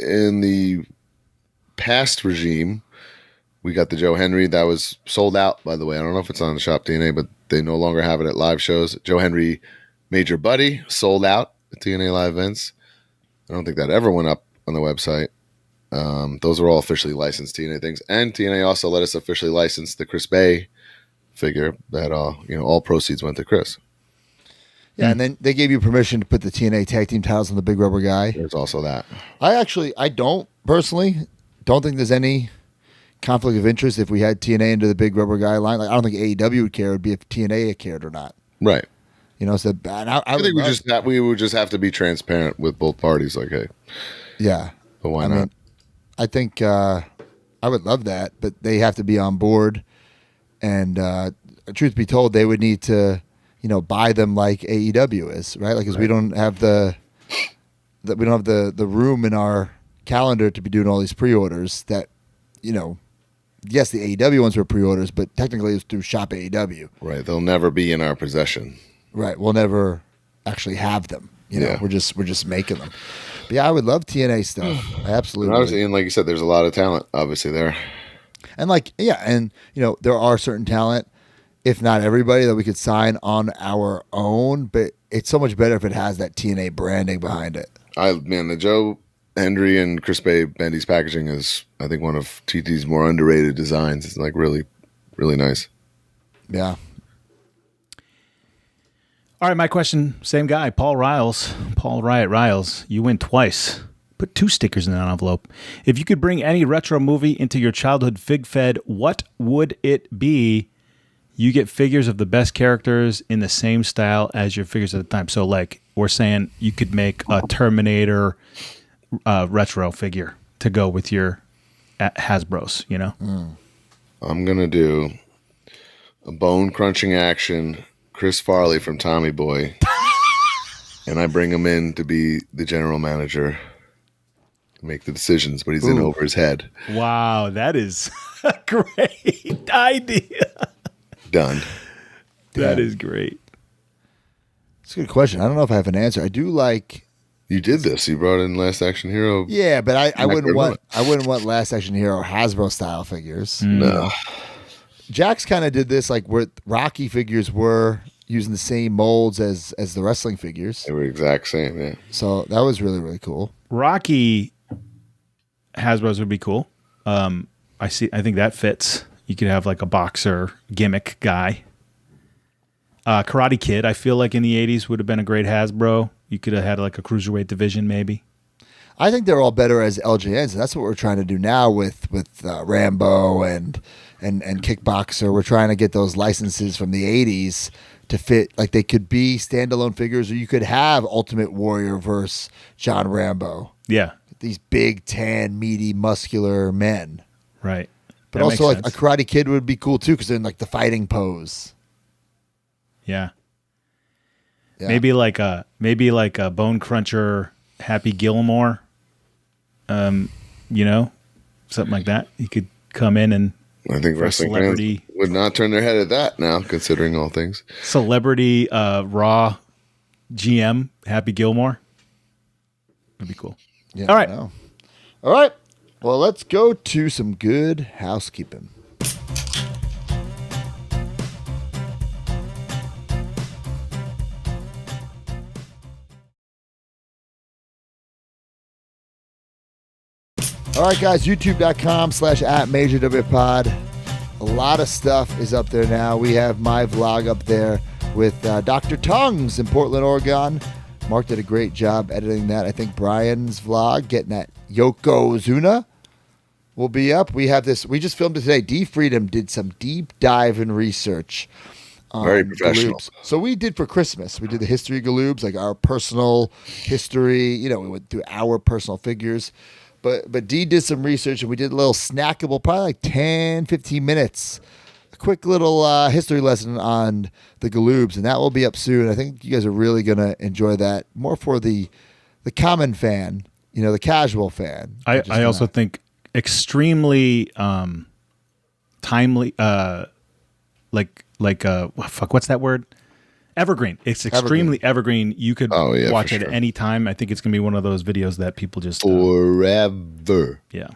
in the past regime, we got the Joe Henry. That was sold out, by the way. I don't know if it's on the Shop TNA, but they no longer have it at live shows. Joe Henry Major Buddy sold out at TNA live events. I don't think that ever went up on the website. Those are all officially licensed TNA things. And TNA also let us officially license the Chris Bay figure that all proceeds went to Chris. Yeah, and then they gave you permission to put the TNA tag team titles on the Big Rubber Guy. There's also that. I don't personally think there's any conflict of interest if we had TNA into the Big Rubber Guy line. Like I don't think AEW would care. It would be if TNA cared or not. Right. So I think we would just have to be transparent with both parties. Like, hey, yeah, but why not? I think I would love that, but they have to be on board. And truth be told, they would need to, buy them like AEW is, right? Like, because we don't have the room in our calendar to be doing all these pre-orders. That, yes, the AEW ones were pre-orders, but technically it's through Shop AEW. Right, they'll never be in our possession. Right, we'll never actually have them. We're just making them. But yeah, I would love TNA stuff. I absolutely. And like you said, there's a lot of talent obviously there. And there are certain talent, if not everybody, that we could sign on our own. But it's so much better if it has that TNA branding behind it. The Joe Henry and Chris Bay Bendy's packaging is, I think, one of TT's more underrated designs. It's like really, really nice. Yeah. All right, my question, same guy, Paul Riot Riles. You win twice. Put 2 stickers in an envelope. If you could bring any retro movie into your childhood fig fed, what would it be? You get figures of the best characters in the same style as your figures at the time. So, like, we're saying you could make a Terminator retro figure to go with your Hasbros, I'm going to do a bone-crunching action Chris Farley from Tommy Boy, and I bring him in to be the general manager, make the decisions, but he's in over his head. Wow, that is a great idea. Done. That is great. It's a good question. I don't know if I have an answer. I do like. You did this. You brought in Last Action Hero. Yeah, but I wouldn't want Last Action Hero Hasbro style figures. No. Jax kind of did this, like where Rocky figures were using the same molds as the wrestling figures. They were exact same, yeah. So that was really, really cool. Rocky Hasbro's would be cool. I think that fits. You could have like a boxer gimmick guy. Karate Kid, I feel like in the 80s would have been a great Hasbro. You could have had like a cruiserweight division maybe. I think they're all better as LJNs, and that's what we're trying to do now with Rambo and Kickboxer. We're trying to get those licenses from the 80s to fit, like they could be standalone figures, or you could have Ultimate Warrior versus John Rambo. Yeah. These big, tan, meaty, muscular men. Right. But that also like a Karate Kid would be cool too, because they're in like the fighting pose. Yeah. Maybe like a Bone Cruncher Happy Gilmore. Something like that. He could come in and I think wrestling fans would not turn their head at that now, considering all things. Celebrity Raw GM Happy Gilmore. That'd be cool. Yeah, all right. All right. Well, let's go to some good housekeeping. All right, guys, youtube.com/@MajorWPod. A lot of stuff is up there now. We have my vlog up there with Dr. Tongues in Portland, Oregon. Mark did a great job editing that. I think Brian's vlog, getting that Yokozuna, will be up. We have this. We just filmed it today. D Freedom did some deep dive and research. Very professional. Galoobs. So we did for Christmas. We did the history of Galoobs, like our personal history. You know, we went through our personal figures. But Dee did some research, and we did a little snackable, probably like 10, 15 minutes. A quick little history lesson on the Galoobs, and that will be up soon. I think you guys are really going to enjoy that. More for the common fan, the casual fan. I also think extremely timely, what's that word? Evergreen. It's extremely evergreen. You could watch it at any time. I think it's going to be one of those videos that people just... forever. Yeah.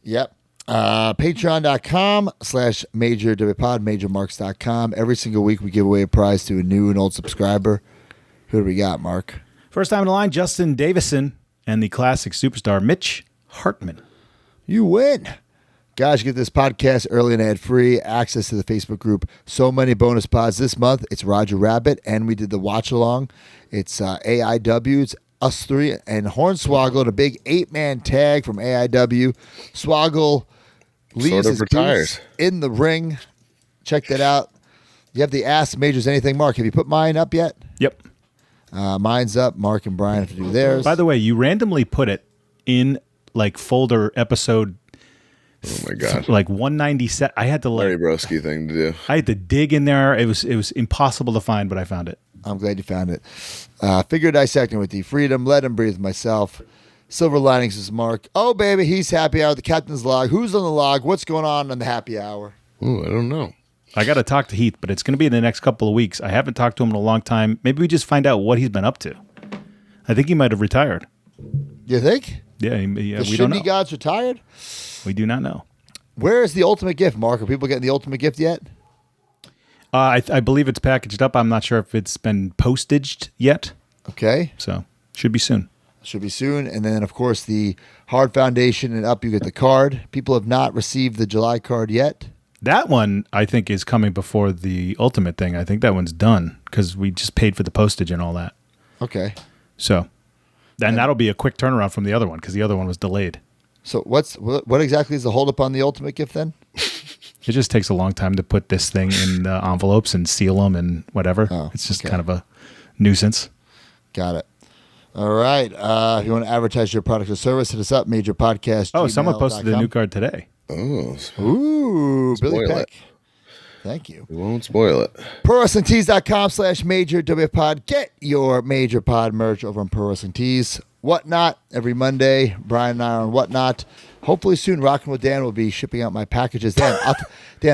Yep. Patreon.com/MajorWPod, MajorMarks.com. Every single week we give away a prize to a new and old subscriber. Who do we got, Mark? First time in the line, Justin Davison and the classic superstar Mitch Hartman. You win. Guys, you get this podcast early and ad-free, access to the Facebook group. So many bonus pods this month. It's Roger Rabbit, and we did the watch-along. It's AEW. It's us three, and Hornswoggle in a big 8-man tag from AEW. Swoggle leaves his boots in the ring. Check that out. You have the Ask Majors Anything. Mark, have you put mine up yet? Yep. Mine's up. Mark and Brian have to do theirs. By the way, you randomly put it in folder episode... Oh my god! 197. I had to very broski thing to do. I had to dig in there. It was impossible to find, but I found it. I'm glad you found it. Figure dissecting with D Freedom. Let him breathe. Myself. Silver linings is Mark. Oh baby, he's happy hour. The captain's log. Who's on the log? What's going on the happy hour? Oh, I don't know. I got to talk to Heath, but it's going to be in the next couple of weeks. I haven't talked to him in a long time. Maybe we just find out what he's been up to. I think he might have retired. You think? Yeah, we don't know. know. God's retired? We do not know. Where is the ultimate gift, Mark? Are people getting the ultimate gift yet? I believe it's packaged up. I'm not sure if it's been postaged yet. Okay. So, should be soon. Should be soon. And then, of course, the Hard Foundation, and up you get the card. People have not received the July card yet. That one, I think, is coming before the ultimate thing. I think that one's done because we just paid for the postage and all that. Okay. So, then that'll be a quick turnaround from the other one because the other one was delayed. So what exactly is the holdup on the ultimate gift then? It just takes a long time to put this thing in envelopes and seal them and whatever. It's just kind of a nuisance. Got it. All right. If you want to advertise your product or service, hit us up, Major Podcast. Oh, someone posted a new card today. Oh. Ooh, Billy Peck. Thank you. We won't spoil it. ProWrestlingTees.com/MajorWPod. Get your Major Pod merch over on Pro Wrestling Tees. Whatnot every Monday. Brian and I are on Whatnot. Hopefully soon, Rockin' with Dan will be shipping out my packages. Dan,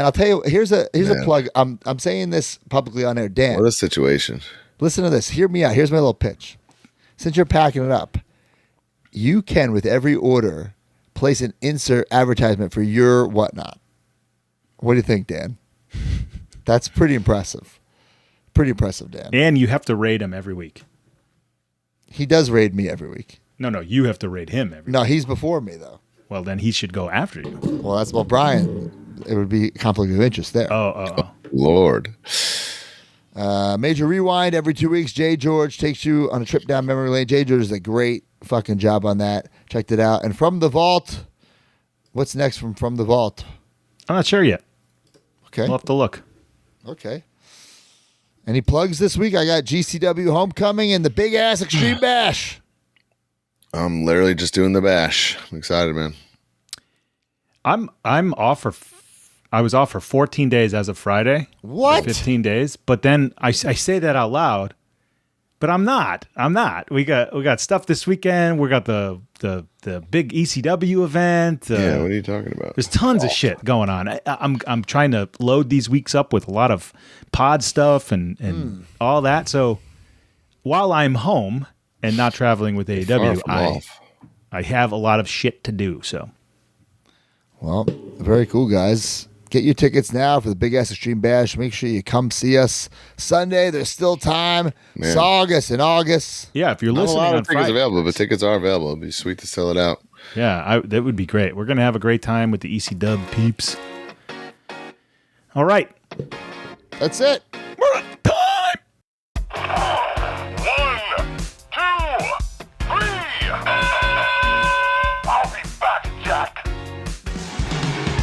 I'll tell you. Here's a plug. I'm saying this publicly on air. Dan, what a situation. Listen to this. Hear me out. Here's my little pitch. Since you're packing it up, you can, with every order, place an insert advertisement for your Whatnot. What do you think, Dan? That's pretty impressive. Pretty impressive, Dan. And you have to raid him every week. He does raid me every week. No, you have to raid him every week. No, he's before me, though. Well, then he should go after you. Well, that's Brian. It would be conflict of interest there. Oh. Lord. Major Rewind every 2 weeks. Jay George takes you on a trip down memory lane. Jay George does a great fucking job on that. Checked it out. And From the Vault, what's next from the Vault? I'm not sure yet. Okay. We'll have to look. Okay. Any plugs this week? I got GCW Homecoming and the Big Ass Extreme Bash. I'm literally just doing the bash. I'm excited, man. I'm off for. I was off for 14 days as of Friday. What? 15 days. But then I say that out loud, but I'm not. We got stuff this weekend. We got the big ECW event. Yeah, what are you talking about? There's tons of shit going on. I'm trying to load these weeks up with a lot of pod stuff and all that. So while I'm home and not traveling with AEW, I have a lot of shit to do. So, well, very cool, guys. Get your tickets now for the Big Ass Extreme Bash. Make sure you come see us Sunday. There's still time. Man. It's August. Yeah, if you're Not listening a lot on of tickets Friday, available, but tickets are available. It'd be sweet to sell it out. Yeah, that would be great. We're going to have a great time with the EC Dub peeps. All right. That's it. We're on time. 1, 2, 3. I'll be back, Jack.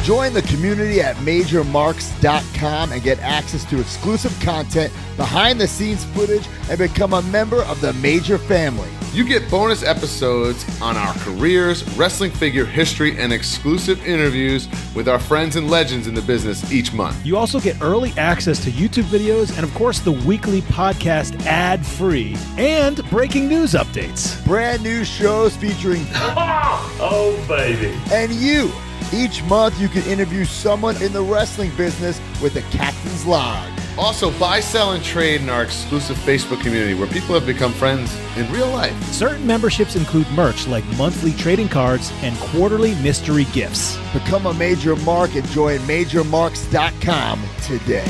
Join the community at MajorMarks.com and get access to exclusive content, behind-the-scenes footage, and become a member of the Major family. You get bonus episodes on our careers, wrestling figure history, and exclusive interviews with our friends and legends in the business each month. You also get early access to YouTube videos and, of course, the weekly podcast ad-free and breaking news updates. Brand new shows featuring Oh, baby. and you. Each month, you can interview someone in the wrestling business with the Captain's Log. Also, buy, sell, and trade in our exclusive Facebook community where people have become friends in real life. Certain memberships include merch like monthly trading cards and quarterly mystery gifts. Become a Major Mark and join MajorMarks.com today.